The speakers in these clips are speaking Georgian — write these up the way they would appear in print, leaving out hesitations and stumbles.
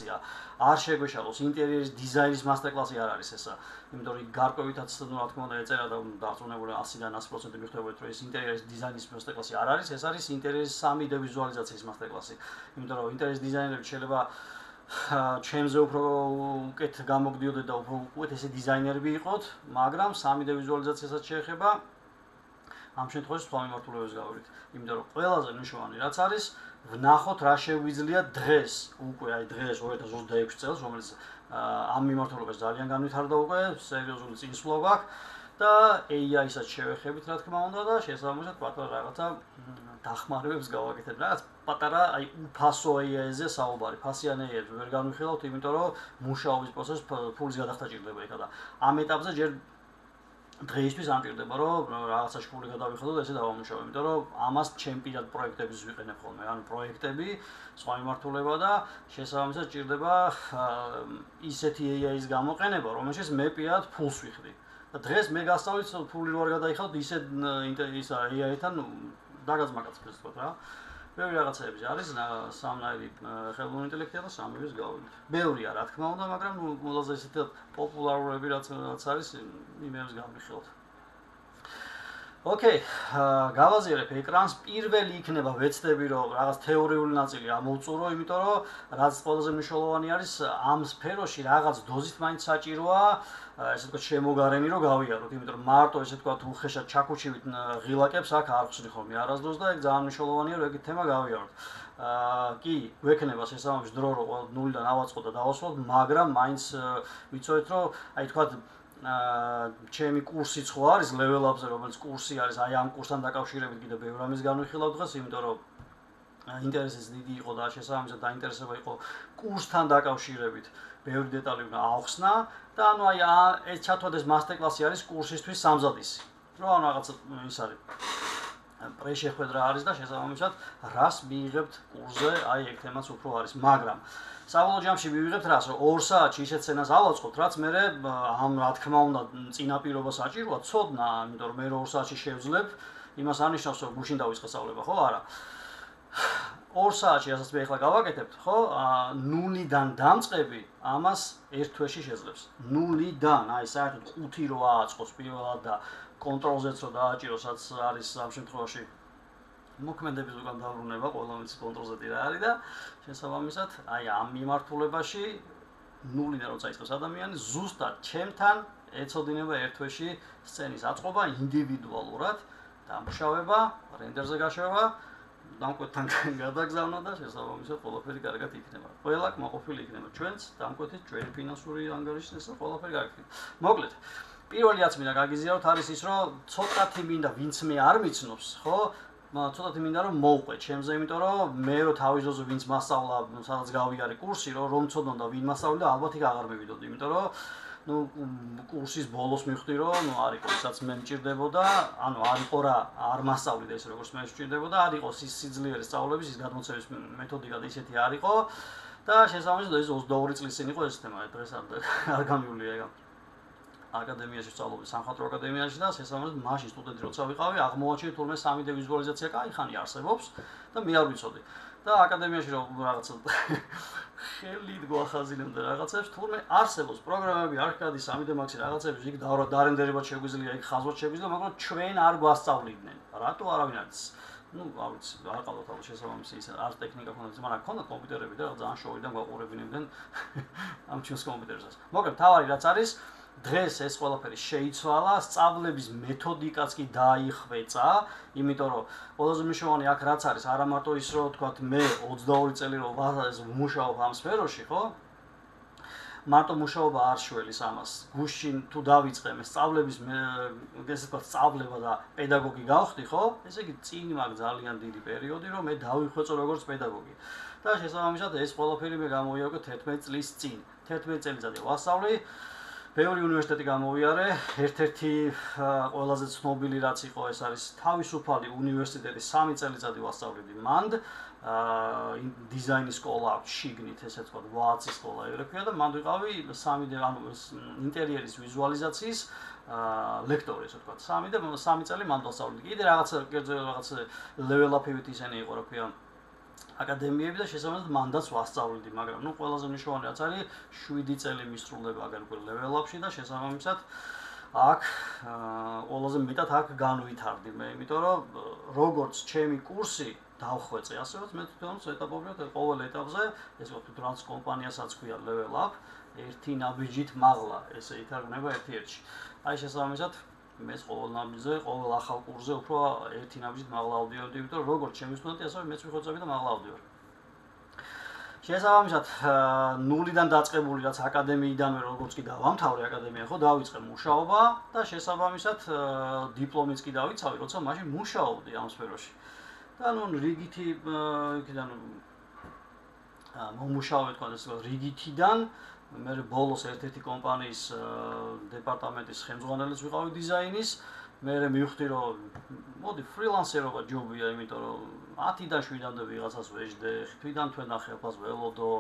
მასტერკლასია. არ შეგვეშალოს ინტერიერის დიზაინის მასტერკლასი არ არის ესა. იმიტომ რომ გარკვევითაც რა თქმა უნდა ეწერა და დარწმუნებული 100-დან 100% მიხვდებოდეთ რომ ეს ინტერიერის დიზაინის მასტერკლასი არ არის, ეს არის ინტერიერის 3D ვიზუალიზაციის მასტერკლასი. იმიტომ რომ ინტერიერის დიზაინერები შეიძლება ჩემზე უფრო უკეთ გამოგდიოდეთ და უფრო უკეთესი დიზაინერები იყოთ, მაგრამ 3D ვიზუალიზაციასაც შეეხება ამ შემთხვევაში სხვა მიმართულებებს გავიგეთ. იმიტომ რომ ყველაზე მნიშვნელოვანი რაც არის, ვნახოთ რა შეგვიძლია დღეს, უკვე აი დღეს 2026 წელს, რომელიც ამ მიმართულებას ძალიან განვითარდა უკვე, სერიოზული წინსვლა გვაქვს და AI-საც შევეხებით რა თქმა უნდა და შესაბამისად პატარა რაღაცა დახმარებებს გავაკეთებ. რაღაც პატარა აი უფასო AI-ზე საუბარი, ფასიან AI-ებს ვერ განვიხილავთ, იმიტომ რომ მუშაობის პროცესს ფულის გადახდა ჭირდება იქა და ამ ეტაპზე ჯერ დღეისთვის არ მჭირდება რომ რაღაცა შფული გადავიხადოთ და ესე დავამუშავო, იმიტომ რომ ამას ჩემპირად პროექტების ვიყენებ ხოლმე, ანუ პროექტები, სხვა მიმართულება და შესაბამისად ჭირდება ისეთი AI-ის გამოყენება, რომელშიც მე პირად ფულს ვიხდი. და დღეს მე გასწავლით ფული რო არ გადაიხადოთ ისე AI-თან დაგაზმაკაც ვთქვათ რა. ბევრი რაღაცები არის, სამნაირი ხელოვნური ინტელექტია და სამივეს გავიგეთ. ბევრია რა თქმა უნდა, მაგრამ ყველაზე ისეთი პოპულარული რაც არის, იმებს გავიხილოთ. ოკეი, გავაზიარებ ეკრანს. პირველი იქნება ვეცდები რომ რაღაც თეორიული ნაწილი ამოვწურო, იმიტომ რომ რაც ყველაზე მნიშვნელოვანი არის ამ სფეროში რაღაც დოზით მაინც საჭიროა ესე ვთქვათ შემოგარენი რომ გავიაროთ, იმიტომ რომ მარტო ესე ვთქვათ უხეშად ჩაკუჩივით ღილაკებს აქ არ ხსნი ხოლმე არასდროს და ეგ ძალიან მნიშვნელოვანია რომ ეგ თემა გავიაროთ. კი, გვექნება შესაბამისი დრო რომ ნულიდან ავაწყოთ და დავასრულოთ, მაგრამ მაინც ვიცოდეთ რომ აი ვთქვათ ჩემი კურსიც ხო არის level up-ზე, რომელიც კურსი არის, აი ამ კურსთან დაკავშირებით კიდე ბევრ ამის განვიხილავ დღეს, იმიტომ რომ ინტერესიც დიდი იყო და შესაბამისად დაინტერესება იყო კურსთან დაკავშირებით. ბევრი დეტალი უნდა ავხსნა და ანუ აი ეს ჩათვალეს მასტერკლასი არის კურსისთვის სამზადისი. რომ ანუ რაღაც ის არის პრეშეხვედრა არის და შესაბამისად რას მიიღებთ კურსზე, აი ეგ თემაც უფრო არის, მაგრამ საბოლოო ჯამში მივიღებთ რას, რომ 2 საათში ისეთ სცენას ავაწყობთ, რაც მე ამ რა თქმა უნდა წინაპირობა საჭიროა ცოდნა, იმიტომ რომ მე 2 საათში შევძლებ, იმას არ ნიშნავს რომ გუშინ დავიწყე სწავლება, ხო? არა. 2 საათში, რასაც მე ახლა გავაკეთებთ, ხო? ნულიდან დამწყები ამას 1 თვეში შეძლებს. ნულიდან, აი საერთოდ 5 რო ააწყოს პირველად და კონტროლზეც რო დააჭიროსაც არის ამ შემთხვევაში მოქმედების უკან დაბრუნება, ყველა მის კონტროლზეთი რა არის და შესაბამისად, აი ამ მიმართულებაში ნულიდან როცა იწყებს ადამიანი, ზუსტად ჩემთან ეცოდინება 1 თვეში სცენის აწყობა ინდივიდუალურად, დამუშავება, რენდერზე გაშვება, დამკვეთთან გადაგზავნა და შესაბამისად ყველაფერი კარგად იქნება. ყველა კმაყოფილი იქნება ჩვენც, დამკვეთით ჩვენი ფინანსური ანგარიშის და ყველაფერი კარგად იქნება. მოკლედ, პირველი რაც მინდა გაგიზიაროთ არის ის, რომ ცოტათი მინდა ვინც მე არ მიცნობს, ხო? ცოტათი მინდა რომ მოვყვეთ ჩემზე, იმიტომ რომ მე რო თავის ძოზე ვინც მასწავლა, სადაც გავიარე კურსი, რომ ცოდნო და ვინ მასწავლდა, ალბათ იქ აღარ მივიდოდი, იმიტომ რომ კურსის ბოლოს მივხვდი რომ არ იყო ისაც მე მჭირდებოდა, ანუ არ იყო რა, არ მასწავლიდა ეს როგორც მე მჭირდებოდა, არ იყო ის სიძლიერე სწავლების, ის გადმოცემის მეთოდიკა და ისეთი არ იყო და შესაბამისად ეს 22 წლის წინ იყო ეს თემა, დღეს არ გამივლია ეგ. აკადემიაში ვსწავლობდი სამხატვრო აკადემიაში და შესაბამისად მაშინ სტუდენტი როცა ვიყავი, აღმოვაჩინე თურმე 3D ვიზუალიზაცია კაი არსებობს და მე არ ვიცოდი. და აკადემიაში რომ რაღაცა ხელით გვახაზინებდა რაღაცებს, თურმე არსებობს პროგრამები, არქადი, 3D Max-ი რაღაცები, იქ დარენდერებად შეგვიძლია, იქ ხაზვაც შეგვიძლია, მაგრამ ჩვენ არ გვასწავლიდნენ. რატო არავინ არ იცის? არ ვიცი, არ ყავდათ ალბათ შესაბამისი ის არ ტექნიკა ქონდათ, მაგრამ ქონდათ კომპიუტერები და ძალიან შორიდან გვაყურებინებდნენ ამ ჩვენს კომპიუტერზეც. მოკლედ, თავარი რაც არის დღეს ეს ყველაფერი შეიცვალა, სწავლების მეთოდიკაც კი დაიხვეწა, იმიტომ რომ ყველაზე მნიშვნელოვანი აქ რაც არის, არა მარტო ის რომ თქვათ მე 22 წელი რომ ვმუშაობ ამ სფეროში, ხო? მარტო მუშაობა არ შველის ამას. გუშინ თუ დავიწყე მე სწავლების ესე ვთქვათ სწავლება და პედაგოგი გავხდი, ხო? ესე იგი წინ მაქვს ძალიან დიდი პერიოდი, რომ მე დავიხვეწო როგორც პედაგოგი. და შესაბამისად ეს ყველაფერი მე გამოვიარე 11 წლის წინ. 11 წელიწადი ვასწავლე. ბევრი უნივერსიტეტი გამოვიარე, ერთ-ერთი ყველაზე ცნობილი რაც იყო, ეს არის თავისუფალი უნივერსიტეტი, 3 წელიწადი ვასწავლედი მანდ, დიზაინის სკოლა აქვს შიგნით, ესე ვთქვათ, ვააცის სკოლა ეგრექვია და მანდ ვიყავი 3D, ანუ ინტერიერის ვიზუალიზაციის ლექტორი, ესე ვთქვათ, 3 წელი მანდ ვასწავლედი. კიდე რაღაცა level up-ივით ისენი იყო, რა ქვია, აკადემიები და შესაბამისად მანდატს ვასწავლდი, მაგრამ ნუ ყველაზე მნიშვნელოვანი რაც არის 7 წელი მისრულდება აგრეთვე level-up-ში და შესაბამისად აქ ყველაზე მეტად აქ განვითარდი მე, იმიტომ რომ როგორც ჩემი კურსი დავხვეწე, ასეც მე თვითონაც ეტაპობრივად ყოველ ეტაპზე, ეს ვთქვათ კომპანიასაც ქვია level-up, ერთი ნაბიჯით მაღლა, ესე ითარგმნება ერთ-ერთში. აი შესაბამისად მე ყოველ ნაბიჯზე, ყოველ ახალ კურსზე უფრო ერთი ნაბიჯით მაღლა ავდიოდი, იმიტომ რომ როგორც ჩემი სტუდენტი, ასევე მეც ვიხოცები და მაღლა ავდიოდი. შესაბამისად, ნულიდან დაწყებული რაც აკადემიიდანვე როგორც კი დავამთავრე აკადემია, ხო, დავიწყე მუშაობა და შესაბამისად დიპლომიც კი დავიცავი, როცა მაშინ მუშაობდი ამ სფეროში. და ნუ რიგითი იქიდან მომუშავე თქვა ესე რიგითიდან მე ბოლოს ერთ-ერთი კომპანიის დეპარტამენტის ხელმძღვანელიც ვიყავი დიზაინის, მე მივხვდი რომ მოდი ფრილანსერობა ჯობია, იმიტომ რომ 10-დან 7-მდე ვიღაცას ვეждე, თვითონ თქვენ ახალფას ველოდო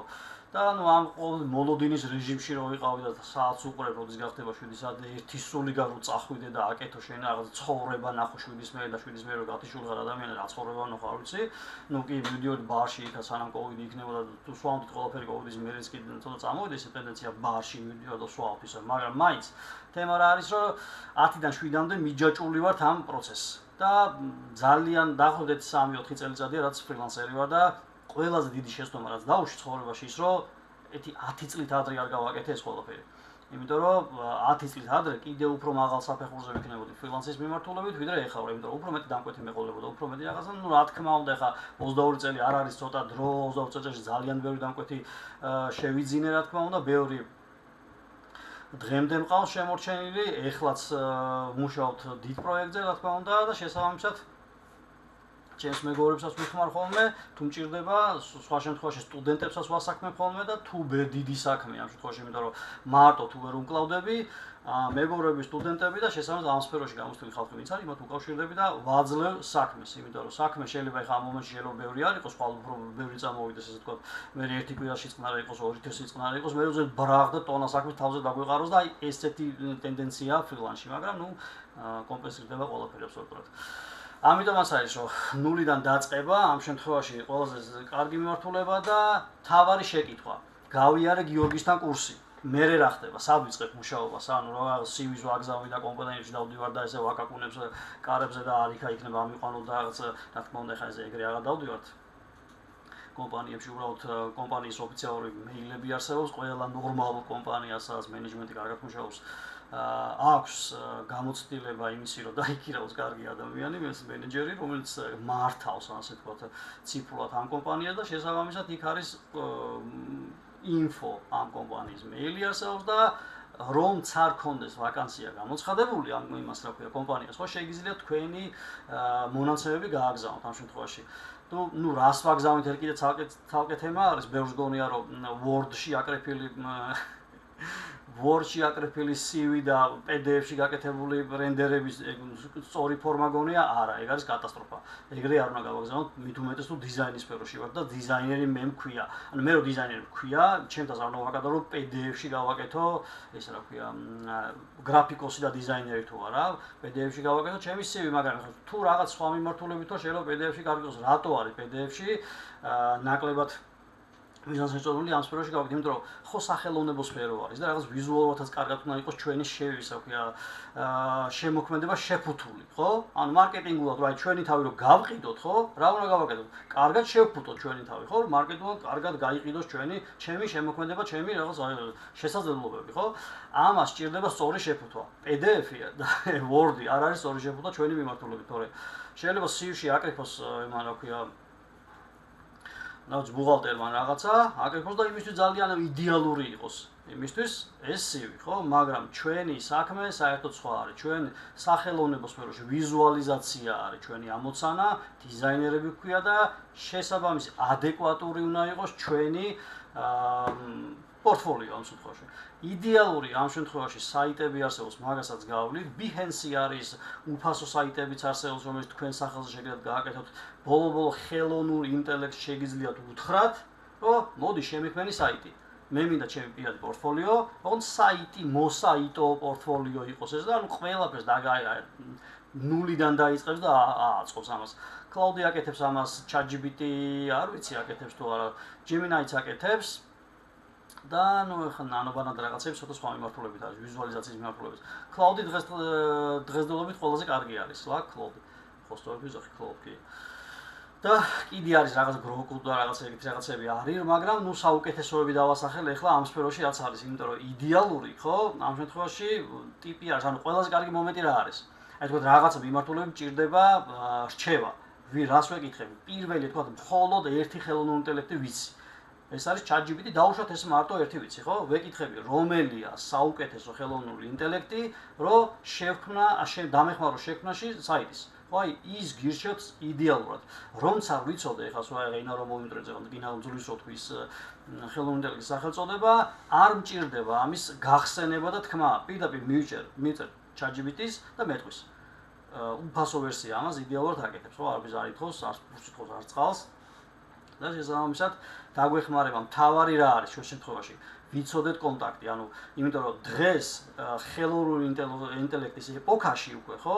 და ნუ ამ მოლოდინის რეჟიმში რო ვიყავი და საათს უყურებ, როდის გახდება 7 საათი, ერთი სული გარო წახვიდე და აკეთო შენ რაღაც ცხოვრება ნახო 7-ის მერე და 7-ის მერე რო გათიშულღარ ადამიანი რა ცხოვრება ნახო არ ვიცი. ნუ კი მივიდიოდი ბარში იქა სანამ კოვიდი იქნებოდა და თუ სვამთ ყველაფერი კოვიდის მერეც კი ცოტა წამოვიდა ეს ტენდენცია ბარში მივიდიოდი და სვავთ ისე, მაგრამ მაინც თემა რა არის რომ 10-დან 7-მდე მიჯაჭული ვართ ამ პროცესს. და ძალიან დაახლოებით 3-4 წელიწადია რაც ფრილანსერი ვარ და ყველაზე დიდი შეცდომა რაც დაუშვი ცხოვრებაში ის რომ 10 წლით ადრე არ გავაკეთე ეს ყველაფერი. იმიტომ რომ 10 წლით ადრე კიდევ უფრო მაღალ საფეხურზე ვიქნებოდი ფრილანსის მიმართულებით ვიდრე ეხლა, იმიტომ რომ უფრო მეტი დამკვეთი მეყოლებოდა, უფრო მეტი რაღაცა, ნუ რა თქმა უნდა ეხლა 22 წელი არ არის ცოტა დრო, 22 წელში ძალიან ბევრი დამკვეთი შევიძინე რა თქმა უნდა, ბევრი დღემდე მყავს შემორჩენილი, ეხლაც მუშაობთ დიდ პროექტზე რა თქმა უნდა და შესაბამისად ჩემს მეგობრებსაც ვიხმარ ხოლმე, თუ მჭირდება, სხვა შემთხვევაში სტუდენტებსაც ვასაქმებ ხოლმე და თუ დიდი საქმე ამ შემთხვევაში, იმიტომ რომ მარტო თუ ვერ უმკლავდები, მეგობრები, სტუდენტები და შესაბამისად ამ სფეროში გამოცდილი ხალხი ვინც არის, მათ უკავშირდები და ვაძლევ საქმეს, იმიტომ რომ საქმე შეიძლება ეხლა ამ მომენტში შეიძლება ბევრი არ იყოს, ხვალ უფრო ბევრი წამოვიდეს, ესე ვთქვათ, მე ერთი კვირაში წყნარი იყოს, ორი თვეში წყნარი იყოს, მე უზედ ბრაღ და ტონა საქმე თავზე დაგვეყაროს და აი ესეთი ტენდენციაა ფრილანსში, მაგრამ ნუ კომპენსირდება ყველაფერი აბსოლუტურად. ამიტომაც არის რომ ნულიდან დაწყება ამ შემთხვევაში ყველაზე კარგი მიმართულება და თავარი შეკითხვა. გავიარე გიორგისთან კურსი. მე რა ხდება? სად ვიწყებ მუშაობას? ანუ რა CV-ს ვაგზავნი და კომპანიაში დავდივარ და ესე ვაკაკუნებს კარებზე და არიქა იქნება ამიყვანო და რაღაც რა თქმა უნდა ხა ესე ეგრე აღარ დავდივართ. კომპანიებში უბრალოდ კომპანიის ოფიციალური მეილები არსებობს, ყველა ნორმალურ კომპანიასაც მენეჯმენტი კარგად მუშაობს. აქვს გამოცდილება იმისი რომ დაიქირავოს კარგი ადამიანი, მენეჯერი, რომელიც მართავს ასე ვთქვათ ციფრულად ამ კომპანიას და შესაბამისად იქ არის ინფო ამ კომპანიის მეილი არსებობს და რომ ც არ კონდეს ვაკანსია გამოცხადებული ამ იმას რა ქვია კომპანიას, ხო შეიძლება თქვენი მონაცემები გააგზავნოთ ამ შემთხვევაში. ნუ რას ვაგზავნით ერთ კიდე ცალკე თემა არის, ბევრს გონია რომ Word-ში აკრეფილი CV და PDF-ში გაკეთებული რენდერების სწორი ფორმა გონია, არა, ეგ არის კატასტროფა. ეგრე არ უნდა გავაგზავნოთ, მით უმეტეს თუ დიზაინის სფეროში ვარ და დიზაინერი მე მქვია. ანუ მე რო დიზაინერი მქვია, ჩემთანაც არ უნდა ვაკადრო PDF-ში გავაკეთო, ეს რა ქვია, გრაფიკოსი და დიზაინერი თუ არა, PDF-ში გავაკეთო ჩემი CV, მაგრამ თუ რაღაც სხვა მიმართულებით თუ შეიძლება PDF-ში გავაკეთოს, რატო არის PDF-ში ნაკლებად ვიზანსეჭებული ამ სფეროში გავაკეთე, იმიტომ რომ ხო სახელოვნებო სფერო არის და რაღაც ვიზუალურადაც კარგად უნდა იყოს ჩვენი შევისა ქვია შემოქმედება შეფუთული, ხო? ანუ მარკეტინგულად რა ჩვენი თავი რომ გავყიდოთ, ხო? რა უნდა გავაკეთოთ? კარგად შევფუთოთ ჩვენი თავი, ხო? მარკეტინგულად კარგად გაიყიდოს ჩემი შემოქმედება, ჩემი რაღაც შესაძლებლობები, ხო? ამას სჭირდება სწორი შეფუთვა. PDF-ია და Word-ი არ არის სწორი შეფუთვა ჩვენი მიმართულებით, თორე შეიძლება CV-ში აკრიფოს იმან რა ქვია ნაუც ბუღალტერმა რაღაცა, აკეთოს და იმისთვის ძალიან იდეალური იყოს. იმისთვის ეს CV, ხო? მაგრამ ჩვენი საქმე საერთოდ სხვა არის. ჩვენ სახელოვნებო სფეროში ვიზუალიზაცია არის ჩვენი ამოცანა, დიზაინერები გვქვია და შესაბამისი ადეკვატური უნდა იყოს ჩვენი პორტფოლიო ამ შემთხვევაში. იდეალური ამ შემთხვევაში საიტები არსებობს, მაგასაც გავავლით. Behance არის უფასო საიტებიც არსებობს, რომელიც თქვენ სახელზე შეგიძლიათ გააკეთოთ. ბოლო-ბოლო ხელოვნურ ინტელექტს შეგიძლიათ უთხრათ, რომ მოდი შემიქმენი საიტი. მე მინდა ჩემი პირადი პორტფოლიო, ოღონდ საიტი მოსაიტო პორტფოლიო იყოს ეს და ანუ ყველაფერს ნულიდან დაიწყებს და აწყობს ამას. Cloud-ი აკეთებს ამას, ChatGPT არ ვიცი აკეთებს თუ არა, Gemini-ც აკეთებს და ნუ ეხლა ნანობანად რაღაცები ცოტა სხვა მიმართულებით არის, ვიზუალიზაციის მიმართულებით. Cloud-ი დღესდღეობით ყველაზე კარგი არის, რა, Cloud-ი. ხო სწორად ვიზახი Cloud-ი. და კიდე არის რაღაც Grok და რაღაც ეგეთი რაღაცები არის, მაგრამ ნუ საუკეთესოები დავასახელ ეხლა ამ სფეროში რაც არის, იმიტომ რომ იდეალური, ხო? ამ შემთხვევაში ტიპი არის, ანუ ყველაზე კარგი მომენტი რა არის? აი თქვა რაღაცა მიმართულებით ჭირდება რჩევა. რას ვეკითხები? პირველი თქვა მხოლოდ ერთი ხელოვნური ინტელექტი ვიცი. ეს არის ChatGPT, დაუშვათ ეს მარტო ერთი ვიცი, ხო? ვეკითხები, რომელია საუკეთესო ხელოვნური ინტელექტი, რომ შევქმნა, დამეხმარო შექმნაში საიტის. ხო, აი ის გირჩევს იდეალურად. რომც არ ვიცოდე, ეხლა სხვა ენა რომ მომიმტრეზე, გინა ძვლისოთვის ხელოვნური ინტელექტის სახელწოდება, არ მჭირდება ამის გახსენება და თქმა. პირდაპირ მივიწერ ChatGPT-ს და მეტყვის. უფასო ვერსია ამას იდეალურად აკეთებს, ხო? არც არ ითხოვს, არც ფურს ითხოვს, არც წყალს. და შესაბამისად დაგვეხმარება მთავარი რა არის შუა შემთხვევაში ვიცოდეთ კონტაქტი, ანუ იმიტომ რომ დღეს ხელოვნური ინტელექტის ეპოქაში უკვე, ხო?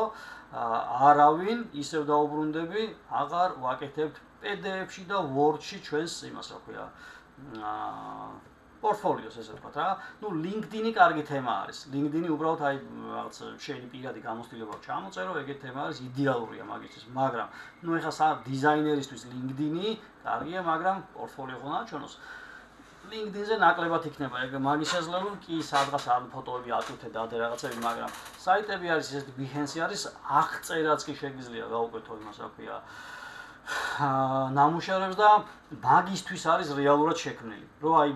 არავინ ისევ დაუბრუნდები, აღარ ვაკეთებთ PDF-ში და Word-ში ჩვენს იმას რა ქვია, პორტფოლიოს ესე ვთქვათ რა. ნუ LinkedIn-ი კარგი თემა არის. LinkedIn-ი უბრალოდ აი რაღაც შენი პირადი გამოცდილება ჩამოწერო, ეგეთი თემა არის, იდეალურია მაგისთვის, მაგრამ ნუ ეხლა დიზაინერისთვის LinkedIn-ი კარგია, მაგრამ პორტფოლიო ხონა ჩვენოს. LinkedIn-ზე ნაკლებად იქნება, ეგ მაგის შესაძლებლობა კი სადღაც ან ფოტოები ატვირთე და ადე რაღაცები, მაგრამ საიტები არის ესეთი Behance-ი არის, აღწერაც კი შეგიძლია გაუკეთო იმას რა ქვია. ნამუშევრებს და მაგისთვის არის რეალურად შექმნილი. რომ აი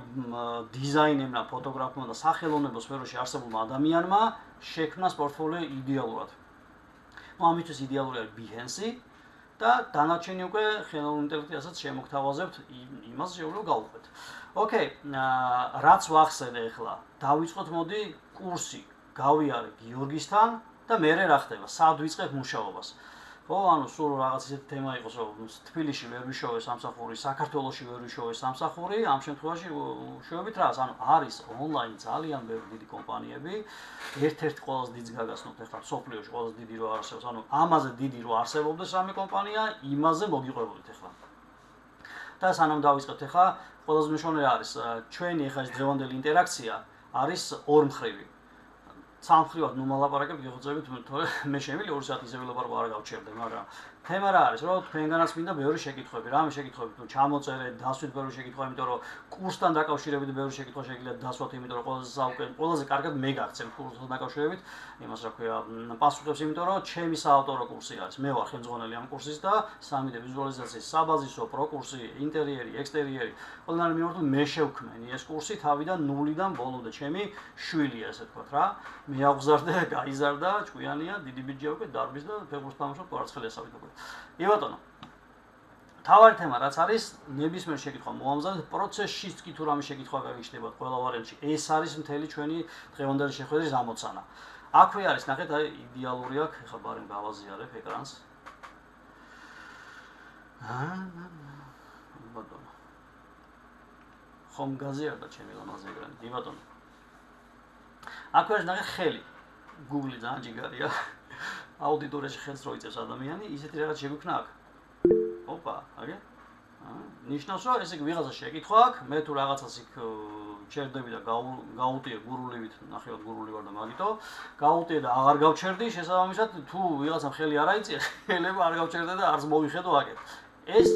დიზაინერმა, ფოტოგრაფმა და სახელოვნებო სფეროში არსებულმა ადამიანმა შექმნას პორტფოლიო იდეალურად. ამისთვის იდეალური არის Behance-ი და დანარჩენი უკვე ხელოვნური ინტელექტი ასაც შემოგთავაზებთ, იმას შეუძლო გავუყვეთ. ოკეი, რაც ვახსენე ახლა, დავიწყოთ მოდი კურსი. გავიარე გიორგისთან და მერე რა ხდება? სად ვიწყებ მუშაობას? ხო, ანუ სულ რაღაც ისეთი თემა იყოს, რომ თბილისში ვერ ვიშოვე სამსახური, საქართველოში ვერ ვიშოვე სამსახური, ამ შემთხვევაში შევებით რას? ანუ არის ონლაინ ძალიან ბევრი დიდი კომპანიები, ერთ-ერთი ყველაზე დიდს გაგაცნობთ ახლა სოფლიოში, ყველაზე დიდი რო არსებობს, ანუ ამაზე დიდი რო არსებობდეს რამე კომპანია, იმაზე მოგიყვებოდით ახლა. და სანამ დავიწყებთ ახლა, ყველაზე მნიშვნელოვანი არის, ჩვენი ახლა ეს დღევანდელი ინტერაქცია არის ორმხრივი. სამხრივად ნუ მალაპარაკებ გეღწევით, თორე მე შემიძლია 2 საათი ისე ვილაპარაკო არ გავჩერდე, მაგრამ თემა რა არის, რომ თქვენგანაც მინდა ბევრი შეკითხვები, რამე შეკითხვები თუ ჩამოწერეთ, დასვით ბევრი შეკითხვა, იმიტომ რომ კურსთან დაკავშირებით ბევრი შეკითხვა შეგიძლიათ დასვათ, იმიტომ რომ ყველაზე კარგად მე გაგცემ კურსთან დაკავშირებით, იმას რა ქვია, პასუხებს, იმიტომ რომ ჩემი საავტორო კურსი არის, მე ვარ ხელმძღვანელი ამ კურსის და 3D ვიზუალიზაციის საბაზისო პრო კურსი, ინტერიერი, ექსტერიერი, ყველანაირ მიმართულ მე შევქმნი ეს კურსი თავიდან ნულიდან ბოლომდე, ჩემი შვილია ესე ვთქვათ რა. მე აღზარდა, გაიზარდა, ჭკვიანია, დიდი ბიჯია უკვე დარბის და ფეხბურთს თამაშობ, კვარცხელიასავით უკვე. ბატონო. თავარი თემა რაც არის, ნებისმიერ შეკითხვა მოამზადეთ, პროცესშიც კი თუ რამე შეკითხვა გაგიჩნდებათ ყველა ვარიანტში. ეს არის მთელი ჩვენი დღევანდელი შეხვედრის ამოცანა. აქვე არის, ნახეთ, აი იდეალური აქვს, ეხლა ბარემ გავაზიარებ ეკრანს. ბატონო. ხომ გაზიარდა ჩემი ლამაზი ეკრანი, კი ბატონო. აქვე არის ნახე ხელი. Google-ი ძალიან ჯიგარია. აუდიტორიაში ხელს რო იწევს ადამიანი, ისეთი რაღაც შეგვიქნა აქ. ოპა, აგე? ნიშნავს, რომ ესე იგი ვიღაცა შეკითხვა აქვს, მე თუ რაღაცას იქ ჩერდები და გაუტიე გურულივით, ნახევად გურული ვარ და მაგიტო, გაუტიე და აღარ გავჩერდი, შესაბამისად თუ ვიღაცამ ხელი არ აიწია, ხელება არ გავჩერდე და არც მოვიხედო აქეთ. ეს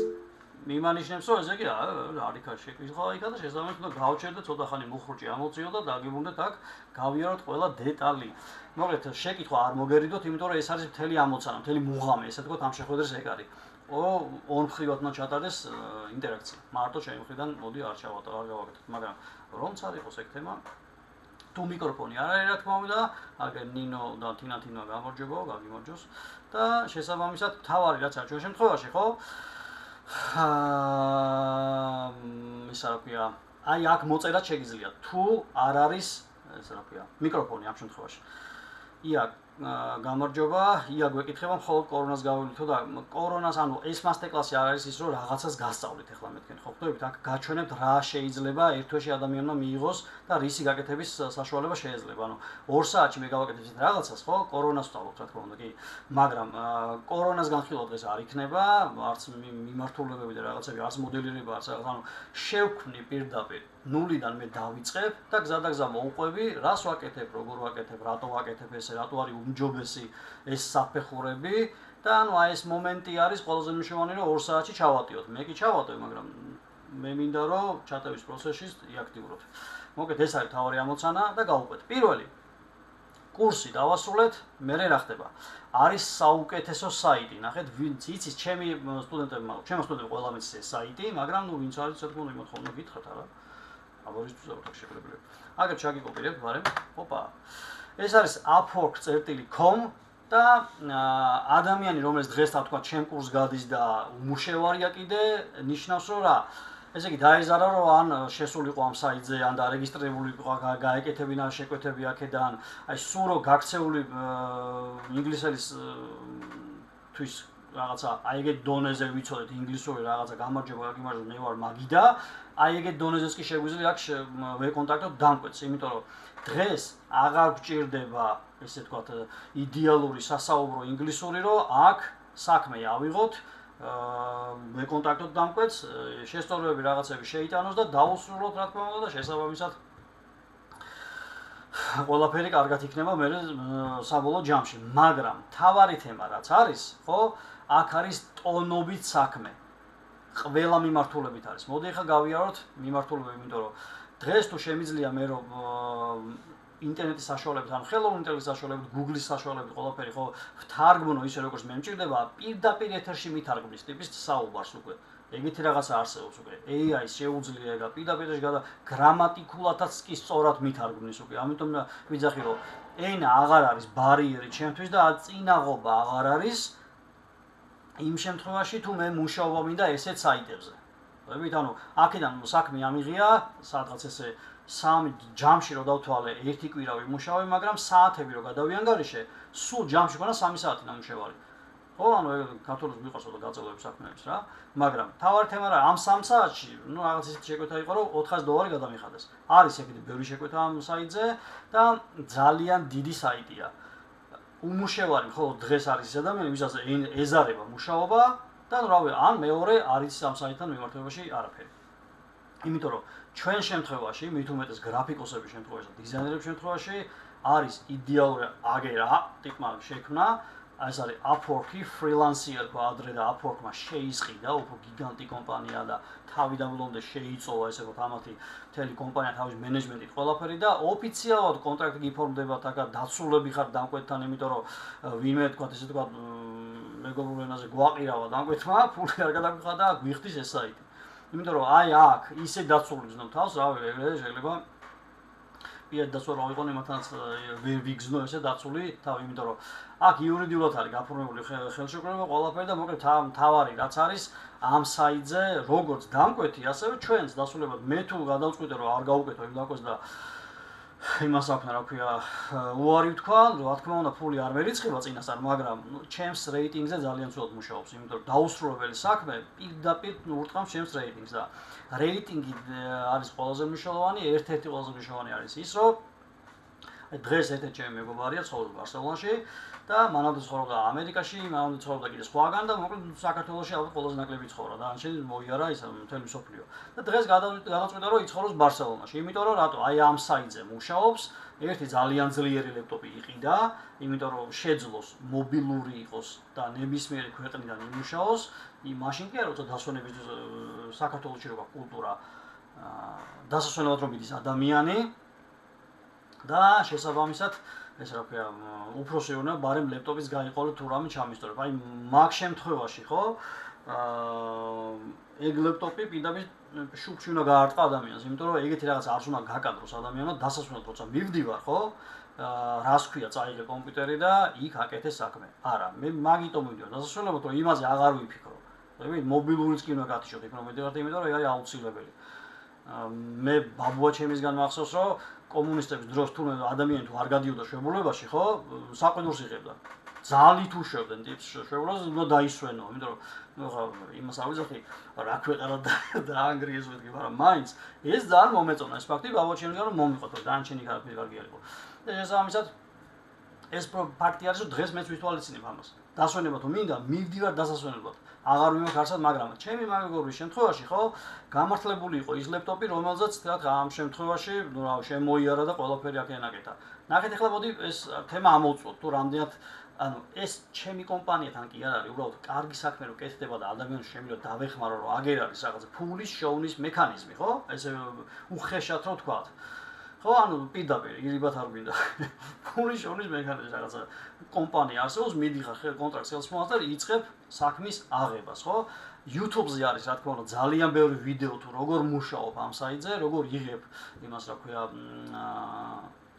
მიმანიშნებს, რომ ესე იგი არ იქა შეკითხვა იქა და შესაბამისად უნდა გავჩერდე, ცოტა ხანი მუხრუჭი ამოწიო და დაგიბრუნდეთ აქ, გავიაროთ ყველა დეტალი. მოგეთ შეკითხვა არ მოგერიდოთ, იმიტომ რომ ეს არის მთელი ამოცანა, მთელი მუღამი, ესე ვთქვათ, ამ შეხვედრის ეგ არის. ორმხრივად უნდა ჩატარდეს ინტერაქცია. მარტო ჩემი მხრიდან მოდი არ გავაკეთოთ, მაგრამ რომც არ იყოს ეგ თემა, თუ მიკროფონი არ არის რა თქმა უნდა, აგერ ნინო და თინათინო გაგიმარჯოს და შესაბამისად თავარი რაც არის ჩვენ შემთხვევაში, ხო? ისა რა ქვია, აი აქ მოწერაც შეგიძლია, თუ არ არის, ესე რა ქვია, მიკროფონი ამ შემთხვევაში. იაკ გამარჯობა, ია გვეკითხება მხოლოდ კორონას გავივლითო და კორონას, ანუ ეს მასტერკლასი არ არის ის, რომ რაღაცას გასწავლით ახლა მეთქენ, ხო ხვდებით, აქ გაჩვენებთ რა შეიძლება ერთ თვეში ადამიანმა მიიღოს და რისი გაკეთების საშუალება შეიძლება. ანუ 2 საათში მე გავაკეთებ ეს რაღაცას, ხო? კორონას ვსწავლობ, რა თქმა უნდა, კი, მაგრამ კორონას განხილვა დღეს არ იქნება, არც მიმართულებები და რაღაცები, არც მოდელირება, არც ანუ შევქმნი პირდაპირ ნულიდან მე დავიწყებ და გზადაგზა მოვყვები, რას ვაკეთებ, როგორ ვაკეთებ, რატო ვაკეთებ ესე, რატო არის უმჯობესი ეს საფეხურები და ანუ აი ეს მომენტი არის ყველაზე მნიშვნელოვანი, რომ 2 საათში ჩავატიოთ. მე კი ჩავატევ, მაგრამ მე მინდა რომ ჩატევის პროცესში იაქტიუროთ. მოკეთ ეს არის თავარი ამოცანა და გავუყვეთ. პირველი კურსი დავასრულეთ, მე რა ხდება? არის საუკეთესო საიტი. ნახეთ, ვინც იცის, ჩემი სტუდენტებმა ყველა მიცის ეს საიტი, მაგრამ ნუ ვინც არის, თქო, იმოთხოვნო გითხრათ არა. აბორისტუს აქვს შეგვიძლია. აგერ ჩაგიკოპირებ, ვარემ. ოპა. ეს არის upwork.com და ადამიანი, რომელიც დღეს თქვა, ჩემ კურსს გადის და უმუშევარია კიდე, ნიშნავს რომ რა ესე იგი დაეზარა რომ ან შესულიყო ამ საიტზე, ან დარეგისტრირებული იყო, გაეკეთებინა შეკვეთები აქედან, აი სულ რო გაქცეული ინგლისელის თვის რაღაცა, აი ეგეთ დონეზე ვიცოდეთ ინგლისური რაღაცა გამარჯობა, გიმარჯობა, მე ვარ მაგიდა, აი ეგეთ დონეზეც კი შეგვიძლია აქ ვეკონტაქტოთ დამკვეთს, იმიტომ რომ დღეს აღარ გჭირდება, ესე ვთქვათ, იდეალური სასაუბრო ინგლისური, რომ აქ საქმე ავიღოთ, ვეკონტაქტოთ დამკვეთს, შესწორებები რაღაცები შეიტანოს და დაუსრულოთ, რა თქმა უნდა, და შესაბამისად ყველაფერი კარგად იქნება მე საბოლოო ჯამში, მაგრამ თავარი თემა რაც არის, ხო? აქ არის ტონობით საქმე. ყველა მიმართულებით არის. მოდი ახლა გავიაროთ მიმართულებები, იმიტომ რომ დღეს თუ შემიძლია მე რომ ინტერნეტის საშუალებით, ანუ ხელოვნური ინტელექტის საშუალებით, Google-ის საშუალებით ყველაფერი ხო ვთარგმნო ისე როგორც მე მჭირდება, პირდაპირ ეთერში მითარგმნის ტიპის საუბარს უკვე. ეგეთი რაღაცა არსებობს უკვე. AI-ს შეუძლია ეგა პირდაპირ გრამატიკულადაც კი სწორად მითარგმნის უკვე. ამიტომ ვიძახი რომ ენა აღარ არის ბარიერი ჩემთვის და წინაღობა აღარ არის იმ შემთხვევაში თუ მე მუშაობა მინდა ესეთ საიტებზე. ხვდებით, ანუ აქედან საქმე ამიღია, სადღაც ესე 3 ჯამში რო დავთვალე, 1 კვირა ვიმუშავე, მაგრამ საათები რო გადავიანგარიშე, სულ ჯამში ქონა 3 საათი ნამუშევარი. ხო, ანუ ქართულს მიყვარს და გაწელოებს საქმეებს რა, მაგრამ თავარი თემა რა, ამ 3 საათში, ნუ რაღაც ისეთი შეკვეთა იყო, რომ $400 გადამიხადეს. არის ეგეთი ბევრი შეკვეთა ამ საიტზე და ძალიან დიდი საიტია. უმუშევარი მხოლოდ დღეს არის ეს ადამიანი, ვისაც ეზარება მუშაობა და რავი, ან მეორე არის ამ საიტთან მიმართებაში არაფერი. იმიტომ რომ ჩვენ შემთხვევაში, მით უმეტეს გრაფიკოსების შემთხვევაში და დიზაინერების შემთხვევაში არის იდეალური აგერა ტიპმა შექმნა, ეს არის Upwork-ი, freelancer ყო ადრე და Upwork-მა შეისყიდა, უფრო გიგანტი კომპანია და თავიდან ბოლომდე შეიწოვა ესე ვთქვათ ამათი მთელი კომპანია თავის მენეჯმენტით ყველაფერი და ოფიციალურად კონტრაქტი გიფორმდება თაგა დაცულები ხარ დამკვეთთან, იმიტომ რომ ვინმე თქვათ ესე ვთქვათ მეგობრულ ენაზე გვაყირავა დამკვეთმა, ფული არ გადაგვიხადა და გვიხდის ეს საიტი. იმიტომ რომ აი აქ ისე დაცული გზნობ თავს, რავი, ეგრევე შეიძლება პირად დაცვა რა იყო იმათაც ვერ ვიგზნო ესე დაცული თავი, იმიტომ რომ აქ იურიდიულად არის გაფორმებული ხელშეკრულება ყველაფერი და მოკლედ თავარი რაც არის ამ საიტზე როგორც დამკვეთი, ასევე ჩვენს დასრულებად მე თუ გადავწყვიტე რომ არ გავუკეთო იმ დაკვეთს და იმას აქვს რა ქვია უარი ვთქვა, რა თქმა უნდა ფული არ მერიცხება წინასწარ, მაგრამ ჩემს რეიტინგზე ძალიან ცუდად მუშაობს, იმიტომ რომ დაუსრულებელი საქმე პირდაპირ ურტყამს ჩემს რეიტინგს და რეიტინგი არის ყველაზე მნიშვნელოვანი, ერთ-ერთი ყველაზე მნიშვნელოვანი არის ის, რომ დღეს ერთ-ერთი ჩემი მეგობარია ცხოვრობს ბარსელონაში და მანამდე ცხოვრობდა ამერიკაში, მანამდე ცხოვრობდა კიდე სხვაგან და მოკლედ საქართველოში ალბათ ყველაზე ნაკლები ცხოვრა და ანჩენ მოიარა ის მთელი მსოფლიო. და დღეს გადაწყვიტა რომ იცხოვროს ბარსელონაში, იმიტომ რომ რატო? აი ამ საიტზე მუშაობს, ერთი ძალიან ძლიერი ლეპტოპი იყიდა, იმიტომ რომ შეძლოს მობილური იყოს და ნებისმიერი ქვეყნიდან იმუშაოს, მაშინ კი არა როცა დასვენებისთვის საქართველოში როგორ კულტურა დასასვენებლად რომ მიდის ადამიანი და შესაბამისად ეს რა ქვია უფროსი უნდა ბარემ ლეპტოპის გაიყოლოთ თუ რამე ჩამისწორებ. აი მაგ შემთხვევაში ხო ეგ ლეპტოპი პირდაპირ შუბში უნდა გაარტყა ადამიანს, იმიტომ რომ ეგეთი რაღაც არც უნდა გაკადროს ადამიანმა დასასვენებლად როცა მივდივარ ხო რას ქვია წაიღე კომპიუტერი და იქ აკეთე საქმე. არა, მე მაგიტომ მივდივარ დასასვენებლად რომ იმაზე აღარ ვიფიქრო. მობილურიც კი უნდა გათიშოთ იქ რომ მედივარ, იმიტომ რომ ეგ არის აუცილებელი. მე ბაბუა ჩემისგან მახსოვს, რომ კომუნისტების დროს თურმე ადამიანი თუ არ გადიოდა შვებულებაში, ხო, საყვედურს იღებდა. ძალით უშვებდნენ ტიპს შვებულებას, უნდა დაისვენო, იმიტომ რომ ხა იმას არ ვიცი, რა ქვეყანა დაანგრიეს ვეთქი, მაგრამ მაინც ეს ძალიან მომეწონა ეს ფაქტი ბაბუა ჩემისგან რომ მომიყოთ, რომ დანარჩენი კარგი არ იყო. და შესაბამისად ეს ფაქტი არის, რომ დღეს მეც ვითვალისწინებ ამას. დასვენება თუ მინდა, მივდივარ დასასვენებლად. აღარ მიმაქვს არსად, მაგრამ ჩემი მაგობის შემთხვევაში ხო გამართლებული იყო ის ლეპტოპი, რომელზეც თქვათ ამ შემთხვევაში, ნუ რა შემოიარა და ყველაფერი აქ ენაკეთა. ნახეთ ახლა მოდი ეს თემა ამოვწოთ, თუ რამდენად ანუ ეს ჩემი კომპანიათან კი არ არის, უბრალოდ კარგი საქმე რო კეთდება და ადამიანს შემიძლია დავეხმარო, რომ აგერ არის რაღაც ფულის შოვნის მექანიზმი, ხო? ესე უხეშად რო თქვათ. ხო, ანუ პირდაპირ ირიბათ არ გვინდა. ფულის შოვნის მექანიზმი რაღაცა კომპანია არსებობს, მიდიხარ კონტრაქტს ხელსმოას და იწყებ საქმის აღებას, ხო? YouTube-ზე არის, რა თქმა უნდა, ძალიან ბევრი ვიდეო თუ როგორ მუშაობ ამ საიტზე, როგორ იღებ იმას, რა ქვია,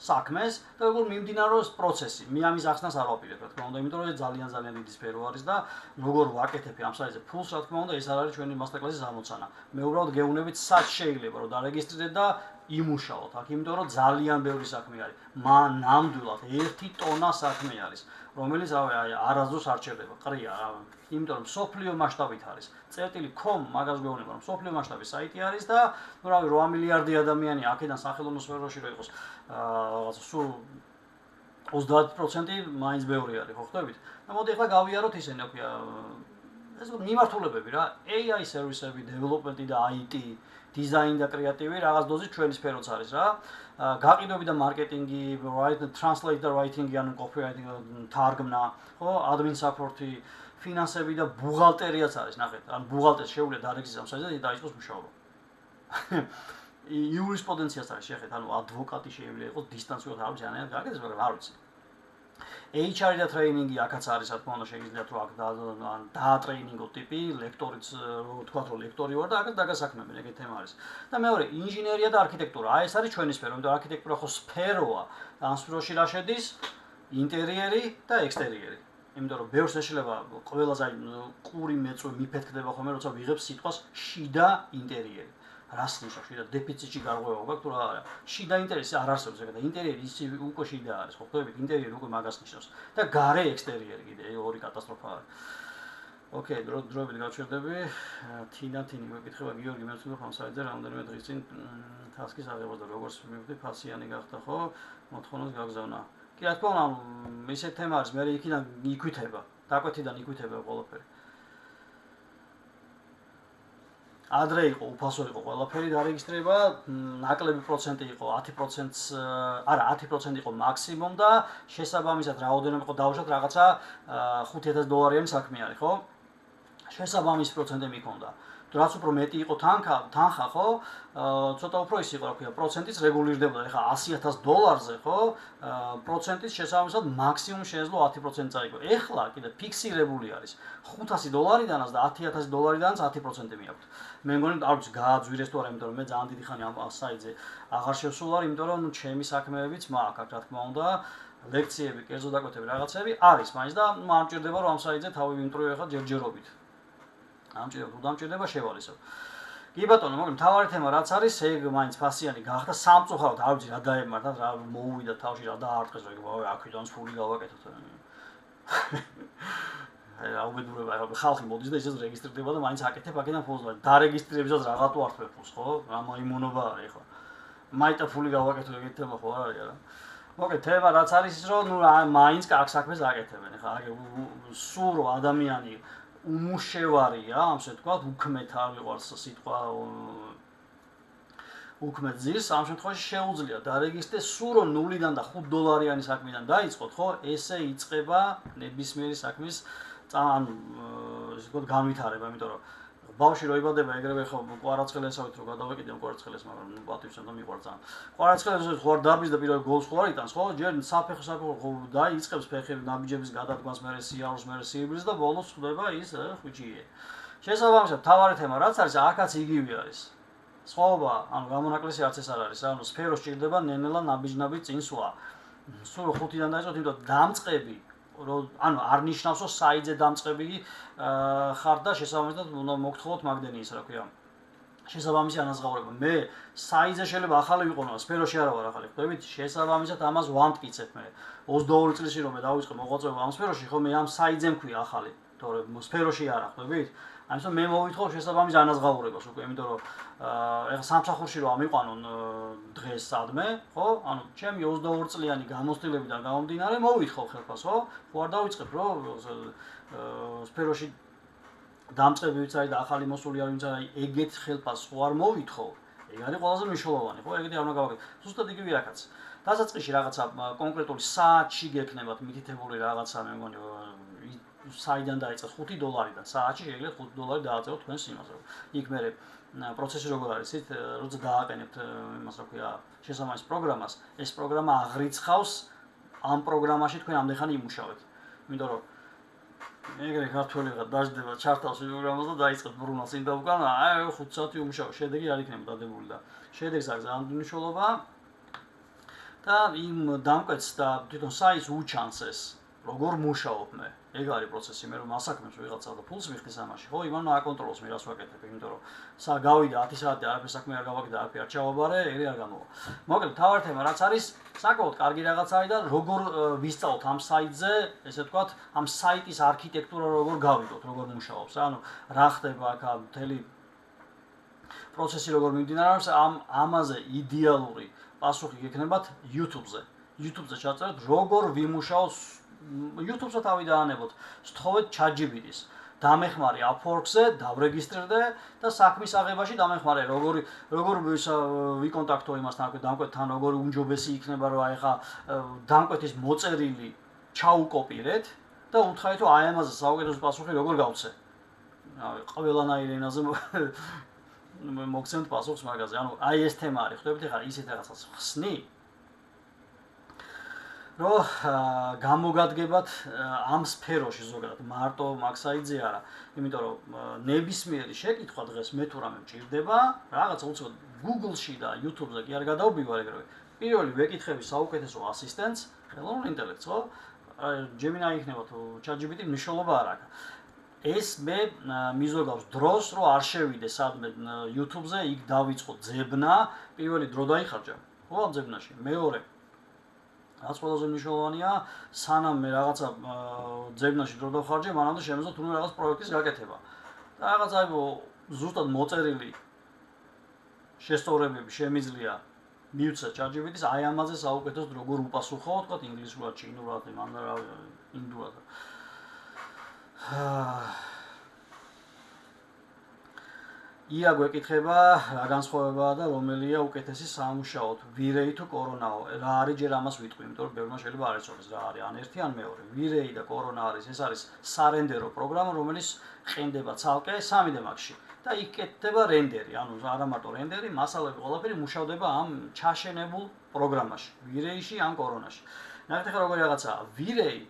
საქმეს და როგორ მიმდინარეობს პროცესი. მე ამის ახსნას არ ვაპირებ, რა თქმა უნდა, იმიტომ რომ ეს ძალიან დიდი სფერო არის და როგორ ვაკეთებ ამ საიტზე ფულს, რა თქმა უნდა, ეს არ არის ჩვენი მასტერკლასის ამოცანა. მე უბრალოდ გეუბნებით, სად შეიძლება რომ დარეგისტრირდეთ და იმუშაოთ აქ, იმიტომ რომ ძალიან ბევრი საქმე არის. ნამდვილად 1 ტონა საქმე არის, რომელიც არასდროს არ ჩერდება, ყრია, იმიტომ რომ სოფლიო მასშტაბით არის. წერტილი.com მაგას გვეუბნება, რომ სოფლიო მასშტაბის საიტი არის და ნუ რავი 8 მილიარდი ადამიანი აქედან სახელმწიფო სფეროში რო იყოს რაღაცა სულ 30% მაინც ბევრი არის, ხო ხვდებით? და მოდი ახლა გავიაროთ ისინი, რა ქვია, ეს მიმართულებები რა, AI სერვისები, დეველოპმენტი და IT, დიზაინი და კრეატივი რაღაც დოზით ჩვენი სფეროც არის რა. გაყიდვები და მარკეტინგი, translator writing-ი, ანუ copywriting, თარგმნა, ხო, admin support-ი, ფინანსები და ბუღალტერიაც არის, ნახეთ, ანუ ბუღალტერს შეუძლია დარეგისტრირდეს ამ საიტზე და დაიწყოს მუშაობა. იურისპრუდენციას არის შეხეთ, ანუ ადვოკატი შეიძლება იყოს დისტანციურად არ ვიცი, ანაირად გაკეთდეს, მაგრამ არ ვიცი. HR და ტრეინინგი აქაც არის, რა თქმა უნდა, შეგიძლიათ რომ აქ დაატრეინინგო ტიპი, ლექტორიც, თქვა რომ ლექტორი ვარ და აქაც დაგასაქმებენ, ეგეთი თემა არის. და მეორე, ინჟინერია და არქიტექტურა. აი ეს არის ჩვენი სფერო, იმიტომ რომ არქიტექტურა ხო სფეროა და ამ სფეროში რა შედის? ინტერიერი და ექსტერიერი. იმიტომ რომ ბევრს შეიძლება ყველაზე ყური მეწვე მიფეთქდება ხოლმე, როცა ვიღებ სიტყვას შიდა ინტერიერი. რას ნიშნავს შიდა დეფიციტში გარღვევა გაქვს თუ რა არა. შიდა ინტერიერი არ არსებობს ეგ და ინტერიერი ის უკვე შიდა არის, ხო ხვდებით? ინტერიერი უკვე მაგას ნიშნავს. და გარე ექსტერიერი კიდე ორი კატასტროფა არის. ოკეი, დროებით გავჩერდები. თინათინი მეკითხება გიორგი მერცნով ამ საიტზე რამდენიმე დღის წინ თასკის აღებას და როგორც მივხვდი ფასიანი გახდა, ხო? მოთხოვნას გაგზავნა. კი რა თქმა უნდა, ისეთ თემა არის, მე იქიდან იქვითება, დაკვეთიდან იქვითება ყველაფერი. ადრე იყო, უფასო იყო ყველაფერი დარეგისტრირება, ნაკლები პროცენტი იყო 10%-ს, არა 10% იყო მაქსიმუმ და შესაბამისად რაოდენობა იყო დავუშვათ რაღაცა $5,000 საქმე არის, ხო? შესაბამის პროცენტი მიქონდა. რაც უფრო მეტი იყო თანხა, ხო? ცოტა უფრო ის იყო, რა ქვია, პროცენტიც რეგულირდებოდა. ეხლა $100,000-ზე, ხო? პროცენტის შესაბამისად მაქსიმუმ შეიძლება 10% წაიგო. ეხლა კიდე ფიქსირებული არის. $500-დანაც და $10,000-დანაც 10% მიაქვს. მე მგონი არ ვიცი გააძვირეს თუ არა, იმიტომ რომ მე ძალიან დიდი ხანი ამ საიტზე აღარ შევსულ ვარ, იმიტომ რომ ჩემი საქმეებიც მაქვს, რა თქმა უნდა, ლექციები, კერძო დაკვეთები, რაღაცები არის მაინც და ამჭირდება რომ ამ საიტზე თავი ვიმტვრიო ახლა ჯერჯერობით. ამჭირდება თუ დამჭირდება შევალისო. კი ბატონო, მაგრამ მთავარი თემა რაც არის, ეგ მაინც ფასიანი გახდა სამწუხაროდ, არ ვიცი რა დაემართათ, რა მოუვიდა თავში, რა დაარტყეს, რა იგივე აქედანაც ფული გავაკეთოთ. აი აუბედურება, ახლა ხალხი მოდის და ისე რეგისტრირდება და მაინც აკეთებ აქედან ფულს. დარეგისტრირებისას რაღაცო ართვებ ფულს, ხო? რა მაიმონობა არის ახლა. მაიტა ფული გავაკეთო ეგეთი თემა ხო არ არის არა. მოკე თემა რაც არის ის რომ ნუ მაინც კარგ საქმეს აკეთებენ. ახლა სულ რომ ადამიანი უმუშევარია, ამას ვთქვათ, უქმეთ არ ვიყვარს სიტყვა უქმეთ ძირს, ამ შემთხვევაში შეუძლია დარეგისტრირდეს სულ რომ $0-დან და $5 საქმიდან დაიწყოთ, ხო? ესე იწყება ნებისმიერი საქმის ანუ ისე ვთქვათ განვითარება, იმიტომ რომ ბავშვი რო იბადება ეგრევე ხო კვარაცხელესავით რო გადავეკიდე კვარაცხელეს, მაგრამ ნუ პატივს უნდა მიყვარ ძალიან. კვარაცხელეს ხო არ დაბის და პირველ გოლს ხო არ იტანს, ხო? ჯერ საფეხო ხო დაიწყებს ფეხები ნაბიჯების გადადგმას, მერე სიარულს, მერე სიბრილს და ბოლოს ხდება ის ხუჭიე. შესაბამისად, თავარი თემა რაც არის, აქაც იგივე არის. სხვაობა, ანუ გამონაკლისი არც ეს არ არის, ანუ სფერო სჭირდება ნენელა ნაბიჯ წინ სვლა. სულ 5-დან დაიწყოთ, იმიტომ დამწყები ანუ არ ნიშნავს რომ საიტზე დამწყები ხარ და შესაბამისად უნდა მოგთხოვოთ მაგდენი ის რა ქვია შესაბამისი ანაზღაურება. მე საიტზე შეიძლება ახალი ვიყო, სფეროში არა ვარ ახალი. ხვდებით? შესაბამისად ამას ვამტკიცებ მე. 22 წლის რომ მე დავიწყე მოღვაწეობა ამ სფეროში, ხო მე ამ საიტზე მქვია ახალი, თორემ სფეროში არა, ხვდებით? ამიტომ მე მოვითხოვ შესაბამის ანაზღაურებას უკვე, იმიტომ რომ ეხლა სამსახურში რომ ამიყვანონ დღეს სადმე, ხო? ანუ ჩემი 22 წლიანი გამოცდილებიდან გამომდინარე მოვითხოვ ხელფას, ხო? ხო არ დავიწყებ რომ სფეროში დამწყები ვიც არის და ახალი მოსული არის ვინც არის ეგეთ ხელფას ხო არ მოვითხოვ. ეგ არის ყველაზე მნიშვნელოვანი, ხო? ეგეთი არ უნდა გავაკეთო. ზუსტად იგივე აქაც. დასაწყისში რაღაცა კონკრეტული საათში გექნებათ მითითებული რაღაცა, მე მგონი საიდან დაიწყეს $5-დან საათში შეგიძლიათ $5 დააწეროთ თქვენს იმაზე. იქ მე პროცესი როგორ არის, იცით, როცა დააყენებთ იმას რა ქვია, შესაბამის პროგრამას, ეს პროგრამა აღრიცხავს ამ პროგრამაში თქვენ ამდენხანი იმუშავეთ. იმიტომ რომ ეგრე ქართველი ვიღა დაждდება ჩართავს პროგრამას და დაიწყებს ბრუნავს წინ და უკან, 5 საათი უმუშავე, შედეგი არ იქნება დადებული და შედეგს აქვს ძალიან მნიშვნელობა და იმ დამკვეთს და თვითონ საიტს უჩანს ეს, როგორ მუშაობ მე. ეგ არის პროცესი, მე რომ ასაქმებს ვიღაცა და ფულს მიხდის ამაში, ხო, იმან აკონტროლოს მე რას ვაკეთებ, იმიტომ რომ გავიდა 10 საათი არაფერს საქმე არ გავაკეთე, არაფერი არ ჩავაბარე, ეგრე არ გამოვა. მოკლედ, თავარ თემა რაც არის, საკმაოდ კარგი რაღაც არის და როგორ ვისწავლოთ ამ საიტზე, ესე ვთქვათ, ამ საიტის არქიტექტურა როგორ გავიგოთ, როგორ მუშაობს, ანუ რა ხდება აქ მთელი პროცესი როგორ მიმდინარეობს, ამაზე იდეალური პასუხი გექნებათ YouTube-ზე. YouTube-ზე ჩაწეროთ, როგორ ვიმუშაოს YouTube-ზე თავი დაანებოთ, სთხოვეთ ChatGPT-ს, დამეხმარე Upwork-ზე, დავრეგისტრირდე და საქმის აღებაში დამეხმარე, როგორ ვიკონტაქტო იმასთან, დამკვეთთან, როგორი უმჯობესი იქნება, რომ აი ხა დამკვეთის მოწერილი ჩაუკოპირეთ და უთხრეთ, რომ აი ამაზე საუკეთესო პასუხი როგორ გავცე. ყველანაირ ენაზე მოგცემთ პასუხს მაგაზე. ანუ აი ეს თემა არის, ხვდებით ხარ, ისეთ რაღაცას ხსნი რომ გამოგადგებათ ამ სფეროში ზოგადად მარტო მაგ საიტზე არა, იმიტომ რომ ნებისმიერი შეკითხვა დღეს მე თუ რამე მჭირდება, რაღაცა უცბად Google-ში და YouTube-ზე კი არ გადავბივარ ეგრევე. პირველი ვეკითხები საუკეთესო ასისტენტს, ხელოვნურ ინტელექტს, ხო? Gemini იქნება თუ ChatGPT მნიშვნელობა არ აქვს. ეს მე მიზოგავს დროს, რომ არ შევიდე სადმე YouTube-ზე, იქ დავიწყო ძებნა, პირველი დრო დაიხარჯა, ხო, ამ ძებნაში. მეორე რაც ყველაზე მნიშვნელოვანია, სანამ მე რაღაცა ძებნაში დრო დავხარჯე, მანამდე შემეძლო თუნდაც რაღაც პროექტის გაკეთება. და რაღაც აი ზუსტად მოწერილი შესწორებები შემიძლია მივცე ChatGPT-ს აი ამაზე საუკეთესოდ როგორ უპასუხო, თქვა ინგლისურად, ჩინურად, ინდურად. იაგო ეკითხება, რა განსხვავებაა და რომელია უკეთესი სამუშაოდ, ვირეი თუ კორონაო. რა არის ჯერ ამას ვიტყვი, იმიტომ რომ ბევრმა შეიძლება არ ეცოდეს რა არის, ან ერთი ან მეორე. ვირეი და კორონა არის, ეს არის სარენდერო პროგრამა, რომელიც ყენდება ცალკე 3D Max-ში და იქ კეთდება რენდერი, ანუ არა მარტო რენდერი, მასალები ყველაფერი მუშავდება ამ ჩაშენებულ პროგრამაში, ვირეიში ან კორონაში. ნახეთ ახლა როგორი რაღაცაა. ვირეი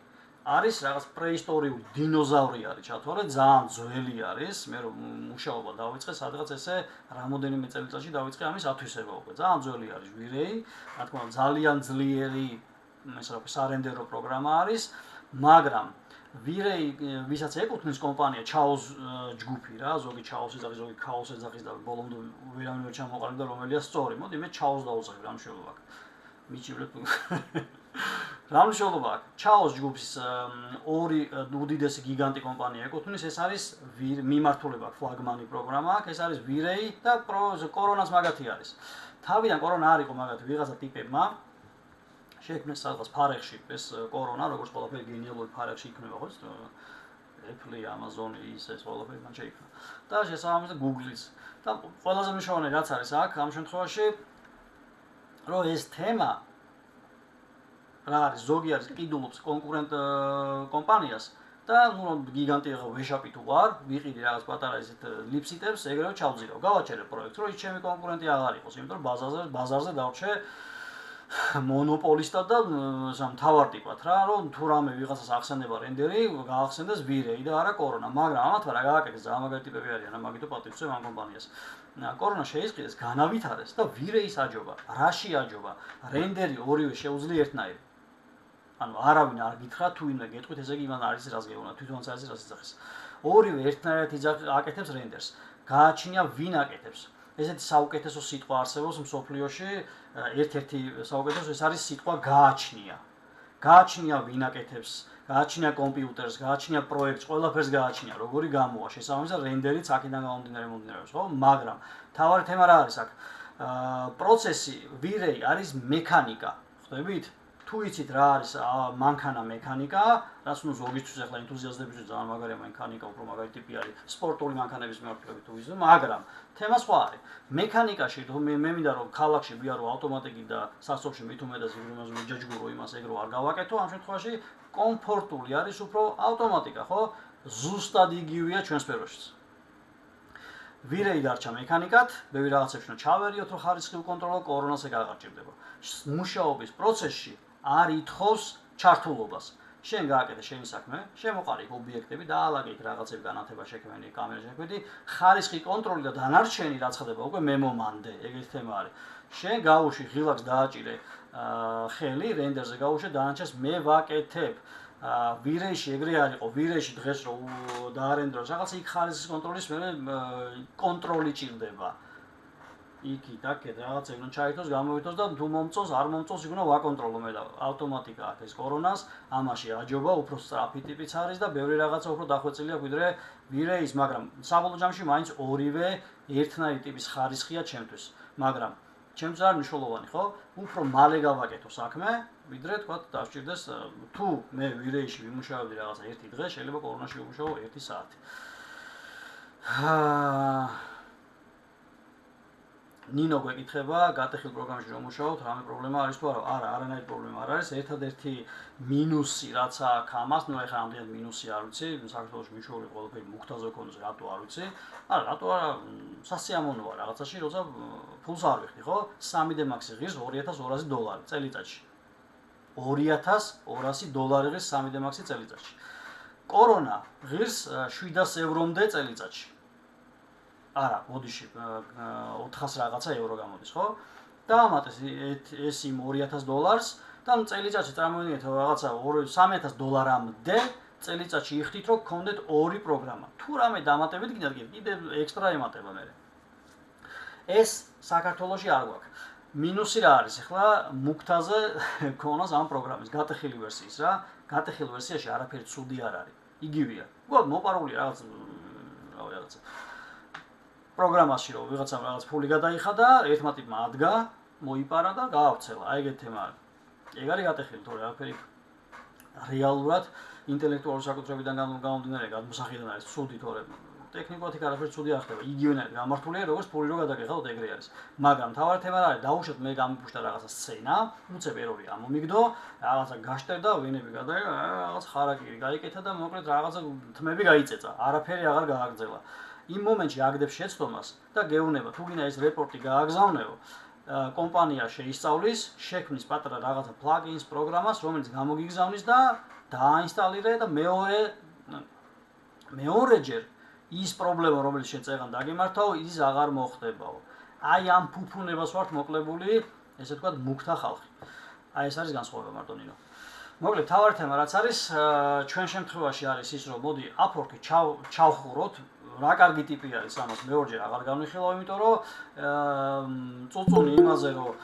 არის რაღაც პრეისტორიული დინოზავრი არის ჩათვალე, ძალიან ძველი არის, მე რომ მუშაობა დავიწყე, სადღაც ესე რამოდენიმე წელიწადში დავიწყე ამის ათვისება უკვე. ძალიან ძველი არის ვირეი, რა თქმა უნდა, ძალიან ძლიერი, ეს რა სარენდერო პროგრამა არის, მაგრამ ვირეი, ვისაც ეკუთვნის კომპანია Chaos ჯგუფი რა, ზოგი Chaos ეძახის, ზოგი Chaos ეძახის და ბოლომდე ვერავინ ვერ ჩამოყალიბდა რომელია სწორი. მოდი მე Chaos დავუძახი რა მნიშვნელობა აქვს. მიჩივლეთ რა მნიშვნელობა აქვს? Chaos ჯგუფის ორი უდიდესი გიგანტი კომპანია ეკუთვნის, ეს არის მიმართულება ფლაგმანი პროგრამა აქვს, ეს არის ვირეი და კორონას მაგათი არის. თავიდან კორონა არ იყო მაგათი, ვიღაცა ტიპებმა შექმნეს სადღაც ფარეხში ეს კორონა, როგორც ყველაფერი გენიალური ფარეხში იქნება, ხო? Apple, Amazon, ეს ყველაფერი მან შეიქმნა. და შესაბამისად Google-ის. და ყველაზე მნიშვნელოვანი რაც არის აქ ამ შემთხვევაში, რომ ეს თემა რა არის, ზოგი არის ყიდულობს კონკურენტ კომპანიას და ნუ გიგანტი ახლა ვეშაპი თუ ვარ, ვიყიდი რაღაც პატარა ისეთ ლიფსიტებს, ეგრევე ჩავძირავ. გავაჩერე პროექტს, რომ ის ჩემი კონკურენტი აღარ იყოს, იმიტომ რომ ბაზარზე დავრჩე მონოპოლისტად და მთავარ ტიპად რა, რომ თუ რამე ვიღაცას ახსენდება რენდერი, გაახსენდეს ვირეი და არა კორონა, მაგრამ ამათ რა გააკეთეს, ძალიან მაგარი ტიპები არიან, მაგითო პატივცემ ამ კომპანიას. კორონა შეისყიდეს, განავითარეს და ვირეის აჯობა, რაში აჯობა, რენდერი ორივე შეუძლია ერთნაირი. ანუ არავინ არ გითხრა თუ ვინმე გეტყვით, ესე იგი იმან არის რას გეუბნა, თვითონაც არის რას იძახის. ორივე ერთნაირად აკეთებს რენდერს. გააჩნია ვინ აკეთებს. ესეთი საუკეთესო სიტყვა არსებობს მსოფლიოში, ერთ-ერთი საუკეთესო ეს არის სიტყვა გააჩნია. გააჩნია ვინაკეთებს, გააჩნია კომპიუტერს, გააჩნია პროექტს, ყველაფერს გააჩნია, როგორი გამოვა. შესაბამისად რენდერიც აქედან გამომდინარე მომდინარეობს, ხო? მაგრამ თავარი თემა რა არის აქ? პროცესი ვირეი არის მექანიკა, ხვდებით? თუ იცით რა არის მანქანა მექანიკა, რაც ნუ ზოგისთვის ახლა ენთუზიასტებისთვის ძალიან მაგარია მექანიკა, უფრო მაგარი ტიპი არის სპორტული მანქანების მიმართულებით თუ ვიცით, მაგრამ თემა სხვა არის. მექანიკაში მე მინდა რომ ქალაქში ვიარო ავტომატიკი და სასწავლში მით უმეტეს იმას ვიჯაჯგურო იმას ეგრო არ გავაკეთო, ამ შემთხვევაში კომფორტული არის უფრო ავტომატიკა, ხო? ზუსტად იგივეა ჩვენ სფეროშიც. ვირეი დარჩა მექანიკად, ბევრი რაღაცებში უნდა ჩავერიოთ, რომ ხარისხი უკონტროლო, კორონას ეგ აღარ ჭირდება. მუშაობის პროცესში არ ითხოვს ჩართულობას. შენ გააკეთე შენი საქმე, შემოყარი ობიექტები, დაალაგეთ რაღაცები განათება შექმენი, კამერა შექმენი, ხარისხი კონტროლი და დანარჩენი რაც ხდება უკვე მე მომანდე, ეგეთი თემა არის. შენ გაუში ღილაკს დააჭირე ხელი, რენდერზე გაუშე, დანარჩენს მე ვაკეთებ. ვირეიში ეგრე არ იყო, ვირეიში დღეს რომ დაარენდროს რაღაცა იქ ხარისხის კონტროლის მე კონტროლი ჭირდება. იქით აქეთ რაღაცები უნდა ჩაითოს, გამოვითოს და თუ მომწონს, არ მომწონს, იქ უნდა ვაკონტროლო მე და ავტომატიკა აქვს ეს კორონას, ამაში აჯობა უფრო სწრაფი ტიპიც არის და ბევრი რაღაცა უფრო დახვეწილი აქვს ვიდრე ვირეის, მაგრამ საბოლოო ჯამში მაინც ორივე ერთნაირი ტიპის ხარისხია ჩემთვის, მაგრამ ჩემთვის არ მნიშვნელოვანი, ხო? უფრო მალე გავაკეთო საქმე, ვიდრე თქვა დავჭირდეს თუ მე ვირეიში ვიმუშავებდი რაღაცა ერთი დღე, შეიძლება კორონაში ვიმუშაო 1 საათი. ნინო გვეკითხება, გატეხილ პროგრამაში რომ მუშაობთ, რამე პრობლემა არის თუ არა? არა, არანაირი პრობლემა არ არის. ერთადერთი მინუსი რაც აქვს ამას, ნუ ეხლა ამდენად მინუსი არ ვიცი, საქართველოში მიშვეული ყველაფერი მუქთაზე ქონდეს, რატო არ ვიცი? არა, რატო არა, სასიამოვნოა რაღაცაში, როცა ფულს არ ვიხდი, ხო? 3D Max ღირს $2200 წელიწადში. $2200 ღირს 3D Max წელიწადში. კორონა ღირს €700 წელიწადში. არა, მოდიში 400 რაღაცა ევრო გამოდის, ხო? დაამატეს ეს იმ $2000 და წელიწადში წარმოიდგინეთ რაღაცა $3000-მდე წელიწადში იხდით რომ გქონდეთ 2 პროგრამა. თუ რამე დამატებით გინდათ კიდე ექსტრა ემატება მე. ეს საქართველოში არ გვაქვს. მინუსი რა არის? ახლა მუქთაზე ქონას ამ პროგრამის გატეხილი ვერსიის რა. გატეხილ ვერსიაში არაფერი ცუდი არ არის. იგივეა. უბრალოდ მოპარულია რაღაცა პროგრამაში რომ ვიღაცამ რაღაც ფული გადაიხადა, ერთმა ტიპმა ადგა, მოიპარა და გაავრცელა. აი ეგეთი თემა არის. ეგ არის გატეხილი, თორე არაფერი რეალურად ინტელექტუალური საკუთრებიდან გამომდინარე გადმოსახედიდან არის ცუდი, თორე ტექნიკურად იქ არაფერი ცუდი არ ხდება. იგივენად გამართულია, როგორც ფული რო გადაგეხადოთ, ეგრე არის. მაგრამ თავარი თემა რა არის? დაუშვათ მე გამიფუშტა რაღაცა სცენა, უცებ ერორი ამომიგდო, რაღაცა გაშტერდა, ვენები გადაიღო, რაღაც ხარაკირი გაიკეთა და მოკლედ რაღაცა თმები გაიწეწა. არაფერი აღარ გააგრძელა. იმ მომენტში აგდებს შეცდომას და გეუბნება, თუ გინდა ეს რეპორტი გააგზავნეო, კომპანია შეისწავლის, შექმნის პატარა რაღაცა პლაგინს, პროგრამას, რომელიც გამოგიგზავნის და დააინსტალირე და მეორეჯერ ის პრობლემა, რომელიც შენ წეგან დაგემართაო, ის აღარ მოხდებაო. აი ამ ფუფუნებას ვართ მოკლებული, ესე ვთქვათ, მუქთა ხალხი. აი ეს არის განსხვავება მარტო ნინო. მოკლედ, თავარი თემა რაც არის, ჩვენ შემთხვევაში არის ის, რომ მოდი Upwork-ი ჩავხუროთ, რა კარგი ტიპი არის ამას მეორჯერ აღარ განვიხილავ, იმიტომ რომ წუწუნი იმაზე რომ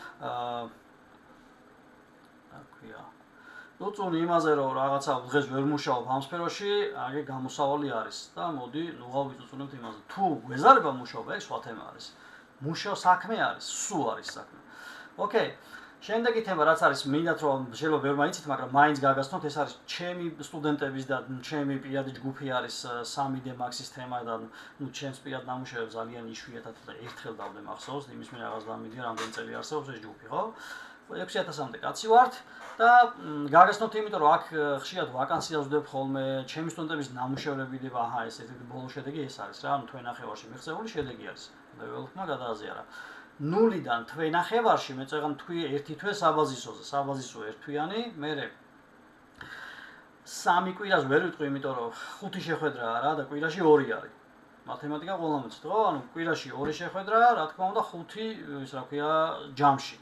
წუწუნი იმაზე რომ რაღაცა დღეს ვერ მუშაობ ამ სფეროში, აგი გამოსავალი არის და მოდი ნუღავ ვიწუწუნებთ იმაზე. თუ გვეზარება მუშაობა, ეს სხვა თემა არის. მუშაო საქმე არის, სულ არის საქმე. ოკეი. შემდეგი თემა რაც არის, მინდათ რომ შეიძლება ვერ მაიცით, მაგრამ მაინც გაგაცნოთ, ეს არის ჩემი სტუდენტების და ჩემი პირადი ჯგუფი არის 3D Max-ის თემა და ნუ ჩემს პირად ნამუშევრებს ძალიან იშვიათად და ერთხელ დავდე მახსოვს, იმის მე რაღაც დამიდია, რამდენი წელი არსებობს ეს ჯგუფი, ხო? 6000-მდე კაცი ვართ და გაგაცნოთ იმიტომ რომ აქ ხშირად ვაკანსიას ვდებ ხოლმე, ჩემი სტუდენტების ნამუშევრები ვიდება, აჰა, ეს ერთ-ერთი ბოლო შედეგი ეს არის რა, თვე ნახევარში მიღწეული შედეგი არის. დეველოპერმა გადააზიარა. 0-დან თვე ნახევარში მე წეგან თქვი ერთი თვე საბაზისოზე, საბაზისო ერთთვიანი, მე 3 კვირას ვერ ვიტყვი, იმიტომ რომ 5 შეხვედრაა რა და კვირაში 2 არის. მათემატიკა ყველა მოწთ, ხო? ანუ კვირაში 2 შეხვედრა, რა თქმა უნდა 5 ის რა ქვია ჯამში.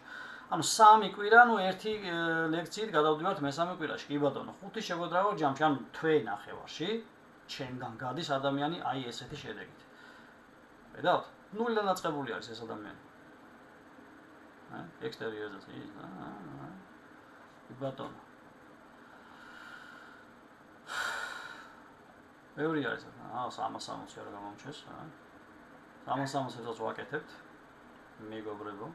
ანუ 3 კვირა, ნუ 1 ლექციით გადავდივართ მესამე კვირაში. კი ბატონო, 5 შეხვედრაა ჯამში, ანუ თვე ნახევარში ჩემგან გადის ადამიანი აი ესეთი შედეგით. ხედავთ? ნულიდან დაწყებული არის ეს ადამიანი. ექსტერიერზეც ის ბატონო. ბევრი არის. 360 რა გამომჩეს, 360-ს ვაკეთებთ. მეგობრებო.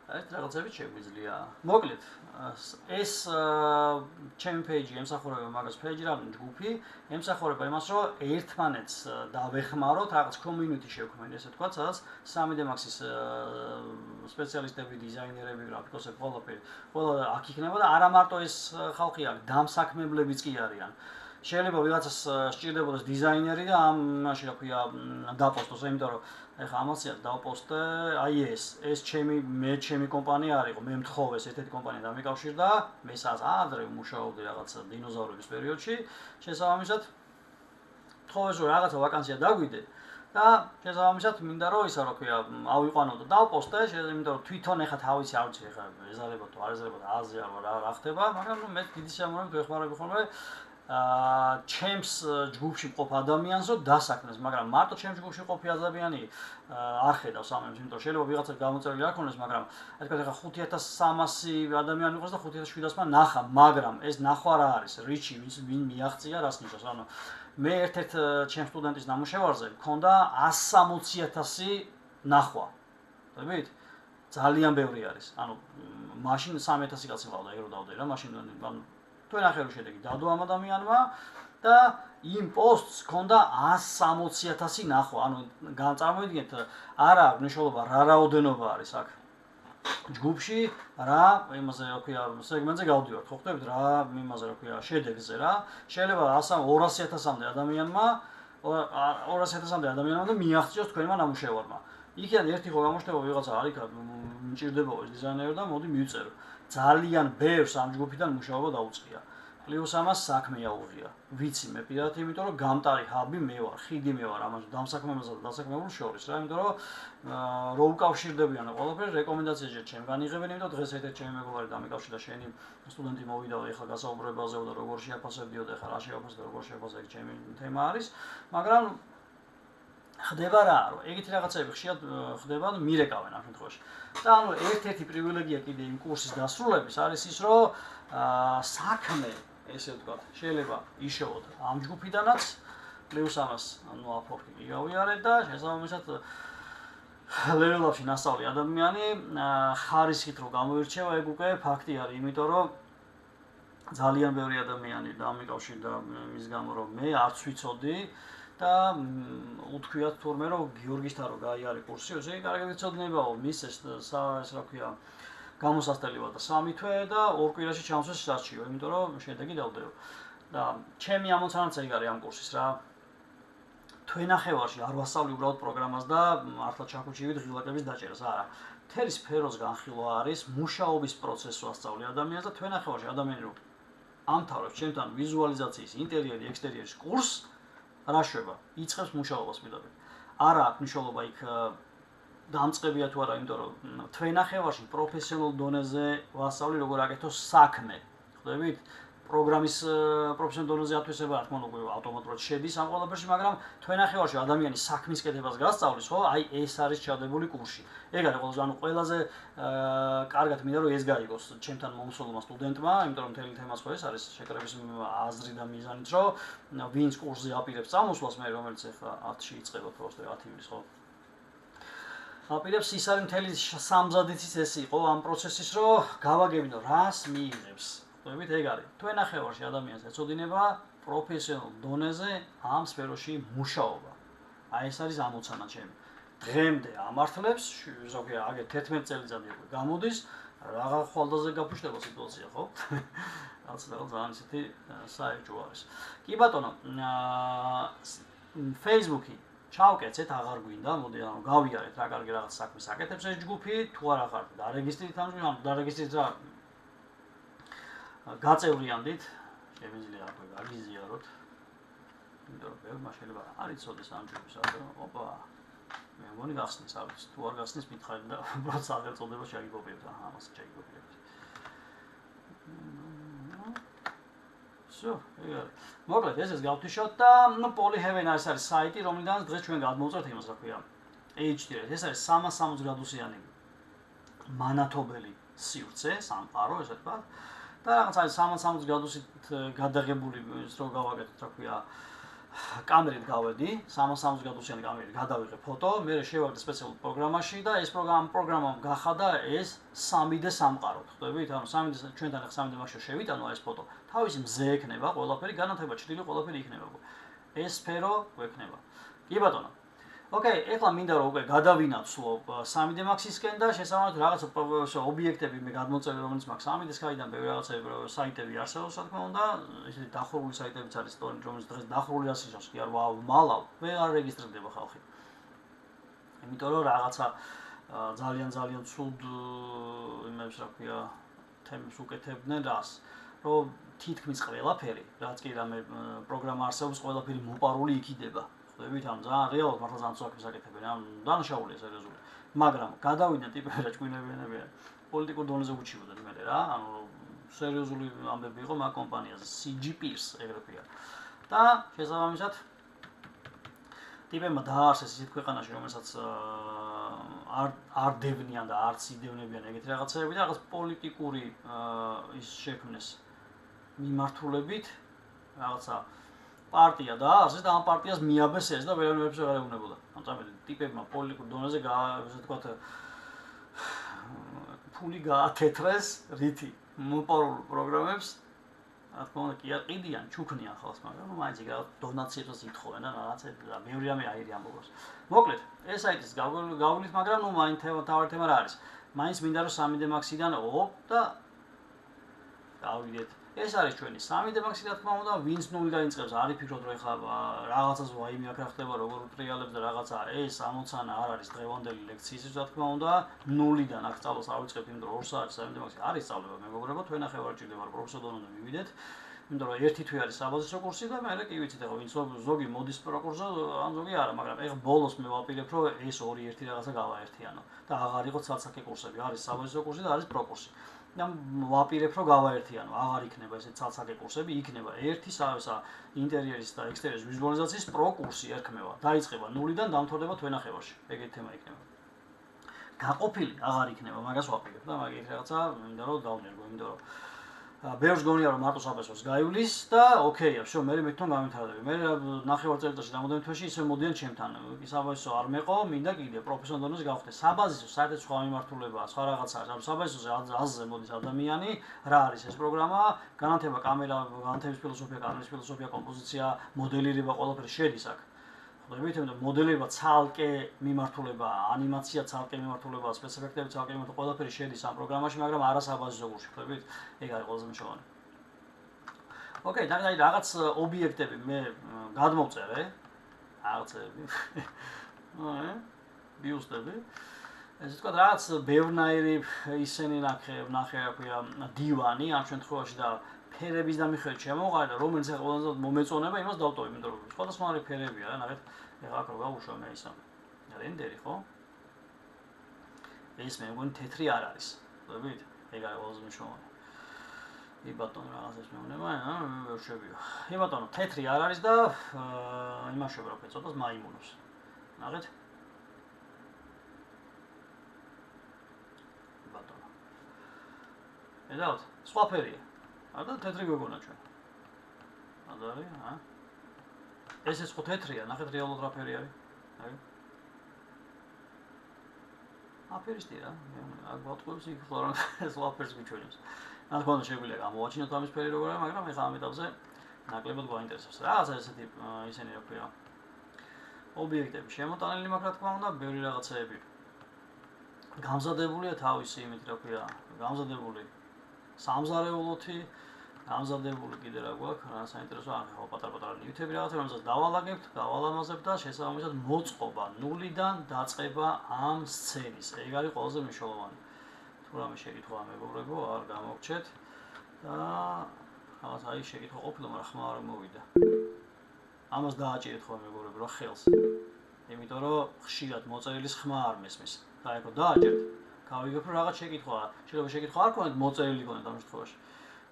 ეს რაღაცები შეგვიძლია. მოკლედ, ეს ჩემი პეიჯი ემსახურება მაგას პეიჯი რა ჯგუფი, ემსახურება იმას, რომ ერთმანეთს დავეხმაროთ, რაღაც community შევქმნით, ესე თქვა, სადაც 3D Max-ის სპეციალისტები, დიზაინერები, გრაფიკოსები, ყველა აქ იქნება და არა მარტო ეს ხალხი არის, დამსაქმებლებიც კი არიან. შეიძლება ვიღაცას სჭირდებოდეს დიზაინერი და ამაში რა ქვია დაპოსტოს, იმიტომ რომ ეხლა ამასიაც დავპოსტე, აი ეს ჩემი კომპანია არისო, მე მთხოვეს ერთ-ერთი კომპანია დამიკავშირდა, მე ადრე მუშაობდი რაღაც დინოზავრების პერიოდში, შესაბამისად მთხოვეს რომ რაღაცა ვაკანსია დაგვიდე და შესაბამისად მინდა რომ ისა რა ქვია ავიყვანო და დავპოსტე, იმიტომ რომ თვითონ ეხლა თავისი არ ვიცი ეხლა ეზარებოდ თუ არ ეზარებოდ აზრი რა ხდება, მაგრამ მე დიდი სიამოვნებით ვეხმარები ხოლმე ჩემს ჯგუფში მყოფ ადამიანს რომ დასაქმნეს, მაგრამ მარტო ჩემს ჯგუფში მყოფი ადამიანი არ ხედავს ამებს, იმიტომ რომ შეიძლება ვიღაცა გამოწერილი არ ქონდეს, მაგრამ ასე ვთქვათ, ეხლა 5300 ადამიანი იყოს და 5700-მა ნახა, მაგრამ ეს ნახვა რა არის? რიჩი, ვინ მიაღწია, რას ნიშნავს? ანუ მე ერთ-ერთ ჩემს სტუდენტის ნამუშევარზე მქონდა 160,000 ნახვა. ხდებით? ძალიან ბევრი არის. ანუ მაშინ 3000 კაცი ყავდა, ეგ რო დავდე რა, მაშინ ანუ თუ ნახე რომ შედეგი დადო ამ ადამიანმა და იმ პოსტს ჰქონდა 160,000 ნახვა. ანუ წარმოიდგინეთ, არა მნიშვნელობა რა რაოდენობა არის აქ ჯგუფში, რა იმაზე რა ქვია, სეგმენტზე გავდივართ, ხო ხდებით რა იმაზე რა ქვია, შედეგზე რა. შეიძლება 200,000-მდე ადამიანმა 200,000-მდე ადამიანმა და მიაღწიოს თქვენმა ნამუშევარმა. იქიდან ერთი ხო გამოჩნდება ვიღაცა არის, მჭირდებაო ეს დიზაინერი და მოდი მივწერო. ძალიან ბევრს ამ ჯგუფიდან მუშაობა დაუწყია. პლუს ამას საქმე აუღია. ვიცი მე პირადად, იმიტომ რომ გამტარი ჰაბი მე ვარ, ხიდი მე ვარ ამას დამსაქმებელსა და დასაქმებულ შორის რა, იმიტომ რომ რო უკავშირდებიან ყველაფერს, რეკომენდაციები ჩემგან იღებენ, იმიტომ დღეს ერთ-ერთი ჩემი მეგობარი დამიკავშირდა, შენი სტუდენტი მოვიდა და ეხლა გასაუბრებაზე და როგორ შეაფასებდიო და ეხლა რა შეაფასებდა, როგორ შეაფასე, ეგ ჩემი თემა არის, მაგრამ ხდება რა, რომ ეგეთი რაღაცები ხშირად ხდება და მირეკავენ ამ შემთხვევაში. და ანუ ერთ-ერთი პრივილეგია კიდე იმ კურსის დასრულების არის ის, რომ საქმე, ესე ვთქვათ, შეიძლება იშოვოთ ამ ჯგუფიდანაც, პლუს ამას, ანუ აფორკი გავიარეთ და შესაბამისად ლეველებში ნასწავლი ადამიანი ხარისხით რო გამოირჩევა, ეგ უკვე ფაქტი არის, იმიტომ რომ ძალიან ბევრი ადამიანი დამიკავშირდა მის გამო, რომ მე არც ვიცოდი და უთქვიათ თურმე რომ გიორგისთან რო გაიარე კურსი, ესე კარგი ვიცოდინებაო, მის ეს რა ქვია, გამოსასწრებად და 3 თვე და 2 კვირაში ჩამოსვეს საჩიო, იმიტომ რომ შედეგი დავდეო. და ჩემი ამოცანაც ეგ არის ამ კურსის რა. თვენახევარში არ ვასწავლი უბრალოდ პროგრამას და მართლა ჩაქუჩივით ღილაკების დაჭერას, არა. მთელი სფეროს განხილვა არის, მუშაობის პროცესს ვასწავლი ადამიანს და თვენახევარში ადამიანი რო ამთავრებს ჩემთან ვიზუალიზაციის, ინტერიერი, ექსტერიერის კურსს რა შვება? იწყებს მუშაობას პირდაპირ. არა აქვს მნიშვნელობა იქ დამწყებია თუ არა, იმიტომ რომ თვენახევარში პროფესიონალ დონეზე ვასწავლი როგორ აკეთოს საქმე. ხდებით? პროგრამის პროფესიონალ დონეზე ათვისება რა თქმა უნდა ავტომატურად შედის ამ ყველაფერში, მაგრამ თვენახევარში ადამიანის საქმის კეთებას გასწავლის, ხო? აი ეს არის ჩადებული კურსი. ეგ არის ყველაზე ანუ ყველაზე კარგად მინდა რომ ეს გაიგოს ჩემთან მომსვლელმა სტუდენტმა, იმიტომ რომ მთელი თემაც ხო ეს არის შეკრების აზრი და მიზანით, რომ ვინც კურსზე აპირებს წამოსვლას, მე რომელიც ახლა 10-ში იწყება პროსტე 10 ივნის, ხო? აპირებს ის არის მთელი სამზადიცის ეს იყო ამ პროცესის, რომ გავაგებინო რას მიიღებს. ხდებით, ეგ არის. თვენახევარში ადამიანს ეწოდინება პროფესიონალ დონეზე ამ სფეროში მუშაობა. აი ეს არის ამოცანა ჩემი. დღემდე ამართლებს, ზოგადად აგერ 11 წელიწადი გამოდის, რაღა ხვალდაზე გაფუჭდება სიტუაცია, ხო? რაც ძალიან ისეთი საერთო არის. კი ბატონო, Facebook-ი ჩავკეცეთ, აღარ გვინდა, მოდი ანუ გავიარეთ რა კარგი რაღაც საქმეს აკეთებს ეს ჯგუფი, თუ არა ხართ დარეგისტრირეთ ამ ჯგუფში, ანუ დარეგისტრირეთ რა გაწევრიანდით, შემიძლია აქვე გაგიზიაროთ. იმიტომ რომ ბევრმა შეიძლება არ იცოდეს ამ ჯგუფის ადრე, ოპა. მე მგონი გახსნის, არ ვიცი, თუ არ გახსნის მითხარით და უბრალოდ სახელწოდება შეგიგობიებთ, ამას შეგიგობიებთ. Всё, ეგ. მოკლედ ესეც გავთიშოთ და Polyheaven არის საიტი, რომლიდან დღეს ჩვენ გადმოვწერთ იმას, რა ქვია. HD-ად. ეს არის 360 გრადუსიანი მანათობელი სივრცე, სამყარო, ესე ვთქვა. და რაღაც არის 360 გრადუსით გადაღებული, ის რო გავაკეთოთ, რა ქვია, კამერით გავედი, 360 გრადუსიანი კამერით გადავიღე ფოტო, მე შევაგდე სპეციალურ პროგრამაში და ეს პროგრამამ გახადა ეს 3D სამყარო, ხვდებით? ანუ 3D ჩვენთან ახლა 3D მასში შევიტანო ეს ფოტო. თავისი მზე ექნება, ყველაფერი განათება ჩრდილი, ყველაფერი იქნება. ეს სფერო გვექნება. კი ბატონო. Okay, ეხლა მინდა რომ უკვე გადავინაცვლო 3D Max-ისკენ და შესაბამისად რაღაცა ობიექტები მე გადმოწერე, რომელიც მაქვს 3D Sky-დან ბევრი რაღაცა საიტები არსებობს, რა თქმა უნდა, ესეთი დახურული საიტებიც არის, რომელიც დღეს დახურული ასიშავს, კი არ მალავ, ვერ რეგისტრდება ხალხი. იმიტომ რომ რაღაცა ძალიან ცუდ იმებს, რა ქვია, თემებს უკეთებდნენ რას, რომ თითქმის ყველაფერი, რაც კი რამე პროგრამა არსებობს, ყველაფერი მოპარული იქიდება. ხვდებით, ამ ძალიან რეალურად მართლა ძალიან ცუდს აკეთებენ, ამ დანაშაულია სერიოზული. მაგრამ გადავიდნენ ტიპები რა ჭკვინებიანები პოლიტიკურ დონეზე უჩივდნენ მე რა, ანუ სერიოზული ამბები იყო მაგ კომპანიაზე, CGPs ეგრე ქვია. და შესაბამისად ტიპებმა დააარსეს ისეთ ქვეყანაში, რომელსაც არ დევნიან და არც იდევნებიან ეგეთი რაღაცები და რაღაც პოლიტიკური ის შექმნეს მიმართულებით რაღაცა პარტია დააარსეს და ამ პარტიას მიაბეს ეს და ვერანაირად აღარ ეუბნებოდა. ანუ წამოდი ტიპებმა პოლიტიკურ დონეზე ესე ვთქვათ ფული გაათეთრეს რითი მოპარულ პროგრამებს რა თქმა უნდა კი არ ყიდიან, ჩუქნიან ხალხს, მაგრამ მაინც ეგ რაღაც დონაციებს ითხოვენ და რაღაცები და მეორე რამე აირი ამბობს. მოკლედ, ეს საიტის გავვლით, მაგრამ მაინც თავი თემა რა არის? მაინც მინდა რომ 3D Max-იდან და გავიდეთ. ეს არის ჩვენი 3D Max-ი, რა თქმა უნდა, ვინც ნულიდან იწყებს, არ იფიქროთ რომ ეხლა რაღაცას ვაიმე აქ რა ხდება, როგორ უტრიალებს და რაღაცა ეს ამოცანა არ არის დღევანდელი ლექციის, რა თქმა უნდა, ნულიდან აქ სწავლას არ ვიწყებთ, იმიტომ რომ 2 საათი 3D Max-ი არის სწავლება, მეგობრებო, თქვენ ახლა ჭირდება რომ პროფესიონალურად მივიდეთ. იმიტომ რომ ერთი თვე არის საბაზისო კურსი და მე კი ვიცით ახლა ვინც ზოგი მოდის პროკურსზე, ან ზოგი არა, მაგრამ ეხლა ბოლოს მე ვაპირებ რომ ეს ორი ერთი რაღაცა გავაერთიანო და აღარ იყო ცალსაკე კურსები, არის საბაზისო კურსი და არის პროკურსი. და ვაპირებ რომ გავაერთიანო, აღარ იქნება ესე ცალსაკე კურსები, იქნება ერთი ინტერიერის და ექსტერიერის ვიზუალიზაციის პროკურსი ერქმევა. დაიწყება ნულიდან, დამთავრდება თვენახევარში. ეგეთი თემა იქნება. გაყოფილი აღარ იქნება, მაგას ვაპირებ და მაგით რაღაცა მინდა რომ დავნერგო, იმიტომ რომ ბევრს გონია რომ მარტო საფესოს გაივლის და ოკეია, всё, მე მეთქონ გამეთარდები. მე ნახევარ წელიწადში რამოდენიმე თვეში ისე მოდიან ჩემთან. კი საბაზისო არ მეყო, მინდა კიდე პროფესიონალ დონეზე გავხდე. საბაზისო საერთოდ სხვა მიმართულებაა, სხვა რაღაცაა. საბაზისოზე აზზე მოდის ადამიანი, რა არის ეს პროგრამა, განათება, კამერა, განათების ფილოსოფია, კამერის ფილოსოფია, კომპოზიცია, მოდელირება, ყველაფერი შედის აქ. ხვდებით, იმიტომ მოდელირება ცალკე მიმართულებაა, ანიმაცია ცალკე მიმართულებაა, სპეციფიკები ცალკე მიმართულება, ყველაფერი შედის ამ პროგრამაში, მაგრამ არა საბაზისო კურსში, ხვდებით? ეგ არის ყველაზე მნიშვნელოვანი. ოკეი, და რაღაც ობიექტები მე გადმოვწერე, რაღაცები. ბიუსტები. ესე ვთქვათ, რაღაც ბევრნაირი ისენი ნახე, რა ქვია, დივანი ამ შემთხვევაში და ფერების და მიხედვით შემოყარა და რომელიც ყველაზე მომეწონება, იმას დავტოვე, იმიტომ რომ სხვადასხვანაირი ფერებია რა, ნახეთ, ეხლა აქ რო გავუშვა მე ისა რენდერი, ხო? ეს მე მგონი თეთრი არ არის, ხვდებით? ეგ არის ყველაზე მნიშვნელოვანი. ი ბატონო რაღაცას მეუბნება, ვერ შევიო. ი ბატონო, თეთრი არ არის და იმაშობა რა ფეცოტას მაიმუნებს. ნახეთ? ბატონო. ედავთ, სხვა ფერია. და თეთრი გვეგონა ჩვენ. ადარი, ეს ხო თეთრია, ნახეთ რეალურად რა ფერი არის. აი. აფერისტი რა. აქ ვატყობს იქ ხო რა სხვა ფერს გვიჩვენებს. რა თქმა უნდა შეგვიძლია გამოვაჩინოთ ამის ფერი როგორ არის, მაგრამ ეხლა ამ ეტაპზე ნაკლებად გვაინტერესებს. რაღაცა ესეთი ისენი რა ქვია. ობიექტები შემოტანილი მაქვს, რა თქმა უნდა, ბევრი რაღაცეები. გამზადებულია თავისი იმით, რა ქვია, გამზადებული სამზარეულოთი, გამზადებული კიდე რა გვაქვს, რა საინტერესო ახლა პატარ-პატარა ნივთები რაღაცა, რომელსაც დავალამაზებ და შესაბამისად მოწყობა ნულიდან დაწყება ამ სცენის. ეგ არის ყველაზე მნიშვნელოვანი. თუ რამე შეკითხვა მეგობრებო, არ გამოგჩეთ და რაღაც აი შეკითხვა ყოფილა, მაგრამ ხმა არ მოვიდა. ამას დააჭირეთ ხოლმე მეგობრებო რა ხელს. იმიტომ რომ ხშირად მოწერილის ხმა არ მესმის. და ეგ დააჭერთ. გავიგებ რომ რაღაც შეკითხვაა. შეიძლება შეკითხვა არ ქონდეთ, მოწერილი ქონდეთ ამ შემთხვევაში.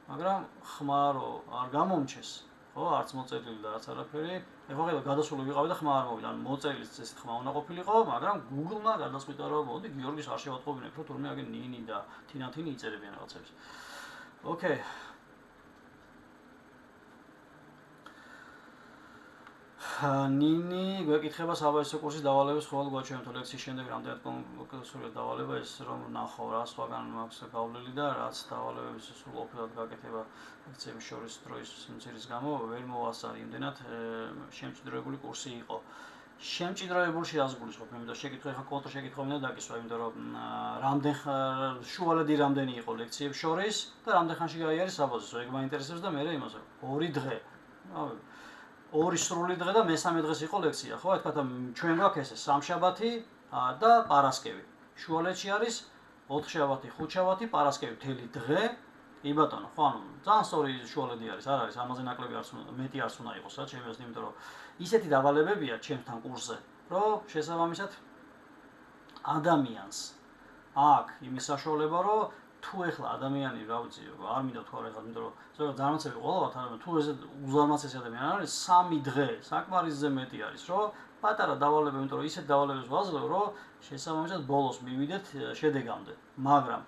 მაგრამ ხმარო არ გამომჩეს, ხო, არც მოწერილი და არც არაფერი. ეხლა ხედავ გადასული ვიყავი და ხმა არ მოვიდა, ანუ მოწერილი წესით ხმა უნდა ყოფილიყო, მაგრამ Google-მა გადაწყვიტა რომ მოდი გიორგის არ შევატყობინებ, რომ თურმე აგენ ნინი და თინათინი იწერებიან რაღაცებს. ოკეი. ნინი გვეკითხება საბაზისო კურსის დავალების ხოლმე გვაჩვენებთ ლექციის შემდეგ რამდენად კონკრეტულად დავალება ის რომ ნახო რა სხვაგან მაქვს გავლილი და რაც დავალებების სულ ყოფილად გაკეთება ლექციების შორის დროის სიმცირის გამო ვერ მოვასწარი იმდენად შემჭიდროებული კურსი იყო. შემჭიდროებულში რას გულისხმობ? იმიტომ რომ შეკითხვა ეხა კონტრ შეკითხვა მინდა დაკისვა, იმიტომ რომ რამდენ შუალედი რამდენი იყო ლექციების შორის და რამდენ ხანში გაიარეს საბაზისო. ეგ მაინტერესებს და მე იმას 2 დღე. ორი სრული დღე და მესამე დღეს იყო ლექცია, ხო? ეთქვა ჩვენ გვაქვს ესე სამშაბათი და პარასკევი. შუალედში არის 4 შაბათი, 5 შაბათი, პარასკევი მთელი დღე. კი ბატონო, ხო, ანუ ძალიან სწორი შუალედი არის, არ არის ამაზე ნაკლები არც უნდა, მეტი არც უნდა იყოს, რა, ჩემი აზრით, იმიტომ რომ ისეთი დავალებებია ჩემთან კურსზე, რომ შესაბამისად ადამიანს აქვს იმის საშუალება, რომ თუ ეხლა ადამიანი რა ვიცი, არ მინდა თუ არ ეხლა, იმიტომ რომ ზოგადად ძალმაცები ყოველად არამედ თუ ეს უზარმაცესი ადამიანი არის 3 დღე საკმარისზე მეტი არის, რომ პატარა დავალება, იმიტომ რომ ისეთ დავალებებს ვაძლევ, რომ შესაბამისად ბოლოს მივიდეთ შედეგამდე, მაგრამ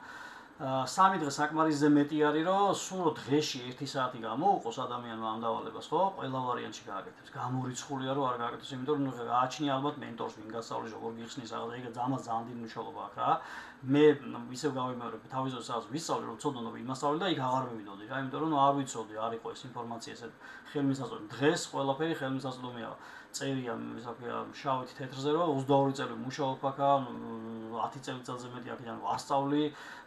3 დღე საკმარისზე მეტი არის, რომ სულ დღეში 1 საათი გამოუყოს ადამიანმა ამ დავალებას, ხო? ყველა ვარიანტში გააკეთებს. გამორიცხულია რომ არ გააკეთოს, იმიტომ რომ გააჩნია ალბათ მენტორს, ვინ გასწავლის, როგორ გიხსნის, რაღაც ეგ ძალიან დიდი მნიშვნელობა აქვს რა. მე ისევ გავიმეორებ თავის დროსაც ვისწავლე, რომ ცოდნო ვინ მასწავლე და იქ აღარ მივიდოდი რა, იმიტომ რომ არ ვიცოდი, არ იყო ეს ინფორმაცია ესეთ ხელმისაწვდომი. დღეს ყველაფერი ხელმისაწვდომია. წერია, ისე ვთქვია, შავით თეთრზე, რომ 22 წელი მუშაობ აქ, 10 წელიწადზე მეტი აქედან ვასწავლი.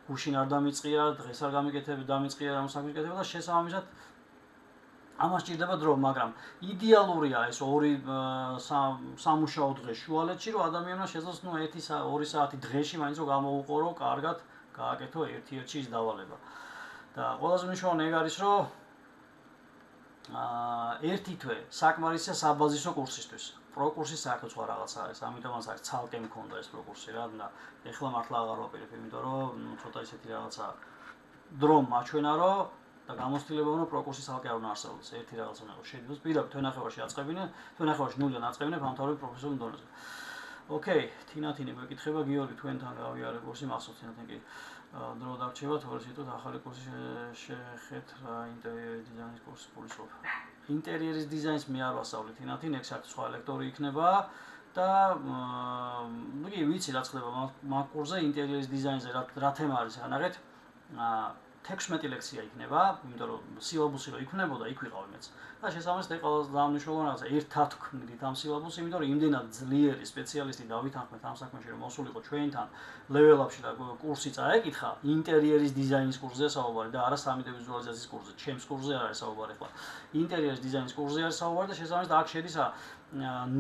გუშინ არ დამიწყია, დღეს არ გამიკეთებ, დამიწყია ამ საქმის კეთება და შესაბამისად ამას ჭირდება დრო, მაგრამ იდეალურია ეს 2-3 დღე შუალედში, რომ ადამიანმა შეძლოს 1-2 საათი დღეში მაინც რომ გამოუყო, რომ კარგად გააკეთო ერთ-ერთი ის დავალება. და ყველაზე მნიშვნელოვანი ეგ არის, რომ ერთი თვე საკმარისია საბაზისო კურსისთვის. პროკურსის საერთოდ სხვა რაღაცა არის, ამიტომაც არის ცალკე მქონდა ეს პროკურსი რა და ეხლა მართლა აღარ ვაპირებ, იმიტომ რომ ცოტა ისეთი რაღაცა დრო მაჩვენა, რომ და გამოცდილება უნდა პროკურსი ცალკე არ უნდა არსებობდეს, ერთი რაღაცა უნდა შედიოს პირდაპირ თვენახევარში აწყებინე, თვენახევარში 0-დან აწყებინე ფანთავრობი პროფესორულ დონეზე. ოკეი, თინათინი გვეკითხება, გიორგი თქვენთან გავიარე კურსი, მახსოვს თინათინი კი დრო დარჩება, თორე სიტყვით ახალი კურსი შეხეთ რა ინტერიერის დიზაინის კურსი პულისობ. ინტერიერის დიზაინს მე არ ვასწავლე თინათინ, ეგ საერთოდ სხვა ლექტორი იქნება და ნუ კი ვიცი რაც ხდება მაგ კურსზე ინტერიერის დიზაინზე რა თემა არის, ანაღეთ 16 ლექცია იქნება, იმიტომ რომ სილაბუსი რო იქნებოდა, იქ ვიყავი მეც. და შესაბამისად ეს ყველაზე ძალიან მნიშვნელოვანი რაღაცა, ერთად ვქმნით ამ სილაბუსს, იმიტომ რომ იმდენად ძლიერი სპეციალისტი დავითანხმეთ ამ საქმეში, რომ მოსულიყო ჩვენთან level-up-ში და კურსი წაეკითხა, ინტერიერის დიზაინის კურსზეა საუბარი და არა 3D ვიზუალიზაციის კურსზე, ჩემს კურსზე არ არის საუბარი ახლა. ინტერიერის დიზაინის კურსზე არის საუბარი და შესაბამისად აქ შედის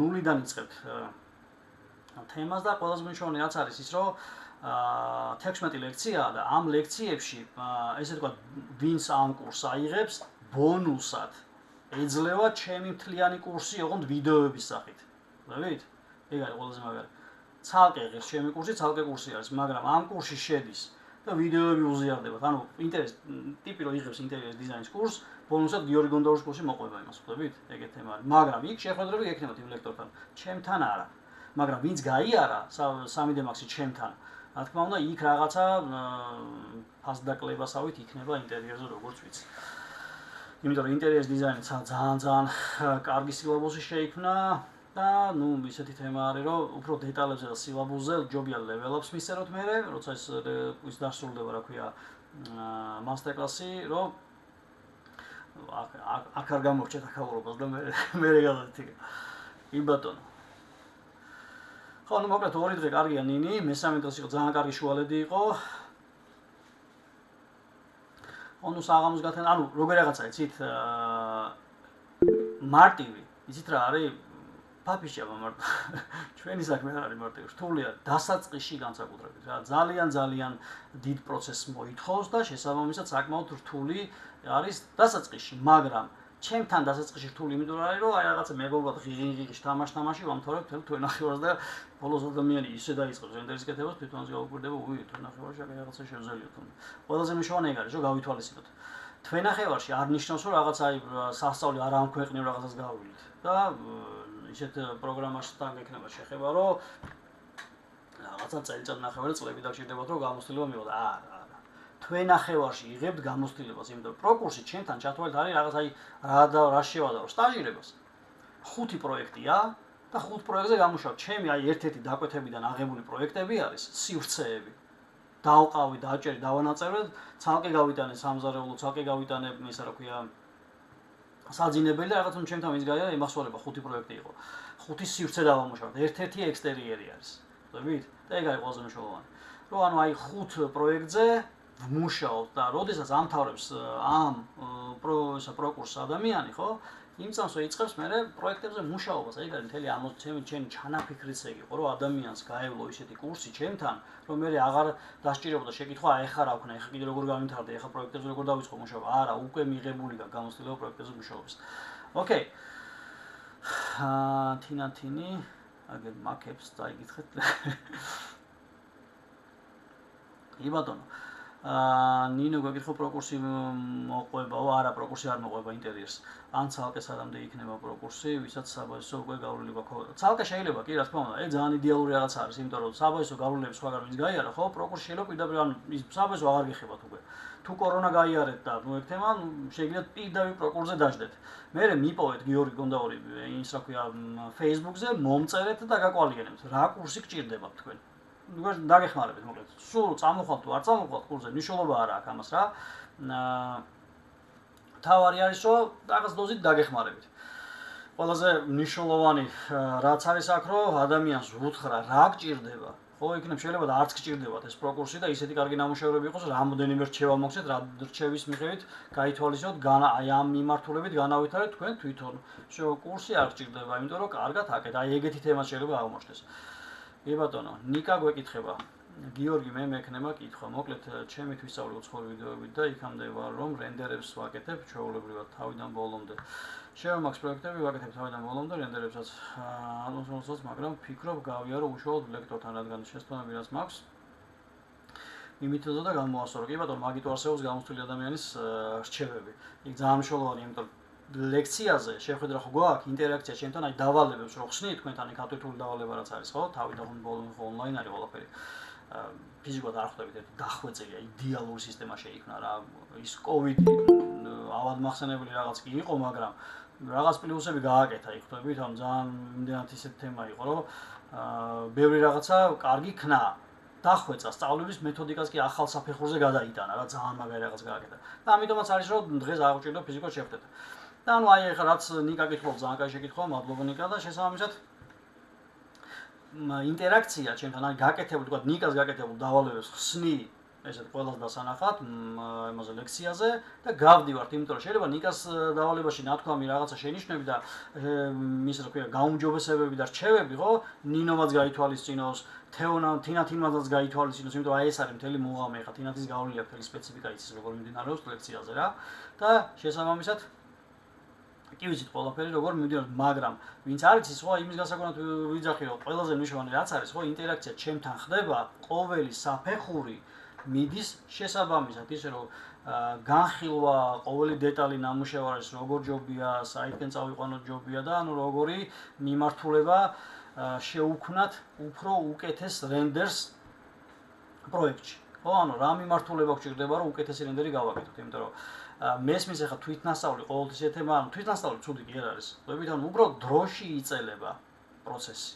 0-დან იწყებთ თემას და ყველაზე მნიშვნელოვანი რაც არის ის, რომ 16 ლექციაა და ამ ლექციებში ესე ვთქვათ, ვინც ამ კურსს აიღებს, ბონუსად ეძლევა ჩემი მთლიანი კურსი, ოღონდ ვიდეოების სახით. ხვდებით? ეგ არის ყველაზე მაგარი. ცალკე ღირს ჩემი კურსი, ცალკე კურსი არის, მაგრამ ამ კურსში შედის და ვიდეოები უზიარდებათ. ანუ ტიპი რო იღებს ინტერიერის დიზაინის კურსს, ბონუსად გიორგი გონდაურის კურსი მოყვება იმას, ხვდებით? ეგეთ თემა არის. მაგრამ იქ შეხვედრები გექნებათ იმ ლექტორთან. ჩემთან არა. მაგრამ ვინც გაიარა 3D Max-ი ჩემთან, რა თქმა უნდა, იქ რაღაცა ფასდაკლებასავით იქნება ინტერიერზე როგორც ვიცი. იმიტომ რომ ინტერიერის დიზაინი ძალიან კარგი სილაბუსი შეიქმნა და ნუ ისეთი თემა არის, რომ უფრო დეტალებზე და სილაბუსზე ჯობია level-up-ს მისწეროთ მე, როცა ის დასრულდება, რა ქვია, მასტერკლასი, რომ აქ არ გამორჩეთ აქაურობას და მე გადადით. კი ბატონო. ხო, ნუ მოკლედ 2 დღე კარგია ნინი, მესამე დღეს იყო ძალიან კარგი შუალედი იყო. ანუ საღამოს გათენა, ანუ როგორ რაღაცა იცით, მარტივი, იცით რა არის? ფაფიშება მარტო. ჩვენი საქმე არ არის მარტივი, რთულია დასაწყისში განსაკუთრებით რა. ძალიან დიდ პროცესს მოითხოვს და შესაბამისად საკმაოდ რთული არის დასაწყისში, მაგრამ ჩემთან დასაწყისში რთული იმიტომ არის, რომ აი რაღაცა მეგობრად ღიღ-ღიღ თამაში ვამთავრებ თელ თვენახევარს და ბოლოს ადამიანი ისე დაიწყებს რენდერის კეთებას, თვითონაც გავუკვირდება, უი, თვენახევარში რაღაცა შევძელიოთ. ყველაზე მნიშვნელოვანი ეგ არის, რომ გავითვალისწინოთ. თვენახევარში არ ნიშნავს რომ რაღაცა სასწავლი არ ამქვეყნიო რაღაცას გავივლით და ისეთ პროგრამაშთან გექნება შეხება რომ რაღაცა წელიწად ნახევარი წლები დაგჭირდებათ რომ გამოცდილება მივიღოთ. არა. თვენახევარში იღებთ გამოცდილებას, იმიტომ რომ პროკურსი ჩემთან ჩათვალეთ არის რაღაც რა შევადარო სტაჟირებას. 5 პროექტია და 5 პროექტზე გამუშავ. ჩემი ერთ-ერთი დაკვეთებიდან აღებული პროექტები არის სივრცეები. დავყავი, დაჭერი, დავანაწევრე, ცალკე გავიტანე სამზარეულო, ცალკე გავიტანე, ისა რა ქვია, საძინებელი და რაღაცა ჩემთან ის გაია, იმახსოვრება 5 პროექტი იყო. 5 სივრცე დავამუშავეთ. ერთ-ერთი ექსტერიერი არის. ხვდებით? და ეგ არის ყველაზე მნიშვნელოვანი. რომ ანუ 5 პროექტზე ვმუშაობ და როდესაც ამთავრებს ამ პროკურსს ადამიანი, ხო? იმ წამს იწყებს მე პროექტებზე მუშაობას. ეგ არის მთელი ამოცემი ჩემი ჩანაფიქრიც ეგ იყო, რომ ადამიანს გაევლო ისეთი კურსი ჩემთან, რომ მე აღარ დასჭირებოდა შეკითხვა, ეხა რა ვქნა, ეხა კიდე როგორ გამიმთავრდა, ეხა პროექტებზე როგორ დავიწყო მუშაობა. არა, უკვე მიღებული გამოცდილება პროექტებზე მუშაობის. ოკეი. თინათინი, აგერ მაკებს დაიგითხეთ. იბატონო. ნინო გეკითხო პროკურსი მოყვებაო, არა პროკურსი არ მოყვება ინტერიერს. ან ცალკე სანამდე იქნება პროკურსი, ვისაც საბაზისო უკვე გავლილი გვაქვს. ცალკე შეიძლება კი, რა თქმა უნდა, ეგ ძალიან იდეალური რაღაც არის, იმიტომ რომ საბაზისო გავლილები სხვაგან ვინც გაიარა, ხო, პროკურსი შეიძლება პირდაპირ ან ის საბაზისო აღარ გეხებათ უკვე. თუ კორონა გაიარეთ და ნუ ეგ თემა შეგიძლიათ პირდაპირ პროკურზე დაждეთ. მე მიპოვეთ გიორგი გონდაური ის რა ქვია Facebook-ზე, მომწერეთ და გაკვალიანებთ. რა კურსი გჭირდება თქვენ? დაგეხმარებით მოკლედ. სულ წამოხვალთ თუ არ წამოხვალთ კურსზე, მნიშვნელობა არ აქვს ამას რა. თავარი არის რომ რაღაც დოზით დაგეხმარებით. ყველაზე მნიშვნელოვანი რაც არის აქ რომ ადამიანს უთხრა რა გჭირდება. ხო, იქნებ შეიძლება და არც გჭირდებათ ეს პროკურსი და ისეთი კარგი ნამუშევრები იყოს, რამდენიმე რჩევა მოგცეთ, რა რჩევის მიხედვით გაითვალისწინოთ, აი ამ მიმართულებით განავითარეთ თქვენ თვითონ. კურსი არ გჭირდება, იმიტომ რომ კარგად აკეთ, აი ეგეთი თემა შეიძლება აღმოჩნდეს. ბატონო, ნიკა გვეკითხება. გიორგი, მე მექნება კითხვა. მოკლედ, ჩემით ვისწავლე უცხოური ვიდეოებით და იქამდე ვარ, რომ რენდერებს ვაკეთებ ჩვეულებრივად თავიდან ბოლომდე. შევ მაქვს პროექტები ვაკეთებ თავიდან ბოლომდე რენდერებსაც ალუსოსაც, მაგრამ ფიქრობ გავიარო უშუალოდ ლექტორთან, რადგან შესწავლები რაც მაქვს. იმითოა და გამოასწორო. კი ბატონო, მაგითო არსებობს გამოცდილი ადამიანის რჩევები. იქ ძალიან მნიშვნელოვანია, იმიტომ რომ ლექციაზე შეხვედრა ხო გვაქვს ინტერაქცია ჩემთან, აი დავალებებს რო ხსნით თქვენთან იქ ატვირთული დავალება რაც არის, ხო? თავიდან ბოლომდე ონლაინ არის ყველაფერი. ფიზიკურად არ ხვდებით ერთი დახვეწილია, იდეალური სისტემა შეიქმნა რა. ის კოვიდი ავადმახსენებელი რაღაც კი იყო, მაგრამ რაღაც პლუსები გააკეთა იქ ხვდებით, ამ ძალიან იმდენად ისეთი თემა იყო, რომ ბევრი რაღაცა კარგი ქნა. დახვეწა სწავლების მეთოდიკას კი ახალ საფეხურზე გადაიტანა რა, ძალიან მაგარი რაღაც გააკეთა. და ამიტომაც არის რომ დღეს არ გვჭირდება ფიზიკურად შევხვდეთ. და ანუ აი ახლა რაც ნიკა გითხობს, ძალიან კაი შეკითხვაა, მადლობა ნიკა და შესაბამისად ინტერაქცია ჩემთან, აი გაკეთებული, თქვა ნიკას გაკეთებულ დავალებებს ხსნი, ესეთ ყველას დასანახად იმაზე ლექციაზე და გავდივართ, იმიტომ რომ შეიძლება ნიკას დავალებაში ნათქვამი რაღაცა შენიშნები და ის რა ქვია, გაუმჯობესებები და რჩევები, ხო? ნინომაც გაითვალისწინოს, თინათინმაც გაითვალისწინოს, იმიტომ რომ აი ეს არის მთელი მუღამი, ხა თინათის გავლილია მთელი სპეციფიკა იცის როგორ მიმდინარეობს ლექციაზე რა. და შესაბამისად კი ვიცით ყველაფერი როგორ მიმდინარეობს, მაგრამ ვინც არ იცის, ხო, იმის გასაგონად ვიძახი, რომ ყველაზე მნიშვნელოვანი რაც არის, ხო, ინტერაქცია ჩემთან ხდება, ყოველი საფეხური მიდის შესაბამისად, ისე რომ განხილვა, ყოველი დეტალი ნამუშევარის როგორ ჯობია, საითკენ წავიყვანოთ ჯობია და ანუ როგორი მიმართულება შეუქმნათ უფრო უკეთეს რენდერს პროექტში. ხო, ანუ რა მიმართულება გჭირდება, რომ უკეთესი რენდერი გავაკეთოთ, იმიტომ რომ მესმის ახლა თვითნასწავლი ყოველთვის ეთემა, ანუ თვითნასწავლი ცუდი კი არ არის. ხვდებით, ანუ უბრალოდ დროში იწელება პროცესი.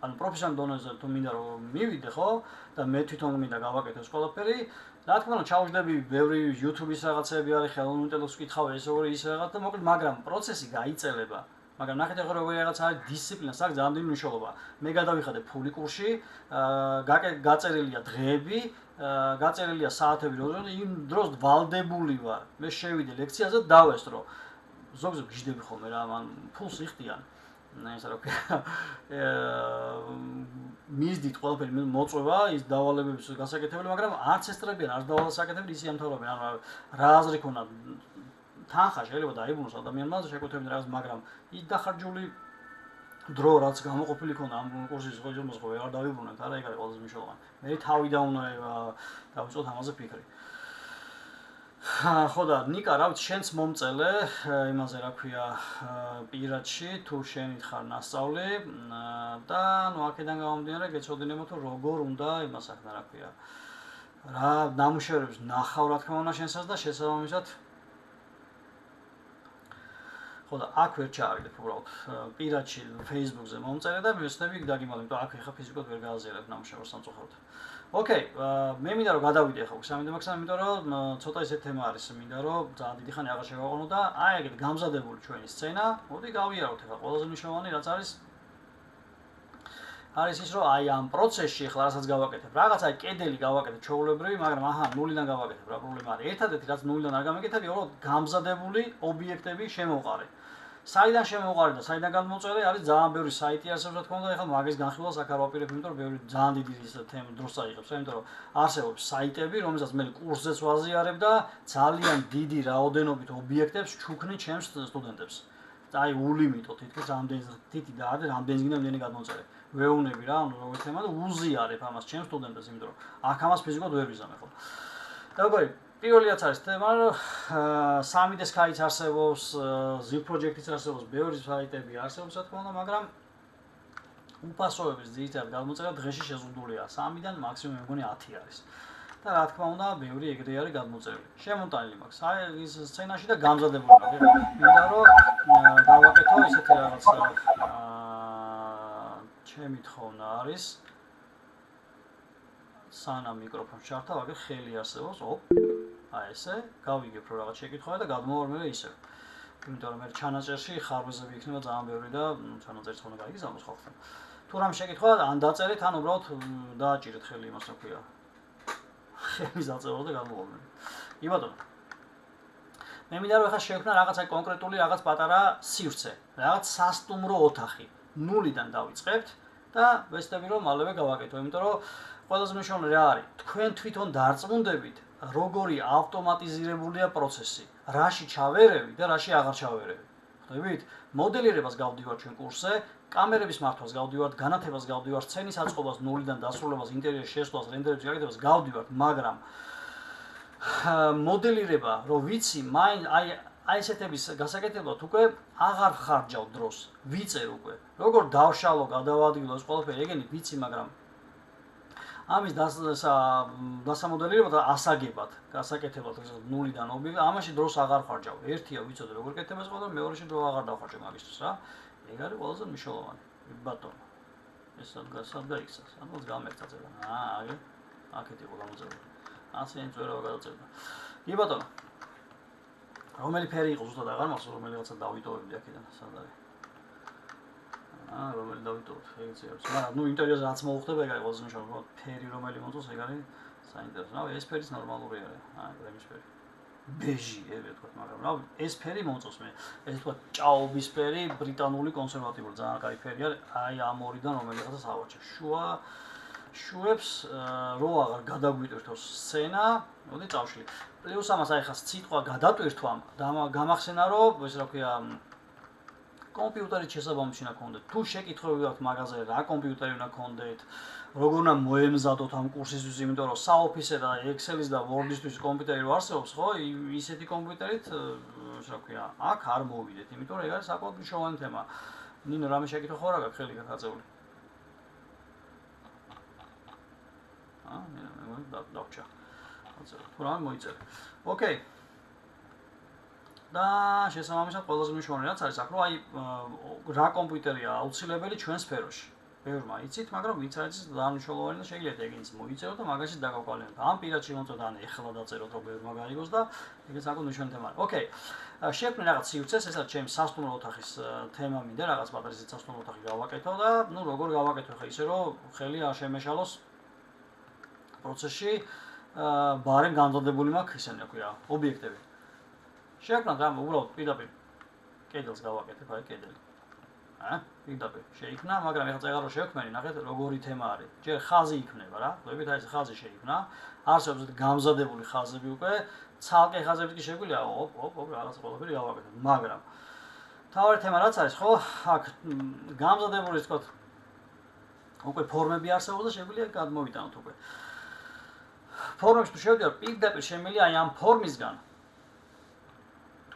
ანუ პროფესიონალ დონეზე თუ მინდა რომ მივიდე, ხო? და მე თვითონ მინდა გავაკეთო ეს ყველაფერი, რა თქმა უნდა, ჩავждები ბევრი YouTube-ის რაღაცები არის, ხელოვნურ ინტელექტს ვკითხავ, ეს როგორი ის რაღაც და მოკლედ, მაგრამ პროცესი გაიწელება. მაგრამ ნახეთ ახლა როგორი რაღაც არის დისციპლინა, საკ ძალიან დიდი მნიშვნელობა. მე გადავიხადე ფული კურსი, გაწერილია დღეები, გაწერილია საათები, რომ იმ დროს ვალდებული ვარ. მე შევიდე ლექციაზე, დავესწრო. ზოგჯერ გიждები ხოლმე რა, მან ფულს იხდიან. ეს რა ქვია, მისდით ყველაფერი მოწვევა, ის დავალებების გასაკეთებელი, მაგრამ არც ესწრებიან, არც დავალებას აკეთებენ, ისე ამთავრებენ, ანუ რა აზრი ქონდა, თანხა შეიძლება დაიბრუნოს ადამიანმა შეკუთებინე რაღაც, მაგრამ ის დახარჯული დრო რაც გამოყოფილი ქონდა ამ კურსის ხოჯომოს ხო ვეღარ დავიბრუნებთ, არა, ეგ არის ყველაზე მნიშვნელოვანი. მე თავიდან უნდა დავიწყოთ ამაზე ფიქრი. ხო და ნიკა, რა ვიცი, შენც მომწელე იმაზე რა ქვია, პირადში თუ შენით ხარ ნასწავლი და ნუ აქედან გამომდინარე გეცოდინებო თუ როგორ უნდა იმას ახლა რა ქვია. რა ნამუშევრებს ნახავ რა თქმა უნდა შენსაც და შესაბამისად ხო და აქ ვერ ჩაავიდეთ უბრალოდ პირადში Facebook-ზე მომწერე და მივეცდები დაგიმალე, იმიტომ აქ ეხა ფიზიკურად ვერ გააზიარებ ნამუშევრს სამწუხაროდ. ოკეი, მე მინდა რომ გადავიდე ახლა სამინდა მაქსიმუმ, იმიტომ რომ ცოტა ისეთი თემა არის, მინდა რომ ძალიან დიდი ხანი აღარ შევაყენო და აი ეგეთ გამზადებული ჩვენი სცენა, მოდი გავიაროთ ახლა ყველაზე მნიშვნელოვანი რაც არის ის რომ აი ამ პროცესში ახლა რასაც გავაკეთებ, რაღაც აი კედელი გავაკეთებ ჩაულებრივი, მაგრამ აჰა, ნულიდან გავაკეთებ, რა პრობლემა არის? ერთადერთი რაც ნულიდან არ გამეკეთებ, უბრალოდ გამზადებული ობიექტები შემოვყარე. საიდან შემოვყარე და საიდან გადმოწერე არის ძალიან ბევრი საიტი არსებობს, რა თქმა უნდა, ეხლა მაგის განხილვას აქ არ ვაპირებ, იმიტომ რომ ბევრი ძალიან დიდი ის თემა დროს აიღებს, იმიტომ რომ არსებობს საიტები, რომელსაც მე კურსზეც ვაზიარებ და ძალიან დიდი რაოდენობით ობიექტებს ჩუქნი ჩემს სტუდენტებს. აი ულიმიტო თითქოს ამდენი და ამდენი გინდა გადმოწერე. ვეუნები რა, ანუ როგორ თემა და უზიარებ ამას ჩემს სტუდენტებს, იმიტომ რომ აქ ამას ფიზიკურად ვერ ვიზამე ხო. და როგორი პირველი რაც არის თემა, რომ 3D Sky-ც არსებობს, Zip Project-იც არსებობს, ბევრი საიტები არსებობს, რა თქმა უნდა, მაგრამ უფასოების ძირითადად გადმოწერა დღეში შეზღუდულია. 3-დან მაქსიმუმ მე მგონი 10 არის. და რა თქმა უნდა, ბევრი ეგრე არის გადმოწერილი. შემონტანილი მაქვს. აი ის სცენაში და გამზადებული მაქვს. მინდა რომ გავაკეთო ისეთი რაღაცა ჩემი თხოვნა არის სანამ მიკროფონს ჩართავ, აგერ ხელი არსებობს, აი ესე, გავიგებ რომ რაღაც შეკითხვა და გადმოვარ მე ისე. იმიტომ რომ მე ჩანაწერში ხარვეზები იქნება ძალიან ბევრი და ჩანაწერიც ხომ გაიგზავნოს ხალხთან. თუ რამ შეკითხვა ან დაწერეთ, ან უბრალოდ დააჭირეთ ხელი იმას რა ქვია. ხელი დაწევა და გადმოვარ მე. კი ბატონო. მე მინდა რომ ახლა შევქმნა რაღაცა კონკრეტული რაღაც პატარა სივრცე, რაღაც სასტუმრო ოთახი. ნულიდან დავიწყებთ და ვეცდები რომ მალევე გავაკეთო, იმიტომ რომ ყველაზე მნიშვნელოვანი რა არის? თქვენ თვითონ დარწმუნდებით, როგორი ავტომატიზირებულია პროცესი, რაში ჩავერევი და რაში აღარ ჩავერევი. ხვდებით? მოდელირებას გავდივართ ჩვენ კურსზე, კამერების მართვას გავდივართ, განათებას გავდივართ, სცენის აწყობას ნულიდან დასრულებას, ინტერიერის შესწავლას, რენდერების გაკეთებას გავდივართ, მაგრამ მოდელირება, რომ ვიცი, აი ესეთების გასაკეთებლად უკვე აღარ ხარჯავ დროს, ვიწერ უკვე. როგორ დავშალო, გადავადგილო ეს ყველაფერი, ეგენი ვიცი, მაგრამ ამის დასამოდელირება და ასაგებად, გასაკეთებლად ნულიდან ობიექტი, ამაში დროს აღარ ხარჯავ. ერთია ვიცოდე როგორ კეთება ეს ყველაფერი, მეორეში დრო აღარ დავხარჯავ მაგისთვის რა. ეგ არის ყველაზე მნიშვნელოვანი. ბატონო. ეს სად გაიქცა? სადღაც გამერწაწება. აი, აქეთ იყო გამოწერილი. ასე ენწვერავა გადაწერდა. კი ბატონო. რომელი ფერი იყო ზუსტად აღარ მახსოვს, რომელი რაღაცა დავიტოვებდი აქედან, სად არის? რომელი დავიტოვოთ, ეგეც არის. მაგრამ ნუ ინტერიერზე რაც მოუხდება, ეგ არის ყველაზე მნიშვნელოვანი. ფერი რომელი მოწოს, ეგ არის საინტერესო. რავი, ეს ფერიც ნორმალური არის. აი, რემის ფერი. ბეჟი, ეგრე თქვა, მაგრამ რავი, ეს ფერი მოწოს მე. ეს თქვა ჭაობის ფერი, ბრიტანული კონსერვატიული, ძალიან კაი ფერი არის. აი ამ ორიდან რომელიღაცა ავარჩევ. შუებს რო აღარ გადაგვიტვირთოს სცენა, მოდი წავშლი. პლუს ამას აი ხა სიტყვა გადატვირთვამ გამახსენა რომ ეს რა ქვია კომპიუტერით შესაბამისი უნდა გქონდეთ. თუ შეკითხვები გაქვთ მაგაზე რა კომპიუტერი უნდა გქონდეთ, როგორ უნდა მოემზადოთ ამ კურსისთვის, იმიტომ რომ საოფისე და Excel-ის და Word-ისთვის კომპიუტერი რო არსებობს, ხო, ისეთი კომპიუტერით ეს რა ქვია, აქ არ მოვიდეთ, იმიტომ რომ ეგ არის საკმაოდ მნიშვნელოვანი თემა. ნინო, რამე შეკითხვა ხო რა გაქვს ხელი გახაწეული? დავჭა. თუ რამე მოიწერე. ოკეი. და შესაბამისად ყველაზე მნიშვნელოვანი რაც არის აქ, რომ აი რა კომპიუტერია აუცილებელი ჩვენ სფეროში. ბევრმა იცით, მაგრამ ვინც არის ძალიან მნიშვნელოვანი და შეგიძლიათ ეგინც მოიწეროთ და მაგაში დაგავყალენოთ. ამ პირადში მოწოთ, ან ეხლა დაწეროთ, რომ ბევრმა გაიგოს და ეგეც საკუთარ მნიშვნელოვანი თემაა. ოკეი. შევქმნი რაღაც სივრცეს, ეს არის ჩემი სასტუმრო ოთახის თემა მინდა, რაღაც პატარა სასტუმრო ოთახი გავაკეთო და ნუ როგორ გავაკეთო ხა ისე რომ ხელი არ შემეშალოს პროცესში ბარემ განდადებული მაქვს ისინი, რა ქვია, ობიექტები. შევქმნათ რამ უბრალოდ პირდაპირ კედელს გავაკეთებ, აი კედელი. პირდაპირ შეიქმნა, მაგრამ ეხლა წეგარო შევქმენი, ნახეთ როგორი თემა არის. ჯერ ხაზი იქნება რა, ხვდებით, აი ეს ხაზი შეიქმნა. არსებობს გამზადებული ხაზები უკვე, ცალკე ხაზები კი შეგვიძლია, რაღაც ყველაფერი გავაკეთებ, მაგრამ თავარი თემა რაც არის, ხო, აქ გამზადებული თქო უკვე ფორმები არსებობს და შეგვიძლია გადმოვიტანოთ უკვე. ფორმებში თუ შევდივარ, პირდაპირ შემიძლია აი ამ ფორმისგან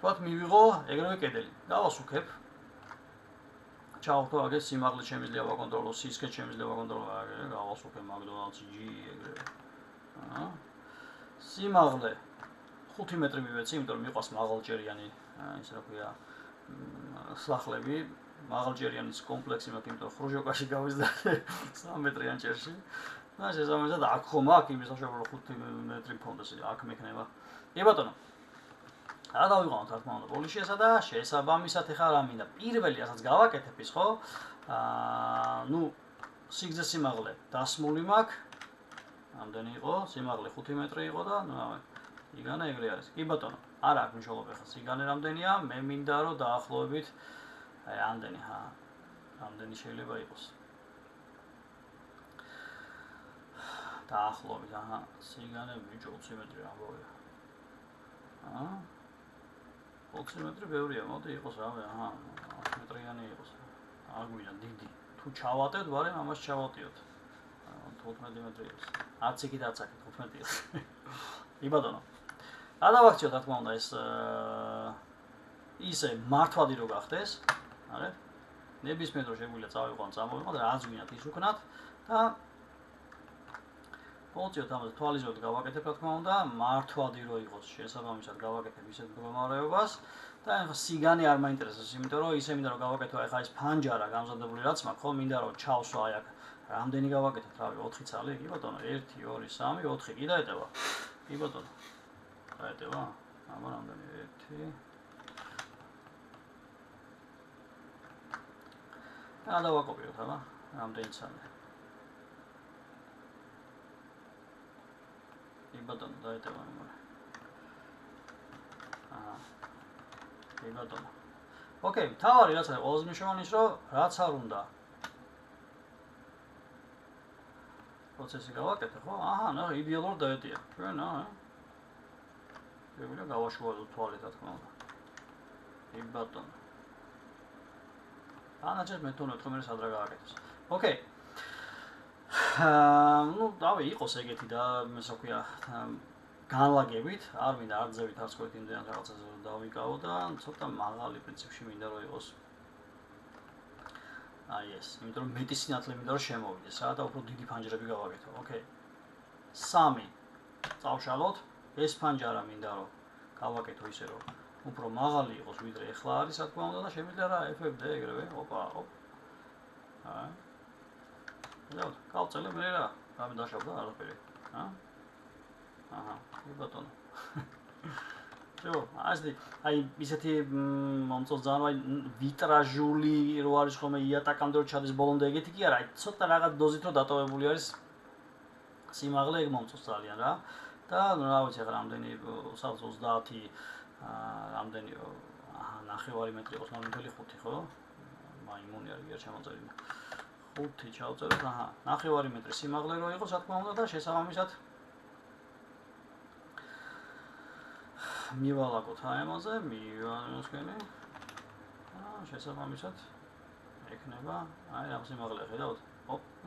ვთქვათ, მივიღო ეგრევე კედელი. დავასუქებ. ჩავხტო აგე სიმაღლე შემიძლია ვაკონტროლო, სისქე შემიძლია ვაკონტროლო, აგე გავასუქებ McDonald's G ეგრევე. სიმაღლე 5 მეტრი მივეცი, იმიტომ რომ მიყვას მაღალჯერიანი, ისე რა ქვია, სახლები, მაღალჯერიანის კომპლექსი მაქვს, იმიტომ რომ ხრუჟოკაში გავიზდა 3 მეტრიან ჭერში. და შესაბამისად აქ ხომ აქ იმის საშუალო 5 მეტრი მქონდეს, აქ მექნება. კი ბატონო. რა დავიყვანოთ, რა თქმა უნდა, პოლიშიასა და შესაბამისად ეხლა რა მინდა. პირველი რასაც გავაკეთებ ის ხო? ნუ სიგრძე სიმაღლე დასმული მაქვს. ამდენი იყო, სიმაღლე 5 მეტრი იყო და ნუ იგანა ეგრე არის. კი ბატონო, არა აქვს მნიშვნელობა ხა სიგანე რამდენია, მე მინდა რომ დაახლოებით ამდენი ამდენი შეიძლება იყოს. დაახლოებით, სიგანე ბიჭო 20 მეტრი ამბობია. 20 მეტრი ბევრია, მოდი იყოს რავი, 10 მეტრიანი იყოს. აგვიდა დიდი. თუ ჩავატევთ, ვარემ ამას ჩავატიოთ. 15 მეტრი იყოს. 10 იქით 10 აქეთ 15 იყოს. კი ბატონო. რა დავაქციოთ, რა თქმა უნდა, ეს ისე მართვადი რო გახდეს, არეთ? ნებისმიერ დრო შეგვიძლია წავიყვანოთ, წამოვიყვანოთ, რაც გვინდათ ის ვქნათ და პოლიციოთ ამაზე თვალიზოთ გავაკეთებ, რა თქმა უნდა, მართვადი რო იყოს, შესაბამისად გავაკეთებ ისეთ მდგომარეობას და ახლა სიგანე არ მაინტერესებს, იმიტომ რომ ისე მინდა რომ გავაკეთო ახლა ეს ფანჯარა გამზადებული რაც მაქვს, ხო, მინდა რომ ჩავსვა აი აქ. რამდენი გავაკეთეთ, რავი, 4 ცალი, კი ბატონო, 1 2 3 4 კი დაეტევა. კი ბატონო. დაეტევა? აბა რამდენი 1 და დავაკოპიროთ, აბა, რამდენი ცალი. კი ბატონო, დაეტევა იმორი. კი ბატონო. ოკეი, თავარი რაც არის, ყველაზე მნიშვნელოვანი ის რომ რაც არ უნდა პროცესი გავაკეთე, ხო? ნახე, იდეალურად დაეტია. ჩვენ, შეგვიძლია გავაშუალოთ თვალით, რა თქმა უნდა. კი ბატონო. ანაჭერ მეთონებ, რომ მე სადრა გააკეთოს. ოკეი. ნუ, დავი იყოს ეგეთი და ესე ვქვია, განლაგებით, არ მინდა არ ძევით არც ყოველ იმდენად რაღაცაზე დავიკავო და ცოტა მაღალი პრინციპში მინდა რომ იყოს. აი ეს, იმიტომ რომ მეტი სინათლე მინდა რომ შემოვიდეს რა და უფრო დიდი ფანჯრები გავაკეთო. ოკეი. 3 წავშალოთ. ეს ფანჯარა მინდა რომ გავაკეთო ისე რომ უფრო მაღალი იყოს ვიდრე ეხლა არის, რა თქმა უნდა და შემიძლია რა ეფექტე ეგრევე. ოპა. დავთ, გავწელე მე რა. რამე დაშავდა არაფერი. კი ბატონო. აი ისეთი მომწონს ძალიან აი ვიტრაჟული რო არის ხოლმე იატაკამდე რო ჩადის ბოლომდე ეგეთი კი არა, აი ცოტა რაღაც დოზით რო დატოვებული არის სიმაღლე ეგ მომწონს ძალიან რა. და ნუ რა ვიცი ახლა რამდენი 30 რამდენი 9 მეტრი იყოს, ნორმალური 5 ხო? მაიმუნი არის გერ შემოწერილი. 5 ჩავწეროთ, 9 მეტრი სიმაღლე რო იყოს, რა თქმა უნდა და შესაბამისად მივალაკოთ ამაზე, მივანოსკენი. შესაბამისად ექნება, აი ამ სიმაღლე ხედავთ?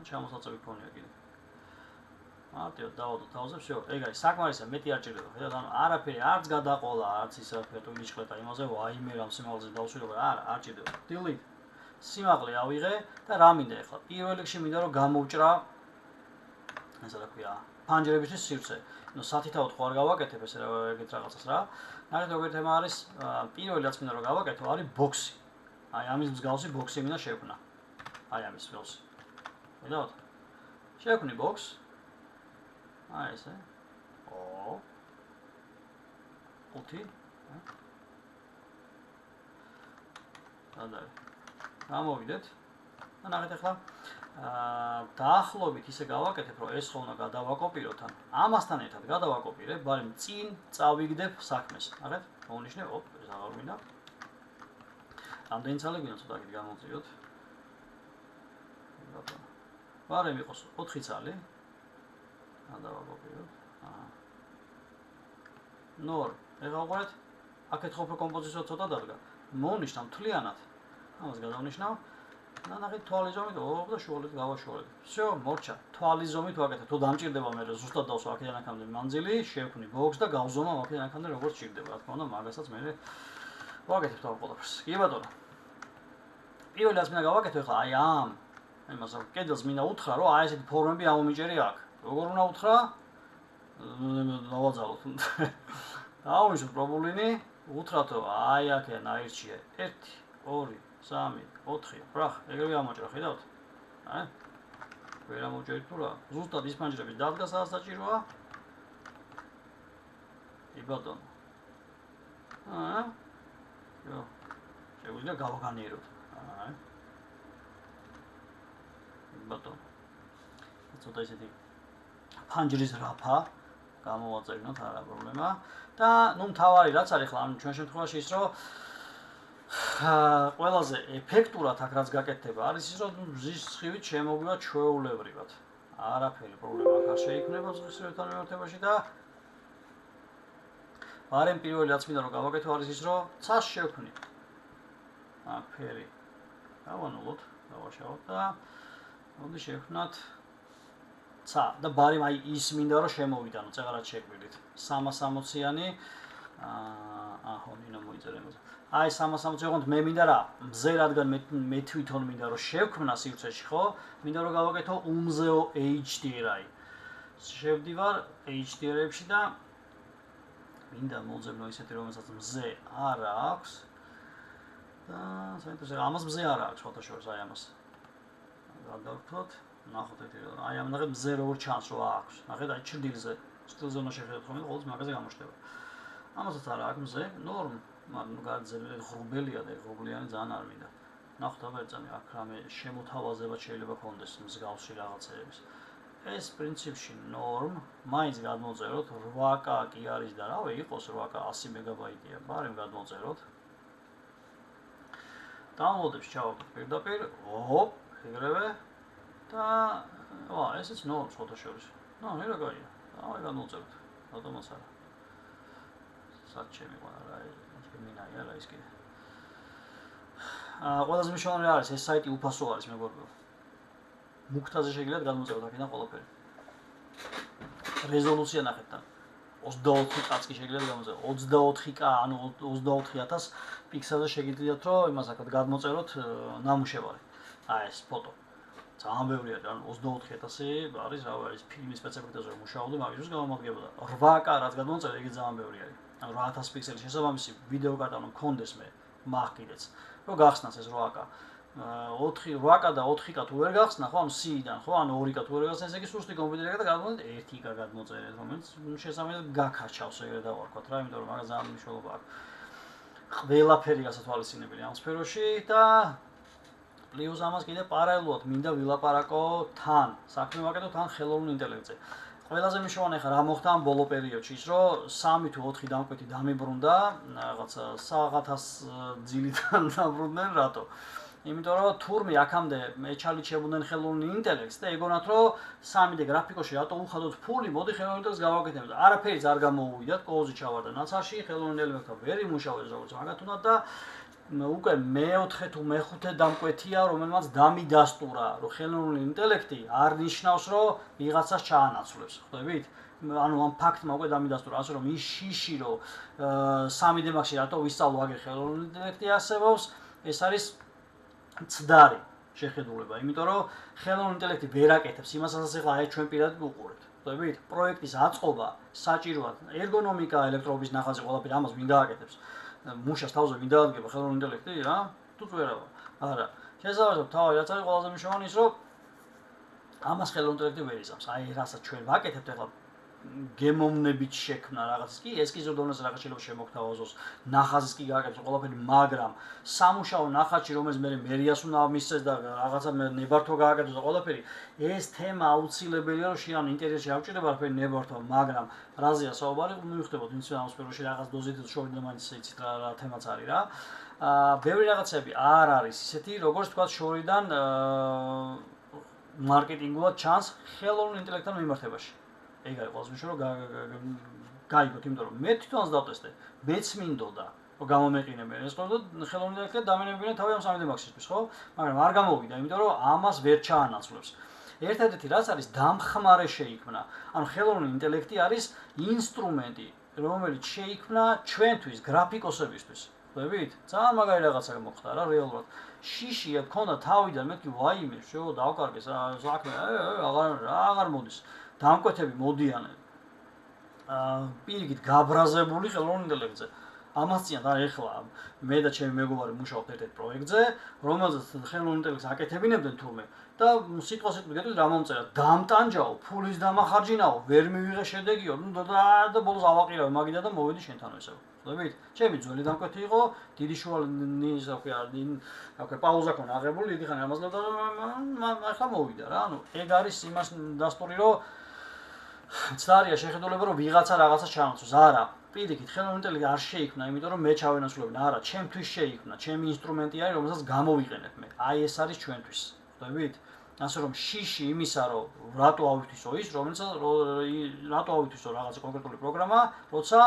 ჩამოსაწევი ფონია კიდე. მარტივად დავადოთ თავზე, всё, ეგ არის საკმარისად მეტი არ ჭირდება, ხედავთ, ანუ არაფერი არც გადაყოლა, არც ისე თუ იშყლეთ აი იმაზე, ვაიმე რამ სიმაღლეზე დავსვირობა, არ ჭირდება. დილით სიმაღლე ავიღე და რა მინდა ახლა? პირველ რიგში მინდა რომ გამოვჭრა ესე რა ქვია, ფანჯრებისთვის სივრცე. ნუ სათითაოდ ხო არ გავაკეთებ ესე ეგეთ რაღაცას რა. ნახეთ როგორ თემა არის, პირველი რაც მინდა რომ გავაკეთო არის ბოქსი. აი ამის მსგავსი ბოქსი მინდა შევქმნა. აი ამის მსგავსი. ხედავთ? შევქმნი ბოქსს. აი ესე. 5. გამოვიდეთ. და ნახეთ ახლა დაახლოებით ისე გავაკეთებ, რომ ეს ხო უნდა გადავაკოპიროთ, ან ამასთან ერთად გადავაკოპირებ, მაგრამ წინ წავიგდებ საქმეს. ნახეთ, მოუნიშნებ, ეს აღარ გვინდა. ამდენი ცალი გვინდა ცოტა კიდე გამოვწიოთ. ბატონო. მაგრამ იყოს 4 ცალი. გადავაკოპიროთ. ნორ, ეხლა უყურეთ, აქეთ ხო უფრო კომპოზიცია ცოტა დადგა. მოუნიშნავ მთლიანად. ამას გადავნიშნავ. და ნახეთ თვალის ზომით და შუალით გავაშუალეთ. всё, მორჩა. თვალის ზომით ვაკეთებ. თუ დამჭირდება მე ზუსტად დავსვა აქედან აქამდე მანძილი, შევქმნი ბოქს და გავზომავ აქედან აქამდე როგორც ჭირდება. რა თქმა უნდა, მაგასაც მე ვაკეთებ თავ ყველაფერს. კი ბატონო. პირველი რაც მინდა გავაკეთო ახლა აი ამ იმას კედელს მინდა უთხრა რომ აი ესეთი ფორმები ამომიჭერი აქ. როგორ უნდა უთხრა? დავაძალოთ. დავიშოთ პრობულინი, უთხრათ რომ აი აქია ნაირჩია 1 2 3 4 ბრახ, ეგრევე ამოჭრა, ხედავთ? აი. ვერ ამოჭერით თუ რა? ზუსტად ის ფანჯრების დადგა სადაც საჭიროა. კი ბატონო. იო. შეგვიძლია გავაგანიეროთ. აი. კი ბატონო. ცოტა ისეთი ფანჯრის რაფა გამოვაწერინოთ, არა პრობლემა. და ნუ მთავარი რაც არის ხლა ამ ჩვენ შემთხვევაში ის რომ ყველაზე ეფექტურად აქ რაც გაკეთდება არის ის რომ მზის სხივით შემოგვივა ჩვეულებრივად. არაფერი პრობლემა აქ არ შეიქმნება მზის სხივთან მიმართებაში და არემ პირველი რაც მინდა რომ გავაკეთო არის ის რომ ცას შევქმნი. ფერი გავანულოთ, დავაშავოთ და მოდი შევქმნათ ცა და ბარემ აი ის მინდა რომ შემოვიდანო წეღარად შეგვიდით 360-იანი ნინა მოიწერე იმაზე აი 360 ოღონდ მე მინდა რა მზე რადგან მე თვითონ მინდა რომ შევქმნა სივრცეში ხო მინდა რომ გავაკეთო უმზეო HDRI შევდივარ HDR-ებში და მინდა მოძებნო ისეთი რომელსაც მზე არ აქვს და საერთოდ ამას მზე არ აქვს ფოტოშოპს აი ამას გადავთოთ ნახოთ აი ამ ნახეთ მზე როგორ ჩანს რომ აქვს ნახეთ აი ჭრდილზე სტილზე უნდა შეხედოთ ხოლმე ყოველთვის მაგაზე გამოჩნდება ამასაც არა აქვს მზე ნორმ მაგრამ გაძებნე ღრუბელია და ღრუბლიანი ძალიან არ მინდა ნახოთ აბერწამი აქ რამე შემოთავაზება შეიძლება ქონდეს მსგავსი რაღაცეების ეს პრინციპში ნორმ მაინც გადმოწეროთ 8K კი არის და რავი იყოს 8K 100 მეგაბაიტია ბარემ გადმოწეროთ დაუნლოდებს ჩავაკეთებ პირდაპირ ოპ ეგრევე და ესეც ნორმ ფოტოშოპში ნუ რა გაია აი გადმოწეროთ ავტომატს არა საჩემი ყარა რა მინაია რა ის კიდე ყველაზე მნიშვნელოვანი არის ეს საიტი უფასო არის მეგობრებო მუქთაზე შეგიძლიათ გადმოწეროთ აქედან ყველაფერი რეზოლუცია ნახეთ 24K-ს კი შეგიძლიათ გამოწეროთ 24K ანუ 24000 პიქსელზე შეგიძლიათ რომ იმას აქეთ გადმოწეროთ ნამუშევარი აი ეს ფოტო ძალიან ბევრია და 24000 არის რა არის ფილმის სპეციფიკაზე რომ მუშაობდი მაგის გამომაგდებოდა 8K რაც გადმოწერე იგი ძალიან ბევრი არის ანუ 8000 პიქსელი შესაბამისი ვიდეო კარტა რომ მქონდეს მე მაგ კიდეც რომ გახსნას ეს 8K 8K და 4K თუ ვერ გახსნა ხო ანუ C-დან ხო ანუ 2K თუ ვერ გახსნა ესე იგი სუსტი კომპიუტერი და გადმოვიდეთ 1K გადმოწერეთ რომელიც შესაბამისად გაქარჩავს ეგრე დავარქვათ რა იმიტომ რომ მაგას ძალიან მნიშვნელობა აქვს ყველაფერი გასათვალისწინებელი ამ სფეროში და პლუს ამას კიდე პარალელურად მინდა ვილაპარაკო თან საქმე ვაკეთო თან ხელოვნურ ინტელექტზე ყველაზე მნიშვნელოვანი ხა რა მოხდა ამ ბოლო პერიოდში ის რომ 3 თუ 4 დამკვეთი დამიბრუნდა რაღაცა სააღათას ძილიდან დაბრუნდნენ რატო იმიტომ რომ თურმე აქამდე ეჩალიჩებოდნენ ხელოვნურ ინტელექტს და ეგონათ რომ 3D გრაფიკოში რატო უხადოთ ფული მოდი ხელოვნურ ინტელექტს გავაკეთებთ არაფერიც არ გამოუვიდათ კოუზი ჩავარდა ნაცარში ხელოვნურ ინტელექტთან ვერ იმუშავებს როგორც მაგათ უნდა და უკვე მე-4 თუ მე-5 დამკვეთია რომელმაც დამიდასტურა რომ ხელოვნური ინტელექტი არ ნიშნავს რომ ვიღაცას ჩაანაცვლებს ხვდებით ანუ ამ ფაქტმა უკვე დამიდასტურა ასე რომ ის შიში რომ 3D Max-ში რატო ვისწავლო აგერ ხელოვნური ინტელექტი არსებობს ეს არის ცდარი შეხედულება იმიტომ რომ ხელოვნური ინტელექტი ვერ აკეთებს იმასაც ახლა აი ჩვენ პირადად უყურებთ ხვდებით პროექტის აწყობა საჭიროა ერგონომიკა ელექტროობის ნახაზი ყველაფერი ამას ვინ გააკეთებს მუშას თავზე ვინ დაადგება ხელოვნური ინტელექტი რა თუ ვერავა არა შესაძლოა თავი რაც არის ყველაზე მნიშვნელოვანი ის რომ ამას ხელოვნური ინტელექტი ვერ იზამს აი რასაც ჩვენ ვაკეთებთ ახლა გემოვნებით შექმნა რაღაცის კი ეს კი ზრდონას რაღაც შეიძლება შემოგთავაზოს ნახაზის კი გააკეთოს ყველაფერი მაგრამ სამუშაო ნახაზში რომელიც მე მერიას უნდა მისცეს და რაღაცა ნებართვა გააკეთოს და ყველაფერი ეს თემა აუცილებელია რომ შენ ინტერიერში არ ჭირდება არაფერი ნებართვა მაგრამ რაზეა საუბარი მივხვდებოდ ვინც ამ სფეროში რაღაც დოზით შორიდან მაინც იცით რა თემაც არის რა ბევრი რაღაცები არ არის ისეთი როგორც თქვა შორიდან მარკეტინგულად ჩანს ხელოვნურ ინტელექტთან მიმართებაში ეგ არის ყველაზე მნიშვნელოვანი გაიგოთ იმიტომ რომ მე თვითონაც დავტესტე მეც მინდოდა რომ გამომეყინებიან ეს ხოლმე ხელოვნური ინტელექტი დამენებინე თავი ამ 3D Max-ისთვის ხო მაგრამ არ გამოვიდა იმიტომ რომ ამას ვერ ჩაანაცვლებს ერთადერთი რაც არის დამხმარე შეიქმნა ანუ ხელოვნური ინტელექტი არის ინსტრუმენტი რომელიც შეიქმნა ჩვენთვის გრაფიკოსებისთვის ხვდებით? ძალიან მაგარი რაღაცა მოხდა რა რეალურად. შიშია გქონდა თავიდან, მეთქი ვაიმე, შეო დავკარგე საქმე, აღარ მოდის. დამკვეთები მოდიან. პირიქით გაბრაზებული ხელოვნურ ინტელექტზე. ამას წინათ არა ეხლა მე და ჩემი მეგობარი მუშაობთ ერთ-ერთ პროექტზე, რომელზეც ხელოვნურ ინტელექტს აკეთებინებდნენ თურმე და სიტყვასიტყვით გეტყვით რა მომწერა, დამტანჯაო, ფულის დამახარჯინაო, ვერ მივიღე შედეგიო, და ბოლოს ავაყირავე მაგიდა და მოვედი შენთანო ესე. ხვდებით? ჩემი ძველი დამკვეთი იყო, დიდი შუალნის პაუზა ქონა აღებული, დიდი ხანი ამაზლებდა და ახლა მოვიდა რა. ანუ ეგ არის იმას დასტური, რომ ცდარია შეხედულება, რომ ვიღაცა რაღაცა ჩამოწოს. არა, პირიქით, ხელოვნური ინტელექტი არ შეიქმნა, იმიტომ რომ მე ჩავენაცვლებინა. არა, ჩემთვის შეიქმნა, ჩემი ინსტრუმენტი არის, რომელსაც გამოვიყენებ მე. აი ეს არის ჩვენთვის. ხვდებით? ასე რომ შიში იმისა, რომ რატო ავითვისო ის, რატო ავითვისო რაღაცა კონკრეტული პროგრამა, როცა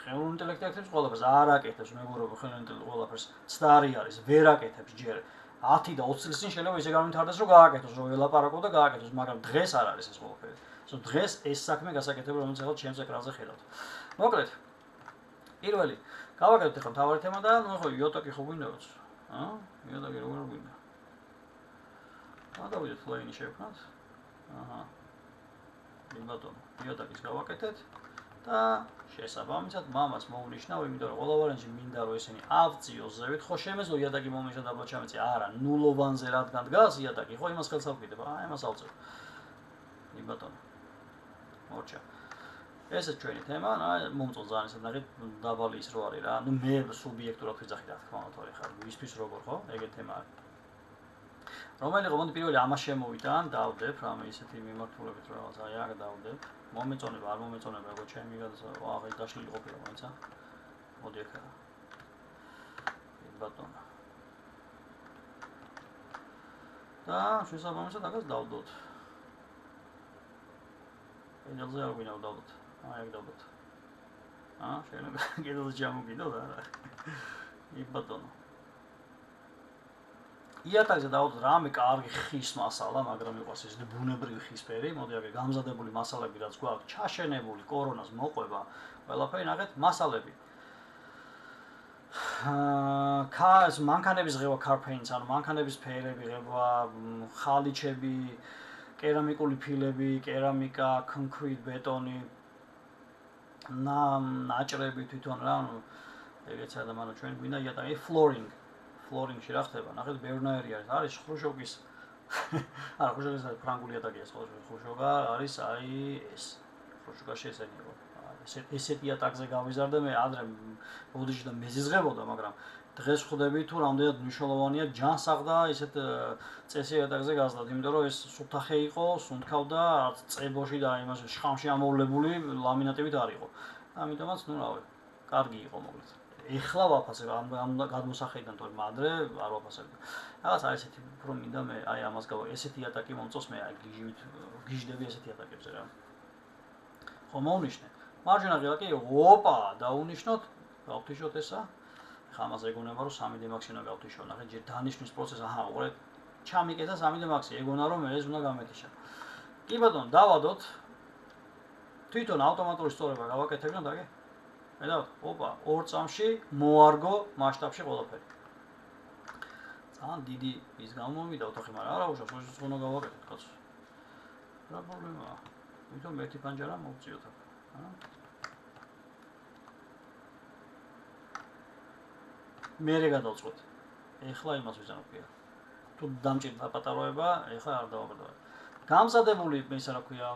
ხელოვნური ინტელექტი აკეთებს ყველაფერს, არ აკეთებს მეგობრებო ხელოვნური ინტელექტი ყველაფერს. ცდარი არის, ვერ აკეთებს ჯერ 10 და 20 წლის წინ შეიძლება ისე გამვითარდეს, რომ გააკეთოს, რომ ველაპარაკო და გააკეთოს, მაგრამ დღეს არ არის ეს ყველაფერი. დღეს ეს საქმე გასაკეთებელი, რომელიც ახლა ჩემს ეკრანზე ხედავთ. მოკლედ, პირველი, გავაკეთოთ ახლა მთავარი თემა და ნუ ხო იოტაკი ხო გვინდაოც. იოტაკი როგორ გვინდა? დავიდეთ ფლეინი შევქნათ. ბატონო, იოტაკის გავაკეთეთ და შესაბამისად მამას მოვნიშნავ, იმიტომ რომ ყველა ვარიანტში მინდა რომ ესენი ავწიოს ზევით, ხო შემეძლო იატაკი მომიშა და ბაჩამეცი, არა, ნულოვანზე რადგან დგას იატაკი, ხო იმას ხელს ავკიდებ, იმას ავწევ. ბატონო. მორჩა. ესეც ჩვენი თემა, მომწონს ძალიან ისეთ ნახეთ დაბალი ის რო არის რა. ნუ მე სუბიექტურად ვიძახი რა თქმა უნდა, ხარ ვისთვის როგორ ხო? ეგეთ თემა არის. რომელი ყო, მოდი პირველი ამას შემოვიდან, დავდებ, რამე ისეთი მიმართულებით რომ რაღაც აი აქ დავდებ. მომეწონება, არ მომეწონება, როგორ ჩემი გადასა, აღარ დაშლილი ყოფილა მაინც. მოდი ახლა. ბატონო. და შესაბამისად აქაც დავდოთ. ენელზე არ გვინდა დავდოთ. აი აქ დავდოთ. შეიძლება კიდევ ჩამოგიდო და არა. ბატონო. იატაკზე დავდოთ რამე კარგი ხის მასალა, მაგრამ იყოს ეს ბუნებრივი ხისფერი, მოდი აქ გამზადებული მასალები რაც გვაქვს, ჩაშენებული კორონას მოყვება, ყველაფერი ნახეთ მასალები. ქას მანქანების ღება carpaints, ანუ მანქანების ფერები ღება, ხალიჩები, კერამიკული ფილები, კერამიკა, concrete, ბეტონი, ნაჭრები თვითონ რა, ანუ ეგეც ადამიანი ჩვენ გვინდა იატაკი, flooring-ში რა ხდება? ნახეთ, ბევრნაირი არის ხრუშოვკის. არა, ხრუშოვკის არის ფრანგული იატაკი ეს ყოველთვის. ხრუშოვკა არის აი ეს. ხრუშოვკაში ესენი იყო. ესეთ იატაკზე გავიზარდე მე ადრე ბოდიში და მეზიზღებოდა, მაგრამ დღეს ხვდები თუ რამდენად მნიშვნელოვანია ჯანსაღდა ისეთ წესი იატაკზე გასდათ, იმიტომ რომ ეს სუფთახე იყო, სუნთქავდა, წებოში და იმაში შხამში ამოვლებული ლამინატივით არ იყო. ამიტომაც ნუ რავი, კარგი იყო მოკლედ. ეხლა ვაფასებ ამ გადმოსახედიდან თორემ ადრე არ ვაფასებდი. რაღაც არის ესეთი უფრო მინდა მე აი ამას გავა ესეთი იატაკი მომწონს მე აი გიჟდები ესეთი იატაკებზე რა. ხო მოვნიშნე. მარჯვენა ღილაკი ოპა დაუნიშნოთ, გავთიშოთ ესა. ხა ამას ეგონება რომ 3D Max-ი უნდა გავთიშო. ნახეთ ჯერ დანიშნვის პროცესი, უყურეთ. ჩამიკეთა 3D Max-ი, ეგონა რომ ეს უნდა გამეთიშა. კი ბატონო, დავადოთ. თვითონ ავტომატური სწორება გავაკეთებინოთ აგე. მედავთ, ოპა, 2 წამში მოარგო მასშტაბში ყველაფერი. ძალიან დიდი ის გამომიდა ოთახი, მაგრამ არა უშავს, ეს უნდა გავაკეთოთ, კაცო. რა პრობლემაა? თვითონ ერთი პანჯარა მოვწიოთ აქ. მერე გადავწყვეტ. ეხლა იმას ვიზამთქია. თუ დამჭირდა პატაროება, ეხლა არ დავაკეთებ. გამზადებული ისე რა ქვია,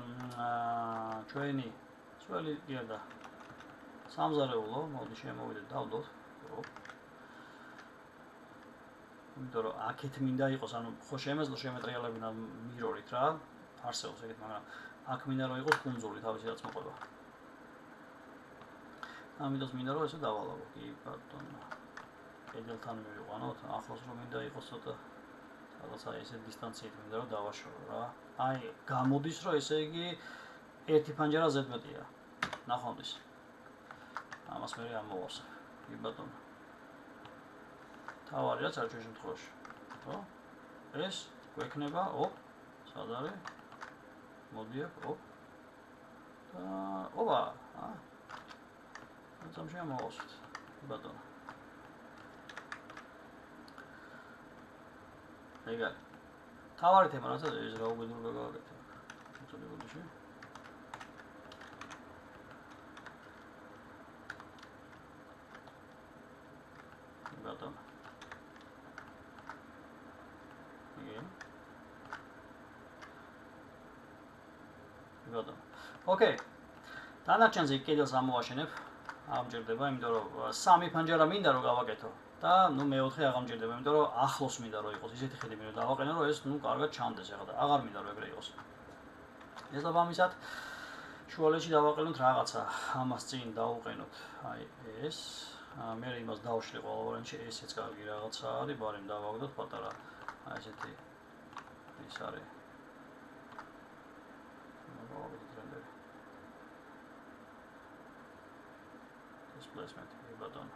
ჩვენი ძველი იარდა. სამზარეულო, მოდი შემოვიდეთ, დავდოთ. იმიტომ რომ აქეთ მინდა იყოს, ანუ ხო შემეძლო შემეტრიალებინა მირორით რა, არსებობს ეგეთ, მაგრამ აქ მინდა რომ იყოს კუნძული, თავისი რაც მოყვება. ამიტომ მინდა რომ ესე დავალავო, კი ბატონო. კედელთან მივიყვანოთ, ახლოს რომ მინდა იყოს ცოტა რაღაცა ესე დისტანციით მინდა რომ დავაშორო რა. აი, გამოდის რომ ესე იგი ერთი პანჯარა ზედმეტია. ნახვამდის. ამას მე ამოვასწრებ. კი ბატონო. თავარი რაც არ ჩვენ შემთხვევაში. ხო? ეს გვექნება, სად არის? მოდი აქ, და ოპა, ამჟამად ამოვასწრებ. ბატონო. ეგ არის. თავარი თემა რაცა ეს რა უგედურება გავაკეთე. მოწოდებულში. ბატონო. ბატონო. ოკეი. დანარჩენზე კიდევ ამოვაშენებ. ამჯერდება, იმიტომ რომ სამი ფანჯარა მინდა რომ გავაკეთო და ნუ მეოთხე აღარ მჭირდება, იმიტომ რომ ახლოს მინდა რომ იყოს. ისეთი ხედი მინდა დავაყენო, რომ ეს ნუ კარგად ჩამდეს ახლა და აღარ მინდა რომ ეგრე იყოს. ეს ამისად შუალედში დავაყენოთ რაღაცა, ამას წინ დავუყენოთ. აი ეს, მე იმას დავშლი ყველა ვარიანტში, ესეც კარგი რაღაცა არის, ბარემ დავაგდოთ პატარა აი ესეთი ის არის. Displacement button.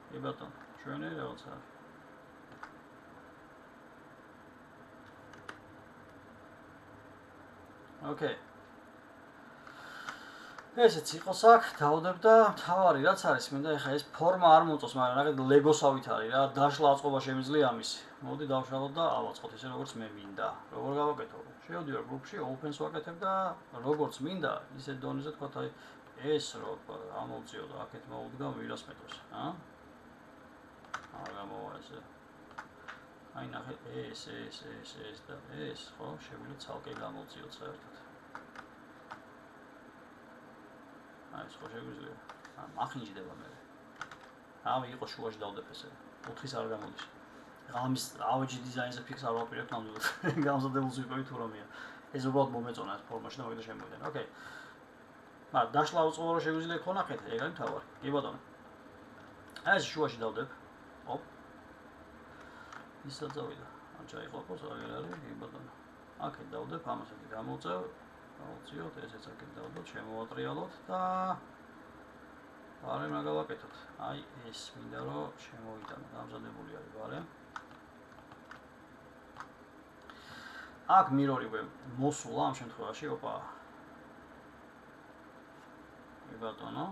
Okay. button. Schöne Rotsa. Okay. ესეც იყოს აქ, დავდებ და თავარი რაც არის, მინდა ეხა ეს ფორმა არ მოწოს, მაგრამ რაღაც ლეგოსავით არის რა, დაშლა აწყობა შემიძლია ამისი. მოდი დავშალოთ და ავაწყოთ ისე როგორც მე მინდა. როგორ გავაკეთო? შევდივარ გრუპში, opens ვაკეთებ და როგორც მინდა, ისე დონეზე თქვა აი ეს რო ამოვწიო და აქეთ მოვუდგა ვირას მეტოს, არ გამოვა ესე. აი ნახე ეს და ეს, ხო, შეგვიძლია ცალკე გამოვწიოთ საერთოდ. აი, ხო შეგვიძლია. მახინჯდება მე. ამი იყო შუაში დავდებ ესე. 4-ის არ გამოდის. ამის ავეჯი დიზაინზე ფიქს არ ვაპირებ ნამდვილად. გამზადებულს ვიყავი თუ რომია. ეს უბრალოდ მომეწონა ეს ფორმაში და მოგდა შემოვიდა. ოკეი. მაგრამ დაშლა უწყო რომ შეგვიძლია ქონახეთ, ეგ არის თავარი. კი ბატონო. აი ეს შუაში დავდებ. ოპ. ისაც დავიდა. ან ჩაიყოფოს აღარ არის, კი ბატონო. აქეთ დავდებ, ამას აქ გამოვწევ. ავწიოთ, ესეც აქეთ დავდოთ, შემოვატრიალოთ და ბარემ რა გავაკეთოთ. აი ეს მინდა რომ შემოვიტანო, დამზადებული არის ბარემ. აქ მირორი მოსულა ამ შემთხვევაში, ოპა. ბატონო.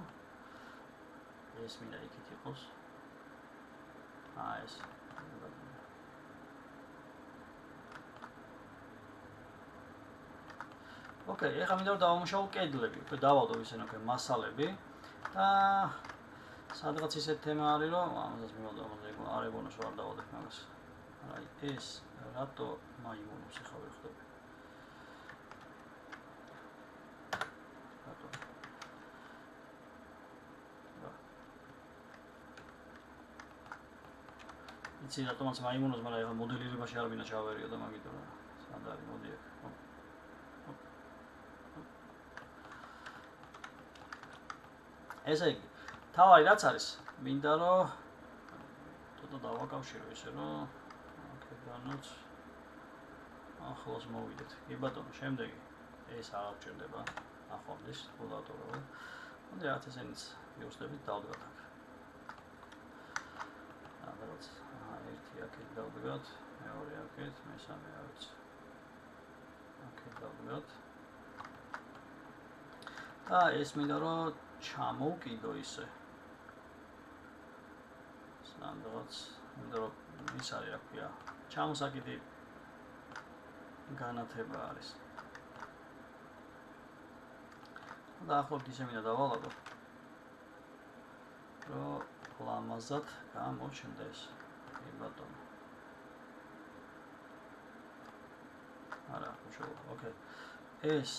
ეს მინდა იქით იყოს. აი ეს. ოკეი, ეხლა მინდა რომ დავამუშავო კედლები, უკვე დავალდო ისე ნაკლებ მასალები და სადღაც ისეთ თემა არის რომ ამასაც მივალდო, არ ეგონოს რომ არ დავალდებ მაგას. აი ეს რატო მაიმუნობს ეხლა ვერ ხვდები. რატო? იცი რატომაც მაიმუნობს, მაგრამ ეხლა მოდელირებაში არ მინდა ჩავერიო და მაგით რა. სად არის, მოდი აქ. ესე იგი, თავარი რაც არის, მინდა რომ თვითონ დავაკავშირო ისე რომ აქედანაც ახლოს მოვიდეთ. კი ბატონო, შემდეგი ეს არ აღჭირდება, ახლომდის, უდავდორო. მოდი რაღაც ესენიც მივსდებით დავდგათ აქ. რაღაც ერთი აქეთ დავდგათ, მეორე აქეთ, მესამე არც. აქეთ დავდგათ. და ეს მინდა რომ ჩამოვკიდო ისე. სადღაც მინდა რომ ის არის რა ქვია, ჩამოსაკიდი განათება არის. და ახლობთ ისე მინდა დავალაგო, რომ ლამაზად გამოჩნდეს. კი ბატონო. არა, უშუალო, ოკეი. ეს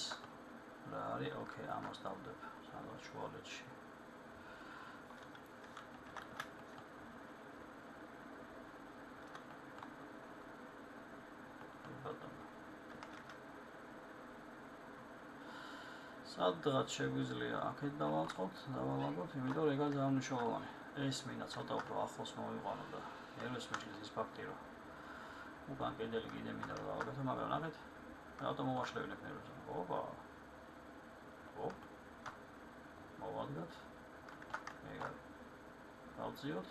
რა არის, ოკეი, ამას დავდებ. სადღაც შუალედში. სადღაც შეგვიძლია აქეთ დავაწყოთ, დავალაგოთ, იმიტომ რომ ეგ არის მნიშვნელოვანი. ეს მინდა ცოტა უფრო ახლოს მოვიყვანო და ეროს მიჩნდეს ის ფაქტი, რომ უკან კედელი კიდე მინდა რომ დავაკეთო, მაგრამ ნახეთ, რატომ მოვაშლევინებ ეროს. ოპა. ოპ. მოვადგათ. ეგ არის. დავწიოთ.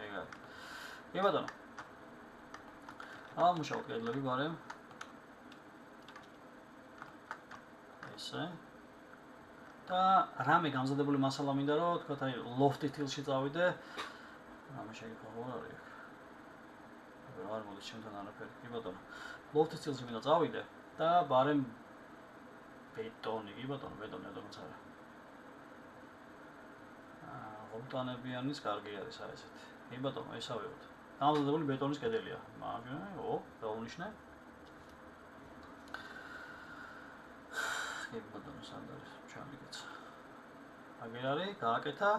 ეგ არის. კი ბატონო. ამუშავოთ კედლები ბარემ. ესე. და რამე გამზადებული მასალა მინდა რომ თქვა აი ლოფტი სტილში წავიდე. რამე შეიძლება ხო არის. არ მოდის ჩემთან არაფერი. კი ბატონო. ლოფტი სტილში მინდა წავიდე და ბარემ ბეტონი, კი ბატონო, ბეტონი არა. ღომტანებიანის კარგი არის აი ესეთი. კი ბატონო, ესავეოთ. გამზადებული ბეტონის კედელია. მაგრამ დაუნიშნე. კი ბატონო, სანდარი ჩამიგეცა. აგერ არის, გააკეთა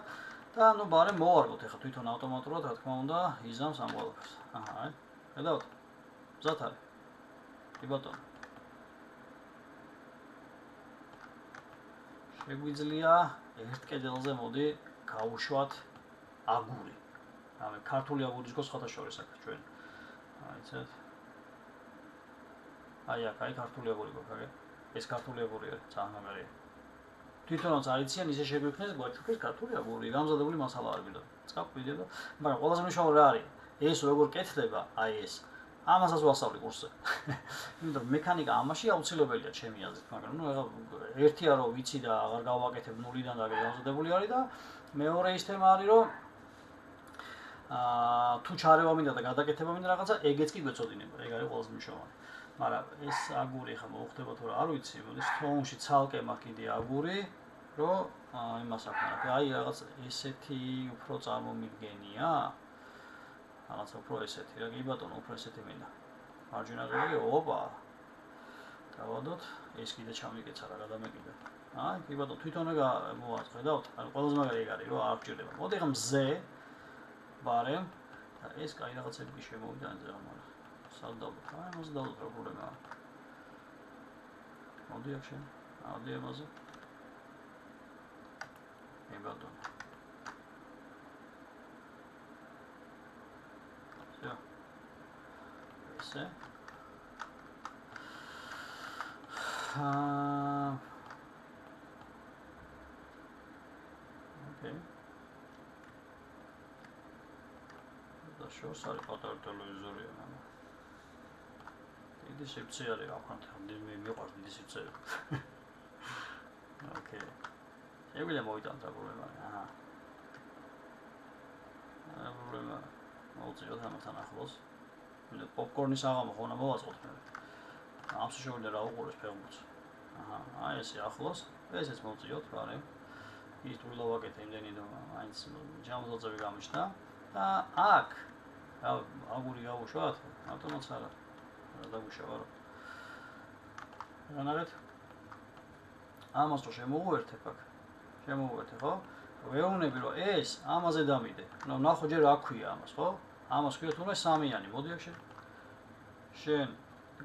და ნუ ბარემ მოვარგოთ ახლა თვითონ ავტომატურად, რა თქმა უნდა, იზამს ამ ყველაფერს. აი. ხედავთ? მზად არის. კი ბატონო. შეგვიძლია ერთ კედელზე მოდი გავუშვათ აგური. რამე ქართული აგურის გოს ხათა შორის აქ ჩვენ. აიცეთ. აი აქ აი ქართული აგური გვაქვს. ეს ქართული აგურია, ძალიან მაგარია. თვითონაც არიციან ისე შეგვიქნეს გვაქვს ქართული აგური, გამზადებული მასალა არ გვინდა. წავიდე და მაგრამ ყველაზე მნიშვნელოვანი რა არის? ეს როგორ კეთდება, აი ეს. ამასაც ვასწავლი კურსზე. იმიტომ რომ მექანიკა ამაში აუცილებელია ჩემი აზრით, მაგრამ ნუ ეხლა ერთია რომ ვიცი და აღარ გავაკეთებ ნულიდან და გამზადებული არის და მეორე ის თემა არის რომ თუ ჩარევა მინდა და გადაკეთება მინდა რაღაცა, ეგეც კი გვეწოდინება. ეგ არის ყველაზე მნიშვნელოვანი. მაგრამ ეს აგური ხა მოხდებათ რა არ ვიცი, მოდის თონში ცალკე მაქვს კიდე აგური, რომ იმას აქვს. აი რაღაც ესეთი უფრო წარმომიდგენია. რაღაცა უფრო ესეთი, რა კი ბატონო, უფრო ესეთი მინდა. მარჯვენა ყელი, ოპა. დავადოთ, ეს კიდე ჩამიგეცა რა გადამეკიდე. აი, კი ბატონო, თვითონ მოვაწყედავთ. ანუ ყველაზე მაგარი ეგ არის, რომ არ გჭირდება. მოდი ხა მზე ბარემ და ეს კაი რაღაცები კი შემოვიდა ანძე ამან. სალდავთ, აი მას დავდო პრობლემაა. მოდი აქ შენ, ადი ამაზე. მე ბატონო. всё. ესე. ოკეი. და შორს არის პატარა ტელევიზორია, მაგრამ დიდი სივრცე არის ახლა მე მიყვარს დიდი სივრცე. ოკეი. შეგვიძლია მოვიტანოთ რა პრობლემა არის. აჰა. არა პრობლემა. მოვწიოთ ამასთან ახლოს. მე პოპკორნის აღამა ხო უნდა მოვაწყოთ მე. ამ შეგვიძლია რა უყუროს ფეხბურთს. აჰა, აი ესე ახლოს. ესეც მოვწიოთ, ბარემ. ის თუ ლოვაკეთ იმდენი და აინც ჯამზოძები გამიშთა და აქ აგური გავუშვათ, ავტომატს არა. დაგუშავა რა. რანაგეთ? ამას თუ შემოვუერთებ აქ. შემოვუერთე, ხო? ვეუბნები რომ ეს ამაზე დამიდე. ნუ ნახო ჯერ რა ქვია ამას, ხო? ამას ქვია თუნდაც სამიანი, მოდი აქ შენ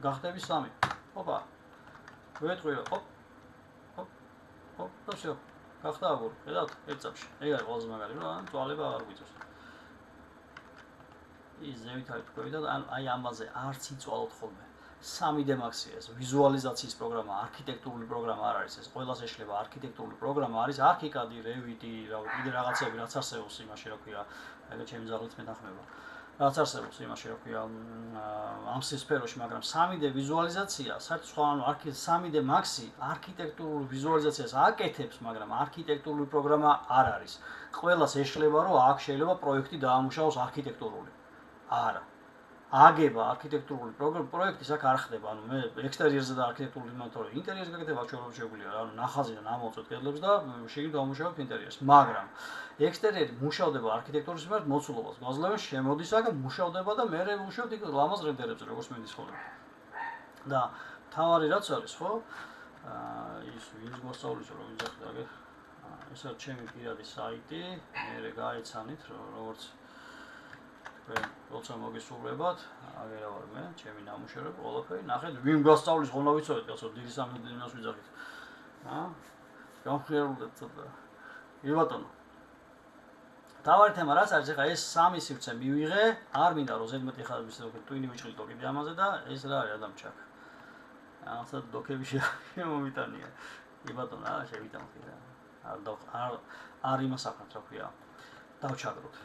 გახდები 3. ოპა. ვეტყვი რომ ოპ. და всё. გახდა აგური. ხედავთ? ერთ წამში. ეგ არის ყველაზე მაგარი, რომ წვალება არ გვიწევს. ის ზევით არის თქვი და აი ამაზე არც იწვალოთ ხოლმე. 3D Max-ია ეს ვიზუალიზაციის პროგრამა, არქიტექტურული პროგრამა არ არის ეს. ყველას ეშლება არქიტექტურული პროგრამა არის ArchiCAD, Revit, კიდე რაღაცები, რაც არსებობს იმაში, რა ქვია, ეგ ჩემი ზაღლით მეთანხმება. რაც არსებობს იმაში, რა ქვია, ამ სფეროში, მაგრამ 3D ვიზუალიზაცია, საერთოდ სხვა, ანუ 3D Max-ი არქიტექტურულ ვიზუალიზაციას აკეთებს, მაგრამ არქიტექტურული პროგრამა არ არის. ყველას ეშლება, რომ აქ შეიძლება პროექტი დაამუშავოს არქიტექტურული. არა. აგება არქიტექტურული პროექტის აქ არ ხდება, ანუ მე ექსტერიერზე და არქიტექტურული მეთოდი ინტერიერზე გაკეთება შეგვიძლია, ანუ ნახაზიდან ამოვწოთ კედლებს და შეგვიძლია დავამუშავოთ ინტერიერს, მაგრამ ექსტერიერი მუშავდება არქიტექტურის მიმართ მოცულობას, გვაძლევენ შემოდის აქ მუშავდება და მე ვუშავთ იქ ლამაზ რენდერებზე, როგორც მინდის ხოლმე. და თავარი რაც არის, ხო? ის ვინც მოსწავლის რომ ვიზახდე აგერ. ეს არის ჩემი პირადი საიტი, მე გაეცანით როგორც როცა მოგისურვებათ, აგერა ვარ მე, ჩემი ნამუშევრები, ყველაფერი, ნახეთ, ვინ გასწავლის ხოლმე ვიცოდეთ, კაცო, დიდი სამდინას ვიძახით. გამხიარულეთ ცოტა. კი ბატონო. თავარი თემა რაც არის, ხა ეს 3 სივრცე მივიღე, არ მინდა რომ ზედმეტი ხარ ისე ტვინი ვიჭრილო კიდე ამაზე და ეს რა არის ადამჩაკ. რაღაცა დოკები შემომიტანია. კი ბატონო, რა შევიტანოთ კიდე. არ იმას აქვთ, რა ქვია. დავჩაგროთ.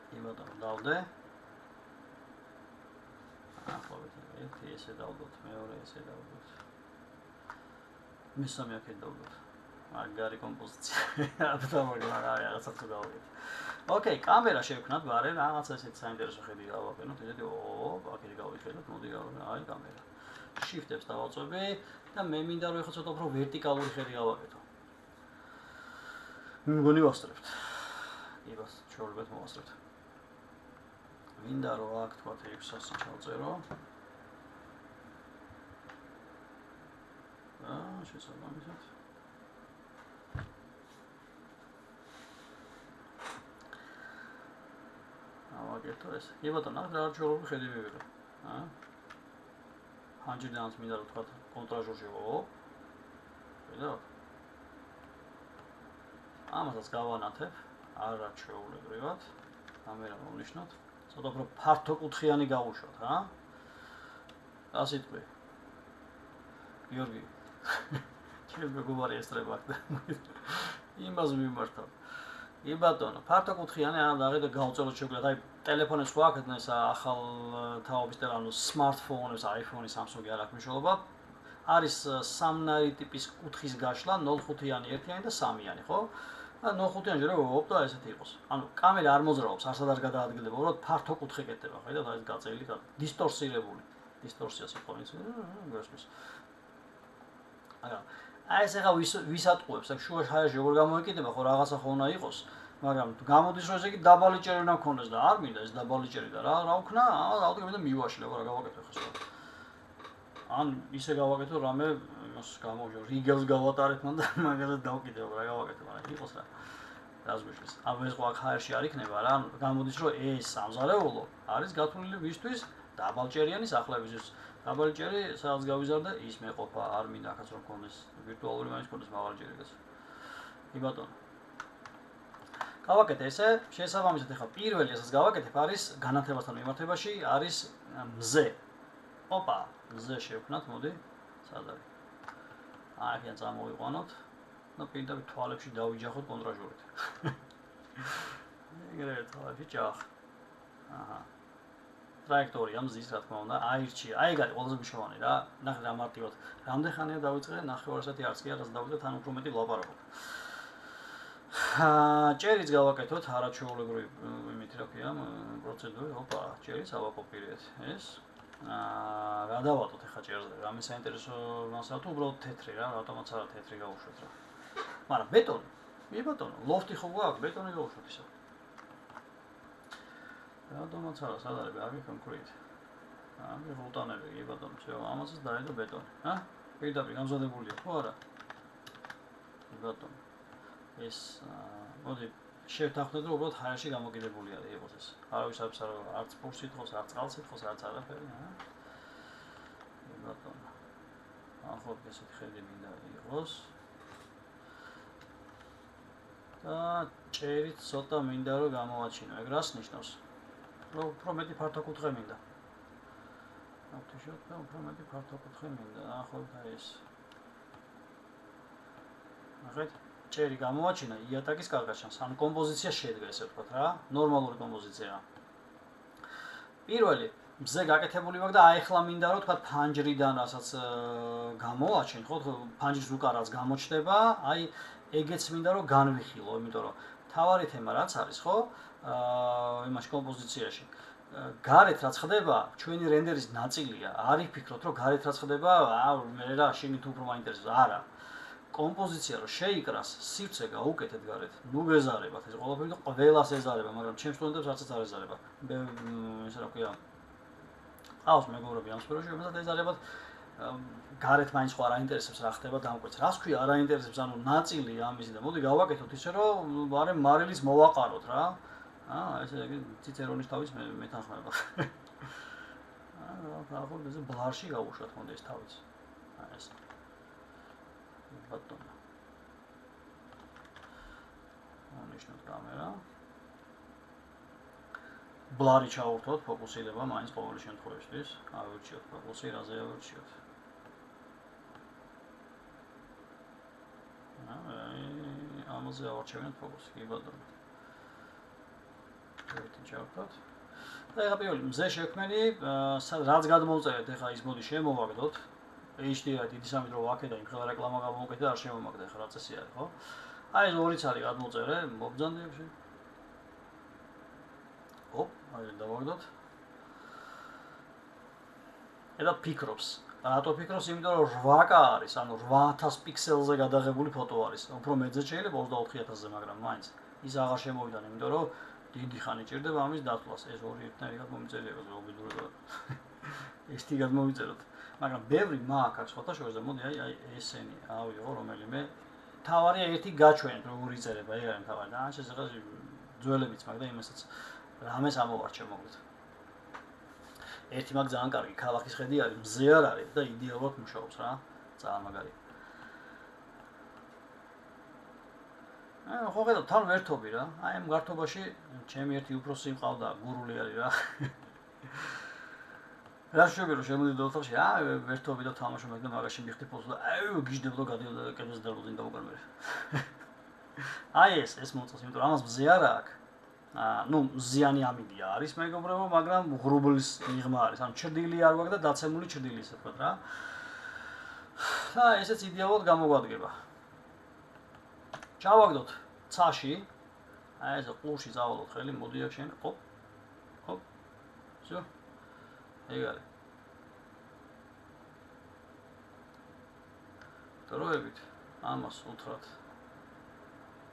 კი ბატონო, დავდე. ახლობით ერთი ესე დავდოთ, მეორე ესე დავდოთ. მესამე აქეთ დავდოთ. მაგარი კომპოზიცია. რაღაცა თუ გავაკეთე. ოკეი, კამერა შევქნათ, ბარე, რაღაცა ესეთ საინტერესო ხედი გავაკეთოთ. ისეთი აქეთ გავიხედოთ, მოდი აი კამერა. Shift-ებს დავაწვევი და მე მინდა რომ ეხლა ცოტა უფრო ვერტიკალური ხედი გავაკეთო. მგონი ვასწრებთ. იბას ჩვეულებრივ მოვასწრებთ. მინდა რომ აქ თქვა 600 ჩავწერო. შესაბამისად. ავაკეთო ეს. კი ბატონო, რა ჩვეულებრივ ხედი მივიღე. Hanjidans მინდა რომ თქვა კონტრაჟორში ვიყო. ვიდეო. ამასაც გავანათებ, არა ჩვეულებრივად. კამერა მოვნიშნოთ. ცოტა უფრო ფართოკუთხიანი გავუშვათ, რა. ასე თქვი. გიორგი. ჩემ მეგობარი ესწრება აქ და იმას მიმართავ. კი ბატონო, ფართოკუთხიანი ან დაღი და გავწეროთ შეგვიძლია. აი ტელეფონებს ხო აქ ეს ახალ თაობის ტელეფონი, smartphone-ებს, iPhone-ი, Samsung-ი არ აქვს მნიშვნელობა. არის სამნაირი ტიპის კუთხის გაშლა, 0.5-იანი, 1-იანი და 3-იანი, ხო? და 0.5-იანი ჯერა ოპტა ესეთი იყოს. ანუ კამერა არ მოძრაობს, არსად არ გადაადგილდება, უბრალოდ ფართოკუთხე კეთდება, ხედავთ, აი ეს გაწეული, დისტორსირებული. დისტორსიას იყონებს, გასმის. აი ეს ახლა ვის ატყუებს, აქ შუაში ჰაერში როგორ გამოიკიდება, ხო რაღაცა ხო უნდა იყოს, მაგრამ გამოდის რომ ესე იგი დაბალი ჭერი უნდა ქონდეს და არ მინდა ეს დაბალი ჭერი და რა ვქნა, ავდგები და მივაშლე, რა გავაკეთე ხო სხვა. ან ისე გავაკეთო რამე იმას გამოვიო, რიგელს გავატარეთ მან და მაგალითად დავკიდებ, რა გავაკეთე, მაგრამ იყოს რა. დაზღვიშვის. ანუ ეს ხო აქ ჰაერში არ იქნება რა, გამოდის რომ ეს სამზარეულო არის გათვლილი ვისთვის დაბალჭერიანი სახლებისთვის. დაბალი ჭერი სადაც გავიზარდა ის მეყოფა არ მინდა ახაც რომ ქონდეს ვირტუალური მაინც ქონდეს მაღალი ჭერიგაც. კი ბატონო. გავაკეთე ესე, შესაბამისად ახლა პირველი ესაც გავაკეთებ არის განათლებასთან მიმართებაში არის მზე. ოპა, მზე შევქნათ, მოდი. სად არის? აქედან წამოვიყვანოთ და პირდაპირ თვალებში დავიჯახოთ კონტრაჟორით. ეგრევე თვალებში ჯახ. აჰა. ტრაექტორია მზის რა თქმა უნდა აირჩია. აი ეგ არის ყველაზე მნიშვნელოვანი რა. ნახე რა მარტივად. რამდენ ხანია დავიწყე? 9 საათი არც კი არას დავიწყე, თან უფრო მეტი ვლაპარაკობ. ჭერიც გავაკეთოთ, არაჩვეულებრივი იმით რა ქვია, პროცედური, ოპა, ჭერიც ავაკოპირეთ. ეს რა დავატოთ ახლა ჭერზე? რამე საინტერესო მასალა თუ უბრალოდ თეთრი რა, რატომაც არა თეთრი გავუშვათ რა. მაგრამ ბეტონი. მე ბატონო, ლოფტი ხო გვაქვს, ბეტონი გავუშვათ ისე. რატომაც არა, სად არის ბაგი კონკრეტ. ამი ვულტანები, კი ბატონო, всё, ამასაც დაედო ბეტონი, პირდაპირ გამზადებულია, ხო არა? კი ბატონო. ეს მოდი შევთანხმდეთ რომ უბრალოდ ჰაერში გამოკიდებული არის იყოს ეს. არავის არც პურს ითხოვს, არც წყალს ითხოვს, არც არაფერი, კი ბატონო. ახლა ესეთი ხედი მინდა იყოს. და ჭერიც ცოტა მინდა რომ გამოვაჩინო. ეგ რას ნიშნავს? რომ უფრო მეტი ფართოკუთხე მინდა. აფთიშოთ და უფრო მეტი ფართოკუთხე მინდა. ახლა აი ეს. ნახეთ, ჭერი გამოვაჩინა, იატაკის კარგაშანს, ან კომპოზიცია შედგა ესე ვთქვათ რა, ნორმალური კომპოზიცია. პირველი მზე გაკეთებული ვაქვს და აი ახლა მინდა რომ ვთქვათ ფანჯრიდან რასაც გამოვაჩენ, ხო, ფანჯრის უკარაც გამოჩნდება, აი ეგეც მინდა რომ განვიხილო, იმიტომ რომ თავარი თემა რაც არის, ხო? იმაში კომპოზიციაში. გარეთ რაც ხდება, ჩვენი რენდერის ნაწილია. არ იფიქროთ, რომ გარეთ რაც ხდება, მე რა შეგით უფრო მაინტერესებს, არა. კომპოზიცია რომ შეიკრას, სივრცე გაუკეთეთ გარეთ. ნუ გეზარებათ ეს ყველაფერი და ყველას ეზარება, მაგრამ ჩემ სტუდენტებს არცაც არ ეზარება. ესე რა ქვია. ყავს მეგობრები ამ სფეროში, რომელსაც ეზარებათ გარეთ მაინც ხო არ აინტერესებს რა ხდება დამკვეთს. რას ქვია არ აინტერესებს, ანუ ნაწილი ამისი და მოდი გავაკეთოთ ისე რომ ბარემ მარილის მოვაყაროთ რა. ესე ციცერონის თავის მეთანხმება. ახლა ეს ბლარში გავუშვათ მოდი ეს თავიც. ეს. ბატონო. ანიშნოთ კამერა. ბლარი ჩავურთოთ, ფოკუსირება მაინც ყოველი შემთხვევისთვის. ავირჩიოთ ფოკუსი, რაზე ავირჩიოთ. ამაზე ავარჩევინოთ ფოკუსი, კი ბატონო. ერთი ჩავურთოთ. და ეხლა პირველი მზე შექმნილი, რაც გადმოვწერეთ, ეხლა ის მოდი შემოვაგდოთ. HDR დიდი სამი დრო ვაქე და იმ ხელა რეკლამა გამოვაკეთე და არ შემომაგდა, ეხლა რა წესი არის, ხო? აი ეს ორი ცალი გადმოვწერე, მობძანდებში. ოპ, აი დავაგდოთ. და ფიქრობს. რატო ფიქრობს? იმიტომ რომ 8K არის, ანუ 8000 პიქსელზე გადაღებული ფოტო არის. უფრო მეძე შეიძლება 24000-ზე, მაგრამ მაინც ის აღარ შემოვიდა, იმიტომ რომ დიდი ხანი ჭირდება ამის დათვლას. ეს ორი ერთნაირი გადმომიწერია, ზოგადად. ერთი გადმოვიწეროთ. მაგრამ ბევრი მაქვს აქვს ფოტოშოპზე და მოდი აი ესენი ავიღო რომელიმე. თავარია ერთი გაჩვენეთ როგორ იწერება, ეგ არის თავარი. და ან შესაძლოა ძველებიც მაგ და იმასაც რამეს ამოვარჩევ მოკლედ. ერთი მაგ ძალიან კარგი ქალაქის ხედი არის, მზე არ არის და იდეალურად მუშაობს რა. ძალიან მაგარი. ხო ხედავ თან ვერთობი რა. აი ამ გართობაში ჩემი ერთი უფროსი მყავდა, გურული არის რა. რა შეგერო შემოდიდო ოთახში, ვერთობი და თამაშობ და მაგაში მიხდი ფულს და გიждებდო გადიოდა და კედელს დარბოდნენ და უკან მე. აი ეს მოწონს, იმიტომ რომ ამას მზე არ აქვს. ნუ ზიანი ამიდია არის მეგობრებო, მაგრამ ღრუბლის მიღმა არის. ანუ ჭრდილი არ ვაქვს და დაცემული ჭრდილი ისე თქვა რა. და ესეც იდეალურად გამოგვადგება. ჩავაგდოთ ცაში. აი ეს ყურში წავალოთ ხელი, მოდი აქ შენ. ოპ. ოპ. всё. ეგ არის. დროებით ამას უთხრათ.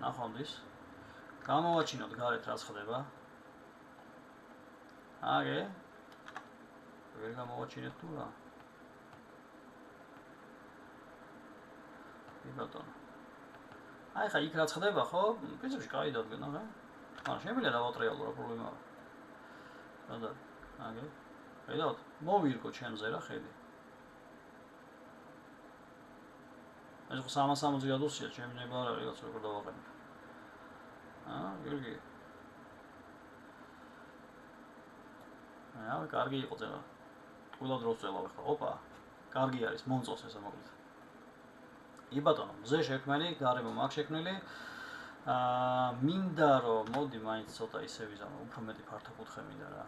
ნახავთ ის. გამოვაჩინოთ გარეთ რაც ხდება. აგე. ვერ გამოვაჩინეთ თუ რა. ბატონო. აი ხა იქ რაც ხდება ხო? პრინციპში კაი დადგენა რა. ან შემიძლია დავატრიალო რა პრობლემაა. და აგე. ხედავთ? მოვირგო ჩემზე რა ხედი. ეს ხო 360 გრადუსია, ჩემი ნება არ არის, რაც როგორ დავაყენებ. გიორგი. კარგი იყო ძება. ყველა დროს წელავ ახლა. ოპა. კარგი არის, მომწონს ესა მოკლედ. იბატონო, მზე შექმნილი, გარემო მაგ შექმნილი. მინდა რომ მოდი მაინც ცოტა ისე ვიზამო, უფრო მეტი ფართო კუთხე მინდა რა.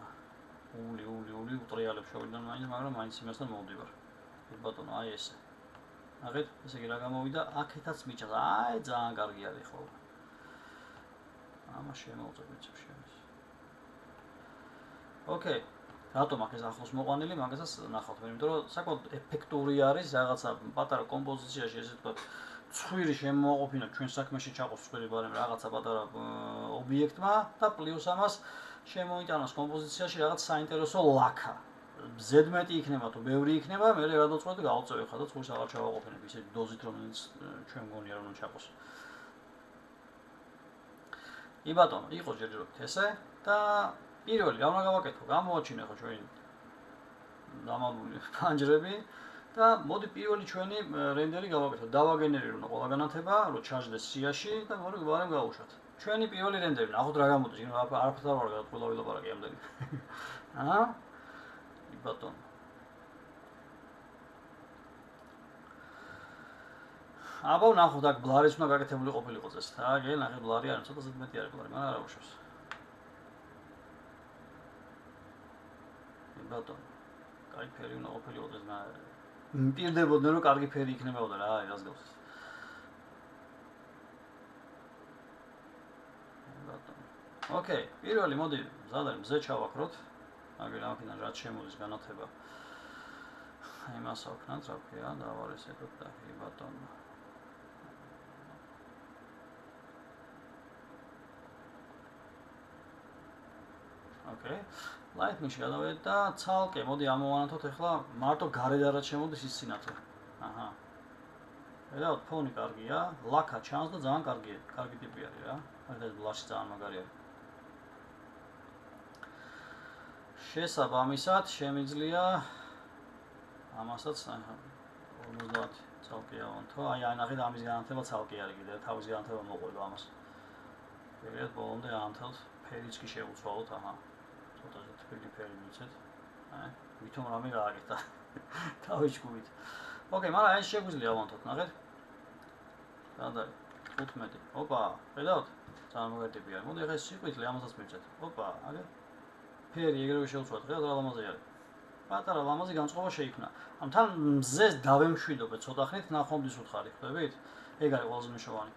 ული უტრიალებ შოვიდან მაინც, მაგრამ მაინც იმასთან მოვდივარ. იბატონო, აი ესე. ნახეთ, ესე იგი რა გამოვიდა, აქეთაც მიჭას. აი ძალიან კარგი არის ხო. ამას შემოვწევ პრინციპში ამის. ოკეი. რატომ აქ ეს ახლოს მოყვანილი, მაგასაც ნახავთ, იმიტომ რომ საკმაოდ ეფექტური არის, რაღაცა პატარა კომპოზიციაში ესე თქვა, ცხვირი შემოაყოფინა ჩვენ საქმეში ჩაყოს ცხვირი ბარემ რაღაცა პატარა ობიექტმა და პლუს ამას შემოიტანოს კომპოზიციაში რაღაც საინტერესო ლაქა. ზედმეტი იქნება თუ ბევრი იქნება, მე გადავწყვეტ და გავწევ ხა და ცხვირს აღარ ჩავაყოფინებ ისეთი დოზით, რომელიც ჩვენ მგონია რომ ჩაყოს. იბატონო, იყო ჯერჯერობით ესე და პირველი რა უნდა გავაკეთო? გამოვაჩინე ხო ჩვენი დამალული პანჯრები და მოდი პირველი ჩვენი რენდერი გავაკეთო. დავაგენერირო ყველა განათება, რომ ჩაჯდეს სიაში და ვარემ გავუშვათ. ჩვენი პირველი რენდერი, ნახოთ რა გამოდის, იმა არაფერ არ ვარ ყველა ვილაპარაკე ამდენი. იბატონო. აბა ნახოთ აქ ბლარის უნდა გაკეთებული ყოფილიყო წეს. აგე, ნახე ბლარი არის, ცოტა ზედმეტი არის ბლარი, მაგრამ არა უშვებს. ბატონო. კაი ფერი უნდა ყოფილიყო წეს, მაგრამ მპირდებოდნენ რომ კარგი ფერი იქნებოდა რა, აი რას გავს. ბატონო. ოკეი, პირველი მოდი, მზად არის, მზე ჩავაქროთ. აგერ ამქიდან რაც შემოდის განათება. იმას ავქნათ, რა ქვია, დავარესებოთ და ბატონო. ოკეი. Lightning-ში გადავედით და ცალკე მოდი ამოვანათოთ ახლა მარტო გარეთ რაც შემოდის ის სინათლე. აჰა. ხედავთ, ფონი კარგია, ლაქა ჩანს და ძალიან კარგი ტიპი არის რა. მაგას ბლაში ძალიან მაგარი არის. შესაბამისად შემიძლია ამასაც 50 ცალკე ავანთო. აი ნახეთ ამის განათება ცალკე არის კიდე, თავის განათება მოყვება ამას. ეგრეთ ბოლომდე აანთელთ, ფერიც კი შეუცვალოთ, აჰა. ცოტა თბილი ფერი მიცეთ. აი, ვითომ რამე გააკეთა. თავის ჯგუფით. ოკეი, მაგრამ ეს შეგვიძლია ავანთოთ, ნახეთ. და 15. ოპა, ხედავთ? ძალიან მოგერტები არის. მოდი ახლა ეს სიყვითლე ამასაც მივცეთ. ოპა, აგე. ფერი ეგრევე შევცვალეთ, ხედავთ რა ლამაზი არის. პატარა ლამაზი განწყობა შეიქმნა. ანუ თან მზეს დავემშვიდობეთ ცოტა ხნით ნახვამდის უთხარი, ხვდებით? ეგ არის ყველაზე მნიშვნელოვანი.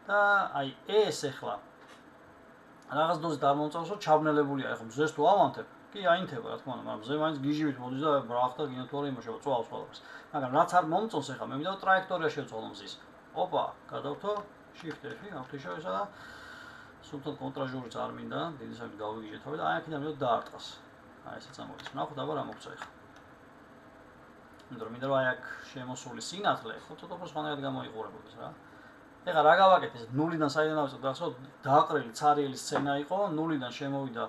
და აი ეს ახლა რაღაც დოზით არ მომწონს, რომ ჩაბნელებულია, ახლა მზეს თუ ავანთებ, კი აინთება რა თქმა უნდა, მაგრამ მზე მაინც გიჟივით მოდის და ბრახტა გინათვარი იმუშავა, წვავს ყველაფერს. მაგრამ რაც არ მომწონს ახლა მე მინდა ტრაექტორია შევცვალო მზის. ოპა, გადავთო, shift F-ი, ავთიშავისა და სულთან კონტრაჟურიც არ მინდა, დიდი სამით გავიგიჟეთავე და აი აქედან მინდა დაარტყას. აი ესეც ამოდის. ნახოთ აბა რა მოგწა ახლა. იმიტომ რომ აი აქ შემოსული სინათლე, ხო ცოტა უფრო სხვანაირად გამოიყურებოდეს რა. ეხლა რა გავაკეთე, ეს ნულიდან საიდან ავწევ, გახსოვთ, დააყრილი ცარიელი სცენა იყო, ნულიდან შემოვიდა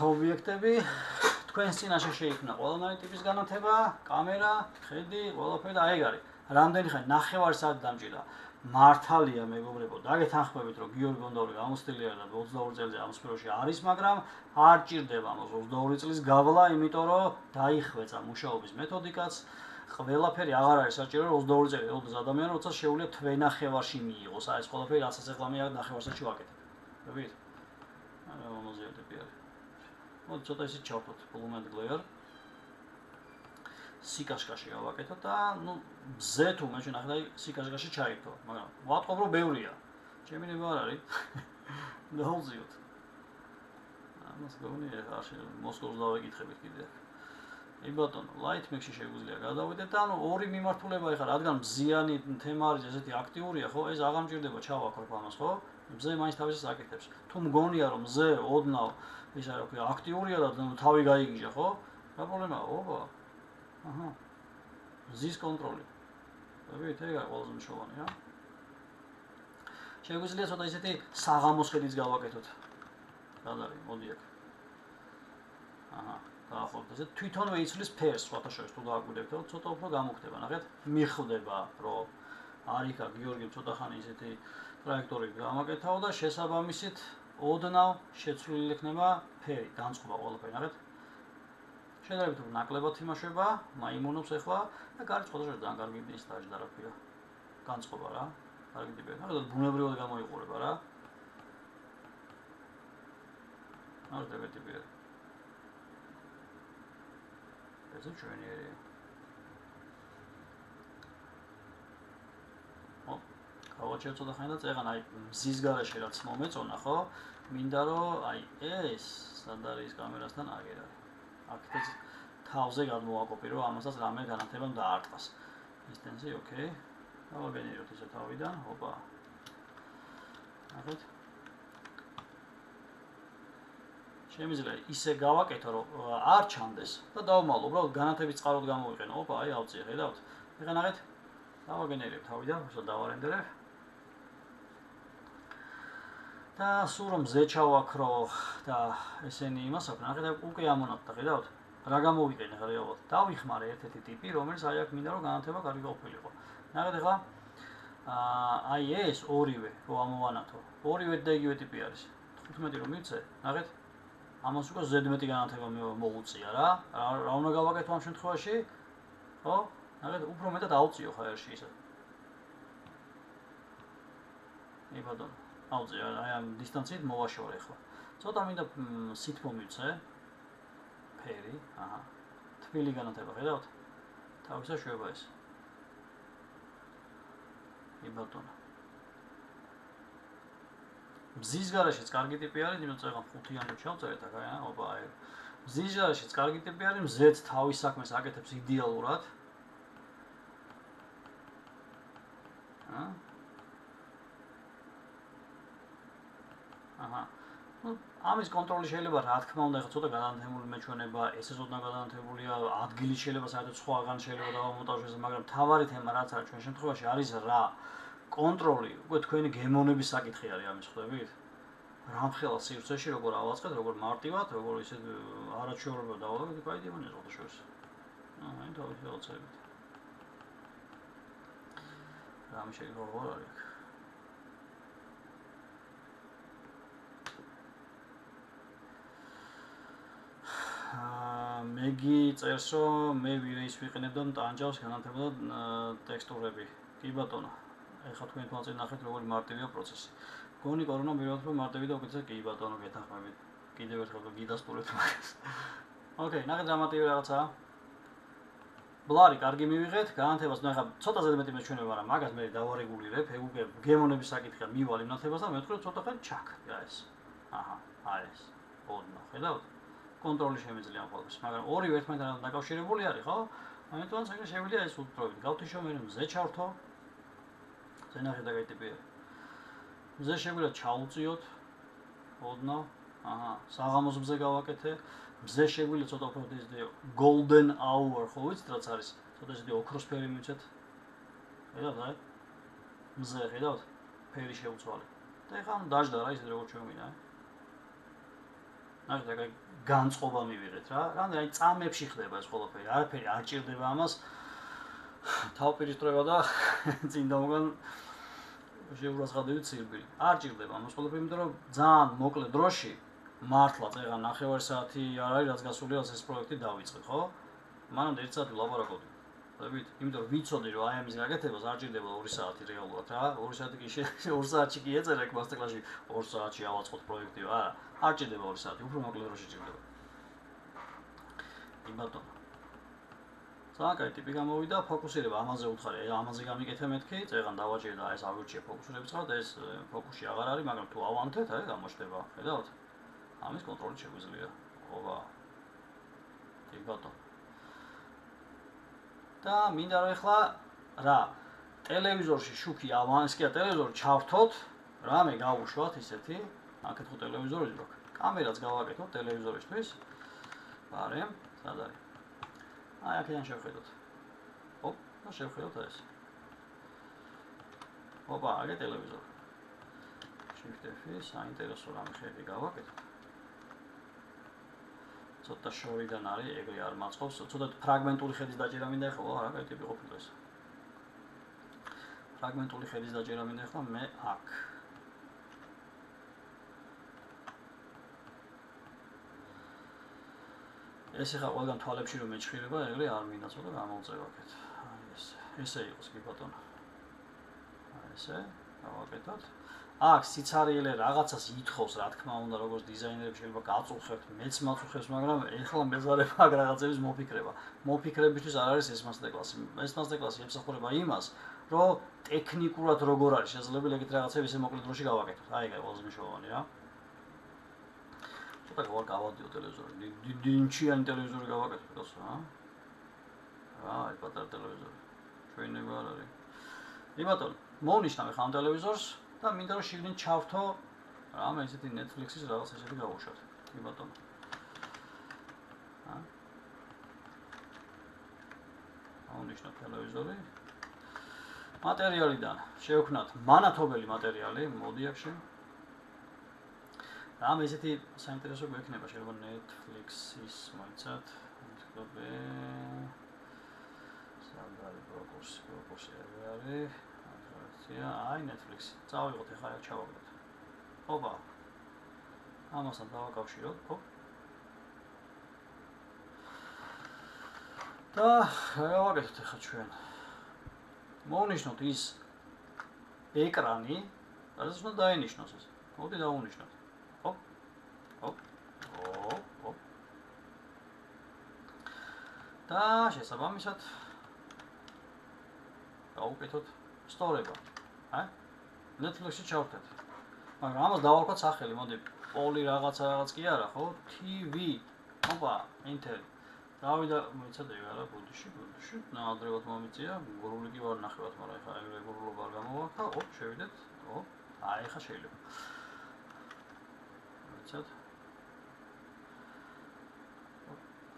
ობიექტები, თქვენს წინაშე შეიქმნა ყველანაირი ტიპის განათება, კამერა, ხედი, ყველაფერი და აი ეგ არის. რამდენი ხანი 9 საათი დამჭირდა. მართალია მეგობრებო, დაგეთანხმებით, რომ გიორგი გონდაური გამოცდილი არის და 22 წელზე ამ სფეროში არის, მაგრამ არ ჭირდება მას 22 წლის გავლა, იმიტომ რომ დაიხვეწა მუშაობის მეთოდიკაც. ყველაფერი აღარ არის საჭირო, რომ 22 წელი ელოდეს ადამიანი, როცა შეუძლია თვენახევარში მიიღოს. აი ეს ყველაფერი რაც ახლა მე ნახევარსაათში ვაკეთებ. ხვდებით? არა მომზიოდები არის. მოდი ცოტა ისე ჩავთოთ Bloom and Glare. სიკაშკაში გავაკეთოთ და ნუ მზე თუ მე შენ ახლა სიკაშკაში ჩაირთო, მაგრამ ვატყობ რომ ბევრია. ჩემი ნება არ არის. დავუძიოთ. ამას გონია რა მოსკოვს დავეკითხებით კიდე. ი ბატონო, light mix-ში შეგვიძლია გადავიდეთ და ანუ ორი მიმართულება ეხლა რადგან მზიანი თემა არის ესეთი აქტიურია, ხო? ეს აღარ მჭირდება ჩავაქრობ ამას, ხო? მზე მაინც თავისას აკეთებს. თუ მგონია რომ მზე ოდნავ ისა რა ქვია აქტიურია და თავი გაიგიჟა, ხო? რა პრობლემაა? ოპა. აჰა. მზის კონტროლი. ხვდებით, ეგ არის ყველაზე მნიშვნელოვანი, რა. შეგვიძლია ცოტა ისეთი საღამოს ხედიც გავაკეთოთ. რა არის? მოდი აქ. აჰა. დაახლოებით ესე თვითონვე იცვლის ფერს, სხვათა შორის თუ დააკვირდებით, რომ ცოტა უფრო გამოგხდება, ნახეთ, მიხვდება, რომ არიქა გიორგიმ ცოტა ხანი ისეთი ტრაექტორი გამაკეთაო და შესაბამისით ოდნავ შეცვლილი იქნება ფერი, განწყობა ყველაფერი, ნახეთ. შედარებით უფრო ნაკლებად იმაშება, მაიმუნობს ახლა და გარეთ სხვათა შორის ძალიან კარგი ის დაჟე და რა ქვია. განწყობა რა, კარგი ტიპია. ნახეთ, ბუნებრივად გამოიყურება რა. ნახეთ, ტიპია. ეს ჩვენია. გავაჩერე ცოტა ხანი და წეღან აი მზის გარეშე რაც მომეწონა, ხო? მინდა რომ აი ეს სად არის კამერასთან აგერ არის. აქეთ თავზე გადმოვაკოპირო, ამასაც რამე განათება დაარტყას. distance, okay. დავაგენეროთ ისე თავიდან, ოპა. ნახეთ. შემიძლია ისე გავაკეთო, რომ არ ჩანდეს და დავმალო, უბრალოდ განათების წყაროდ გამოვიყენო. ოპა, აი ავწიე, ხედავთ? ეხლა ნახეთ. დავაგენერებ თავიდან, უსო დავარენდერებ. და სულ რომ მზე ჩავაქრო და ესენი იმას აქვს, ნახეთ, უკვე ამონათდა, ხედავთ? რა გამოვიყენე ხა რეალურად? დავიხმარე ერთ-ერთი ტიპი, რომელიც აი აქ მინდა რომ განათება კარგი ყოფილიყო. ნახეთ ეხლა აი ეს ორივე რო ამოვანათო. ორივე და იგივე ტიპი არის. 15 რომ მივცე, ნახეთ? ამას უკვე ზედმეტი განათება მოუწია რა. რა უნდა გავაკეთო ამ შემთხვევაში? ხო? ნახეთ, უფრო მეტად აუწიო ხა ერში ისე. ი ბატონო, აუწია, აი ამ დისტანციით მოვაშორე ახლა. ცოტა მინდა სითბო მივცე. ფერი, აჰა. თბილი განათება, ხედავთ? თავისა შვება ეს. ი ბატონო. მზის გარეშეც კარგი ტიპი არის, იმიტომ წეგან 5-იანი ჩავწერეთ აქ, აი, ოპა, აი. მზის გარეშეც კარგი ტიპი არის, მზეც თავის საქმეს აკეთებს იდეალურად. აჰა. ამის კონტროლი შეიძლება რა თქმა უნდა ეხლა ცოტა გადანათებული მეჩვენება, ესეც ოდნავ გადანათებულია, ადგილი შეიძლება საერთოდ სხვაგან შეიძლება დავამონტაჟოს, მაგრამ თავარი თემა რაც არის ჩვენ შემთხვევაში არის რა კონტროლი, უკვე თქვენი გემონების საკითხი არის ამის, ხვდებით? რამხელა სივრცეში როგორ ავაწყეთ, როგორ მარტივად, როგორ ისე არაჩვეულებრივად დავალაგეთ, კაი დიმონია ზოგადად შორის. აი თავის ხელწებით. რამე შეიძლება როგორ არის? მეგი წერს რომ მე ვირეის ვიყენებ და ტანჯავს განათებოდა ტექსტურები. კი ბატონო. ეხლა თქვენ თვალწინ ნახეთ როგორი მარტივია პროცესი. გონი კორონა მივიღოთ რომ მარტივი და უკეთესად კი ბატონო გეთანხმებით. კიდევ ერთხელ გიდასტურეთ მაგას. ოკეი, ნახეთ დრამატიული რაღაცაა. ბლარი კარგი მივიღეთ, განათებას ნახა ცოტაზე მეტი მეჩვენება, მაგრამ მაგას მე დავარეგულირებ, ეგ უკვე გემონების საკითხია, მივალ იმ ნათებას და მეთქრე ცოტა ხანი ჩაკ, რა ეს. აჰა, აი ეს. ოდნო, ხედავთ? კონტროლი შემიძლია მხოლოდ, მაგრამ ორივე ერთმანეთთან დაკავშირებული არის, ხო? ამიტომ ეს შეგვიძლია ეს უთხრობთ. გავთიშო მე მზე ჩავრთო. ზენახე და გაიტიპია. მზე შეგვიძლია ჩაუწიოთ. ოდნო. აჰა, საღამოს მზე გავაკეთე. მზე შეგვიძლია ცოტა უფრო ისე golden hour, ხო ვიცით რაც არის? ცოტა ისე ოქროსფერი მივცეთ. ხედავთ აი? მზე ხედავთ? ფერი შეუცვალე. და ეხლა დაждდა რა ისე როგორც ჩვენ მინდა. ნახეთ, აი განწყობა მივიღეთ რა. რამე აი წამებში ხდება ეს ყველაფერი. არაფერი არ ჭირდება ამას. თავპირისტროება და წინ დავგან შეურაცხადებით სირბილი. არ ჭირდება ამას ყველაფერი, იმიტომ რომ ძალიან მოკლე დროში მართლა წეგან 9 საათი არ არის რაც გასული რაც ეს პროექტი დავიწყე, ხო? მანამდე 1 საათი ვლაპარაკობდი. ხედავთ? იმიტომ რომ ვიცოდი რომ აი ამის გაკეთებას არ ჭირდება 2 საათი რეალურად რა. 2 საათი კი 2 საათში კი ეწერა ეგ მასტერკლასში 2 საათში ავაწყოთ პროექტი, არა. არ ჭირდება 2 საათი, უფრო მოკლე დროში ჭირდება. იმათო. ძალიან კაი ტიპი გამოვიდა, ფოკუსირება ამაზე უთხარი, ამაზე გამიკეთე მეთქი, წეგან დავაჭირე და ეს ავირჩიე ფოკუსირების ხარ და ეს ფოკუსი აღარ არის, მაგრამ თუ ავანთეთ, აი გამოჩნდება, ხედავთ? ამის კონტროლი შეგვიძლია. ობა. იმათო. და მინდა რომ ეხლა რა ტელევიზორში შუქი ავანს კი ტელევიზორი ჩავრთოთ, რამე გავუშვათ ისეთი, აქეთ ხო ტელევიზორი რო კამერაც გავაკეთოთ ტელევიზორისთვის. ბარემ, სად არის? აი აქედან შევხედოთ. ოპ, და შევხედოთ ეს. ოპა, აგე ტელევიზორი. Shift-F, საინტერესო რამე ხედი გავაკეთოთ. ცოტა შორიდან არის, ეგრე არ მაწყობს, ცოტა ფრაგმენტული ხედის დაჭერა მინდა ეხლა, რა კაი ტიპი ყოფილა ეს. ფრაგმენტული ხედის დაჭერა მინდა ეხლა მე აქ. ეს ეხლა ყველგან თვალებში რომ მეჭხირება, ეგრე არ მინდა ცოტა გამოვწევაკეთ. აი ესე იყოს კი ბატონო. აი ესე, გავაკეთოთ. აქ სიცარიელე რაღაცას ითხოვს, რა თქმა უნდა, როგორც დიზაინერები შეიძლება გაწუხებთ, მეც მაწუხებს, მაგრამ ეხლა მეზარება აქ რაღაცების მოფიქრება. მოფიქრებისთვის არ არის ეს მასტერკლასი. ეს მასტერკლასი ემსახურება იმას, რომ ტექნიკურად როგორ არის შესაძლებელი ეგეთ რაღაცები ისე მოკლე დროში გავაკეთოთ. აი ეგ ყველაზე მნიშვნელოვანი რა. ცოტა გავავადიო ტელევიზორი. დინჩიანი ტელევიზორი გავაკეთოთ გასა, რა. აი პატარა ტელევიზორი. ჩვენება არ არის. იმათო, მოვნიშნავ ხან ტელევიზორს და მინდა რომ შიგნით ჩავრთო რამე ისეთი Netflix-ის რაღაც ესეთი გავუშვათ. კი ბატონო. მოვნიშნავ ტელევიზორი. მატერიალიდან შევქნათ მანათობელი მატერიალი, მოდი აქში. რამე ესეთი საინტერესო გვექნება შეიძლება Netflix-ის მოიცათ. მეთქობე. სანდარი პროკურსი არის. აი Netflix. წავიღოთ ეხლა აქ ჩავაგდოთ. ოპა. ამასთან დავაკავშიროთ, ხო? და გავაკეთოთ ეხლა ჩვენ. მოვნიშნოთ ის ეკრანი, რადგან უნდა დაინიშნოს ეს. მოდი დავუნიშნოთ. ხო? ხო? ხო? და შესაბამისად გავუკეთოთ სწორება. Netflix-ში ჩავთეთ. მაგრამ ამას დავარქვათ სახელი, მოდი პოლი რაღაც კი არა, ხო? TV. ოპა, Intel. დავიდა, მოიცადე რა, ბუდიში. ნაადრევად მომიწია, გურული კი ვარ ნახევად, მაგრამ ეხლა ეგრე გურულობა არ გამოვაქა. ოპ, შევიდეთ. ოპ, აი ეხლა შეიძლება. მოიცად.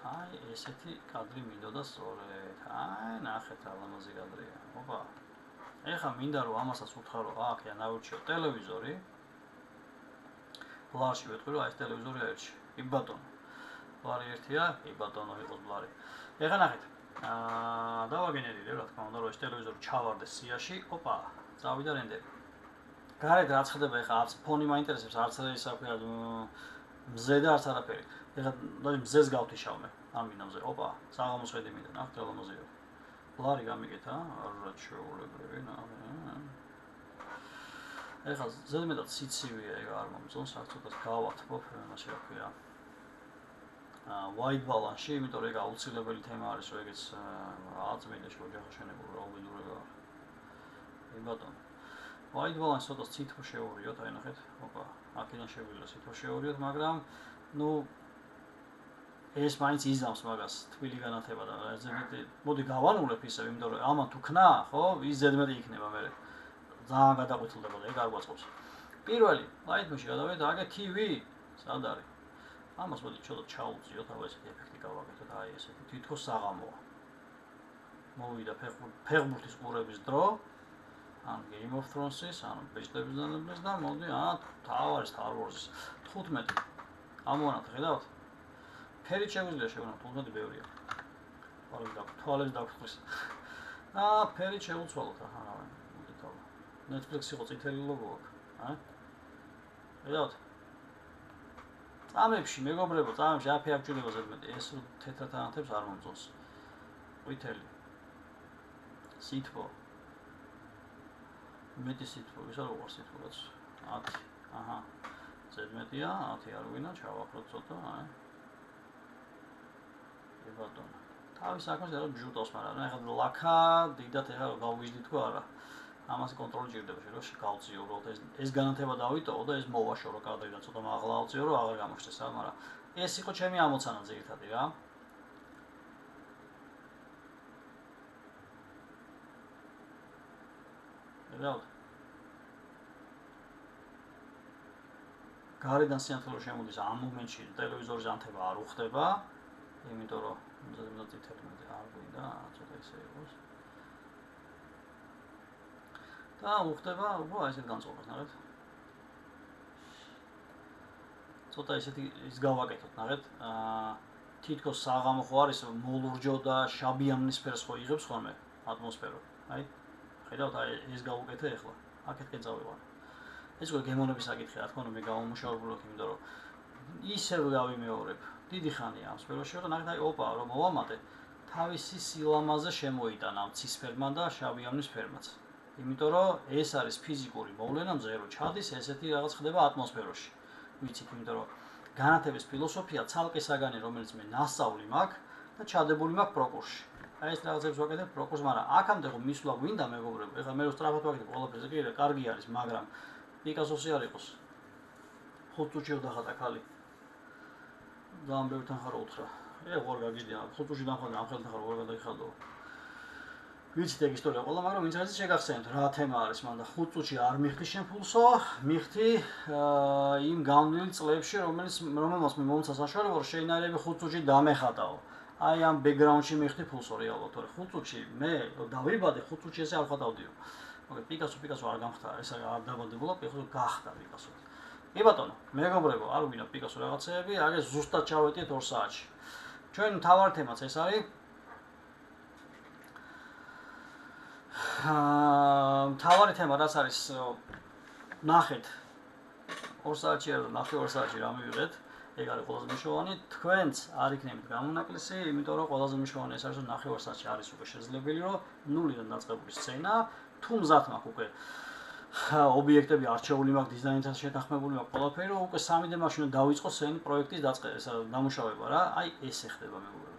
აი ესეთი კადრი მინდოდა სწორედ. აი ნახეთ რა ლამაზი კადრია. ოპა. ეხლა მინდა რომ ამასაც უთხარო აქ ანავირჩიო ტელევიზორი. ბლარში ვეთქვი რომ აი ეს ტელევიზორი აირჩი. კი ბატონო. ბლარი ერთია, კი ბატონო იყოს ბლარი. ეხლა ნახეთ. დავაგენერირე რა თქმა უნდა რომ ეს ტელევიზორი ჩავარდეს სიაში. ოპა, წავიდა რენდერი. გარეთ რაც ხდება ეხლა არც ფონი მაინტერესებს, არც ის აქვია მზე და არც არაფერი. ეხლა მზეს გავთიშავ მე ამ მინამზე. ოპა, საღამოს ხედი მინდა, ნახეთ რა ლამაზია. ბლარი გამიგეთ, რა შეუულებრივი, ეხლა ზედმეტად სიცივია ეგ არ მომწონს, აქ ცოტა გავათბობ, იმაში რა ქვია. White balance-ში, იმიტომ რომ ეგ აუცილებელი თემა არის, რომ ეგეც აწმიდა შეოჯახა შენებული რა უბედურება არ. ე ბატონო. White balance ცოტა ცითო შეურიოთ, აი ნახეთ, ოპა, აქედან შეგვიძლია ცითო შეურიოთ, მაგრამ ნუ ეს მაინც იზამს მაგას თბილი განათება და ზედმეტი მოდი გავანულებ ისევ, იმიტომ რომ ამან თუ ქნა, ხო, ის ზედმეტი იქნება მერე. ძალიან გადაყვითლდება და ეგ არ გვაწყობს. პირველი, ლაითმოში გადავიდეთ, აგე TV, სად არის? ამას მოდი ცოტა ჩაუწიოთ, აბა ესეთი ეფექტი გავაკეთოთ, აი ესეთი თითქოს საღამოა. მოვიდა ფეხბურთის ყურების დრო, ან Game of Thrones-ის, ან ბეჭდების დანებლის და მოდი, თავარი Star Wars-ის 15. ამოვანათ, ხედავთ? ფერით შეგვიძლია შევანოთ, 15 ბევრია. თვალებს დაგხვდეს. ფერით შევუცვალოთ, მოდით აბა. Netflix-ი იყო წითელი ლოგო აქვს, ხედავთ? წამებში, მეგობრებო, წამებში აფი აბჭირდება ზედმეტი, ეს თეთრად ანათებს არ მომწონს. ყვითელი. სითბო. მეტი სითბო, ისა რო ვარ სითბოც. 10. აჰა. ზედმეტია, 10 არ ვინა, ჩავახროთ ცოტა, ე ბატონო. თავის საქმეს რა ბჟუტავს, მაგრამ ეხლა ლაქა დიდად ეხლა გავვიჟდი თქო არა. ამას კონტროლი ჭირდება, რომ გავწიო უბრალოდ ეს განათება დავიტოვო და ეს მოვაშორო კადრიდან ცოტა მაღლა ავწიო, რომ აღარ გამოჩნდეს, მაგრამ ეს იყო ჩემი ამოცანა ძირითადი რა. ხედავთ? გარედან სინათლე შემოდის ამ მომენტში ტელევიზორის ანთება არ უხდება, იმიტომ რომ ზედმეტად წითელი მოდი არ გვინდა, ცოტა ისე იყოს. და უხდება, უბრალოდ ესეთ განწყობას, ნახეთ. ცოტა ესეთი ის გავაკეთოთ, ნახეთ. თითქოს საღამო ხო არის, მოლურჯო და შაბიამნის ფერს ხო იღებს ხოლმე ატმოსფერო. აი, ხედავთ, აი ეს გავუკეთე ახლა. აქეთკენ წავიყვანე. ეს უკვე გემონების საკითხი რა თქმა უნდა მე გავუმუშავებლობ, იმიტომ რომ ისევ გავიმეორებ. დიდი ხანია ამ სფეროში და ნახეთ აი ოპა რომ მოვამატე, თავისი სილამაზე შემოიტანა ამ ცისფერმა და შავიამნის ფერმაც. იმიტომ რომ ეს არის ფიზიკური მოვლენა მზე რომ ჩადის ესეთი რაღაც ხდება ატმოსფეროში. ვიცით, იმიტომ რომ განათების ფილოსოფია ცალკე საგანი რომელიც მე ნასწავლი მაქვს და ჩადებული მაქვს პროკურსში. აი ეს რაღაცებს ვაკეთებ პროკურსს, მაგრამ აქამდე ხო მისვლა გვინდა მეგობრებო. ეხლა მე რო სწრაფად ვაკეთებ ყველაფერზე კი კარგი არის, მაგრამ პიკასოსი არ იყოს. 5 წუთში დახატა ხალი. ძალიან ბევრი თანხა რო უთხრა. ვარ გაგიჟდია, 5 წუთში დამხატე ამ ხელთან ხარ ვარ გადაიხადო. ვიცით ეგ ისტორია ყველა, მაგრამ ვინც არის შეგახსენებთ რა თემა არის, მანდა 5 წუთში არ მიხდი შენ ფულსო, მიხდი იმ განვლილ წლებში, რომელმაც მე მომცა საშუალება, რომ შეინარები 5 წუთში დამეხატაო. აი ამ ბექგრაუნდში მიხდი ფულსო რეალურად, თორე 5 წუთში მე დავიბადე 5 წუთში ესე არ ხატავდიო. მაგრამ პიკასო არ გამხდა, ეს არ დაბადებულა, ეხლა გახდა პიკასო. კი ბატონო, მეგობრებო, არ ვიგინო პიკასო რაღაცეები, აგე ზუსტად ჩავეტიეთ 2 საათში. ჩვენ მთავარი თემაც ეს არის. მთავარი თემა რაც არის, ნახეთ. 2 საათში არა, ნახე 2 საათში რა მივიღეთ. ეგ არის ყველაზე მნიშვნელოვანი. თქვენც არ იქნებით გამონაკლისი, იმიტომ რომ ყველაზე მნიშვნელოვანი ეს არის, რომ ნახე 2 საათში არის უკვე შესაძლებელი, რომ ნულიდან დაწყებული სცენა, თუ მზად მაქვს უკვე ობიექტები არჩეული მაქვს, დიზაინთან შეთანხმებული მაქვს ყველაფერი, რომ უკვე 3D მაშინ დავიწყო სცენის პროექტის დამუშავება რა. აი ესე ხდება მეგობრებო.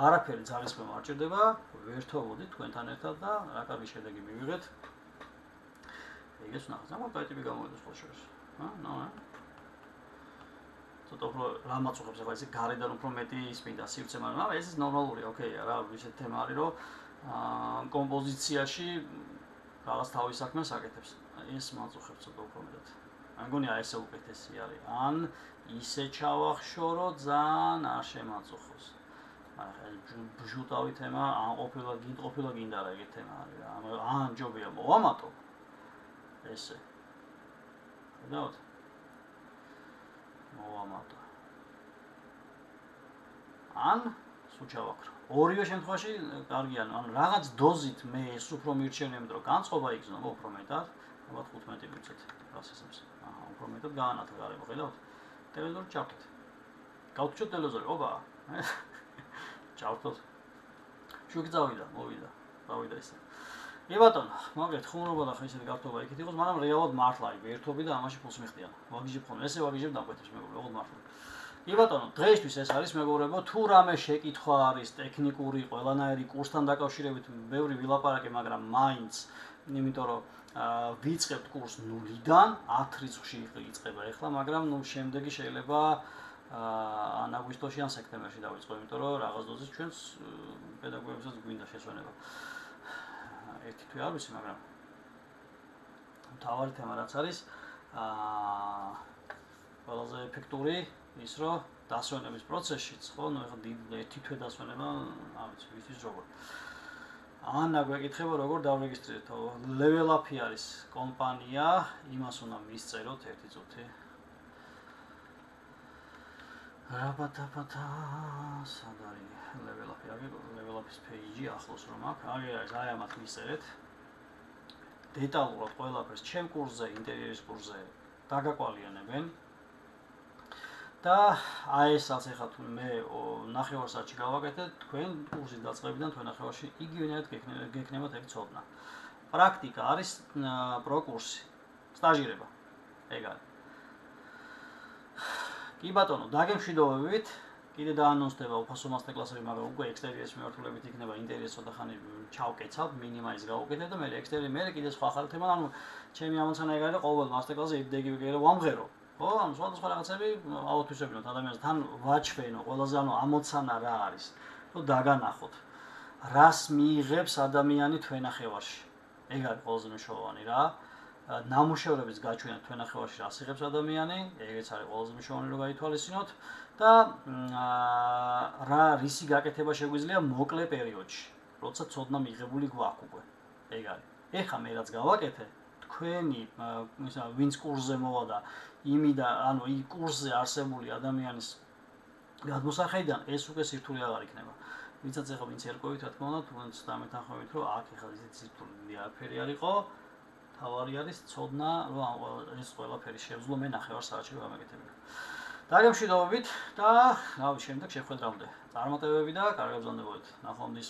არაფერი ძალისხმევა არ ჭირდება, ვერთობოდით თქვენთან ერთად და რა კარგი შედეგი მივიღეთ. ეგეც ნახეთ, მაგრამ ტიპი გამოვიდეს ხოლმე შორის. ცოტა უფრო რამაც უხებს ახლა ესე გარედან უფრო მეტი ისმინდა სივრცე, მაგრამ ეს ნორმალურია, ოკეია რა, ისეთი თემა არის, რომ კომპოზიციაში რაღაც თავის საქმეს აკეთებს. ეს მაწუხებს ცოტა უფრო მეტად. მე მგონი ესე უკეთესი არის. ან ისე ჩავახშორო, ძალიან არ შემაწუხოს. მაგრამ ბჟუტავი თემა, ან ყოფილა გინდა რა ეგეთი თემა არის რა. ან ჯობია მოვამატო. ესე. ხედავთ? მოვამატო. ან სულ ჩავაქრო. ორივე შემთხვევაში კარგია, ანუ რაღაც დოზით მე ეს უფრო მირჩენია, იმიტომ რომ განწყობა იგრძნობა უფრო მეტად, ალბათ 15 მივცეთ პროცესებს. უფრო მეტად გაანათა გარემო, ხედავთ? ტელევიზორი ჩავკეთ. გავთჩოთ ტელევიზორი, ოპა. ჩავკეთ. შუქი წავიდა, მოვიდა. წავიდა ისე. კი ბატონო, მოგეთ ხუმრობა და ხა ისეთი გართობა იქით იყოს, მაგრამ რეალურად მართლა იქ ერთობი და ამაში ფულს მიხდიან. ვაგიჟებ ხოლმე, ესე ვაგიჟებ დაგვეთებს მეგობრებო, ოღონდ მართლა. კი ბატონო, დღეისთვის ეს არის მეგობრებო, თუ რამე შეკითხვა არის ტექნიკური, ყველანაირი კურსთან დაკავშირებით, ბევრი ვილაპარაკე, მაგრამ მაინც, იმიტომ რომ ვიწყებთ კურს ნულიდან, 10 რიცხვში იწყება ახლა, მაგრამ ნუ შემდეგი შეიძლება ან აგვისტოში ან სექტემბერში დავიწყო, იმიტომ რომ რაღაც დოზის ჩვენს პედაგოგებსაც გვინდა შესვენება. ერთი თვე არ ვიცი, მაგრამ მთავარი თემა რაც არის, ყველაზე ეფექტური ის რომ დასვენების პროცესშიც, ხო, ნუ ეხლა ერთი თვე დასვენება, არ ვიცი, ვის როგორ. ანა გვეკითხება როგორ დავრეგისტრირდეთ. Level Up-ი არის კომპანია, იმას უნდა მისწეროთ ერთი წუთი. რაბატაბატა, სად არის Level Up-ი? Level Up-ის page-ი ახლოს რომ აქვს. არის, აი ამათ მისწერეთ. დეტალურად ყველაფერს ჩემ კურსზე, ინტერიერის კურსზე დაგაკვალიანებენ. და აი ესაც ეხლა თუ მე ნახევარსაათში გავაკეთებ, თქვენ კურსის დაწყებიდან თქვენ ნახევარში იგივენად გექნებათ ეგ ცოდნა. პრაქტიკა არის პროკურსი, სტაჟირება. ეგ არის. კი ბატონო, დაგემშვიდობებით. კიდე დაანონსდება უფასო მასტერკლასები, მაგრამ უკვე ექსტერიერის მიმართულებით იქნება ინტერიერს ცოტა ხანი ჩავკეცავ, მინიმაიზ გავუკეთებ და მე ექსტერიერი მე კიდე სხვა ახალი თემა, ანუ ჩემი ამოცანა ეგ არის და ყოველ მასტერკლასზე იგივე ვამღერო. ხო, ანუ სხვადასხვა რაღაცები ავთვისებინოთ ადამიანს, თან ვაჩვენო, ყველაზე ანუ ამოცანა რა არის, რომ დაგანახოთ. რას მიიღებს ადამიანი თვენახევარში. ეგ არის ყველაზე მნიშვნელოვანი რა. ნამუშევრების გაჩვენა თვენახევარში რას იღებს ადამიანი, ეგეც არის ყველაზე მნიშვნელოვანი რომ გაითვალისწინოთ და რა რისი გაკეთება შეგვიძლია მოკლე პერიოდში, როცა ცოდნა მიღებული გვაქვს უკვე. ეგ არის. ეხა მე რაც გავაკეთე, თქვენი ვინც კურსზე მოვა და იმიდა, ანუ იმ კურსზე არსებული ადამიანის გადმოსახედიდან ეს უკვე სირთულე აღარ იქნება. ვინცაც ეხლა ვინც ერკვევით, რა თქმა უნდა, თუნდაც დამეთანხმებით, რომ აქ ეხლა ისეთი სირთულე არაფერი არ იყო. თავარი არის ცოდნა, რომ ეს ყველაფერი შევძლო მე ნახევარ საათში გამეკეთებინა. დაგემშვიდობებით და რავი, შემდეგ შეხვედრამდე. წარმატებები და კარგად ბრძანდებოდეთ. ნახვამდის.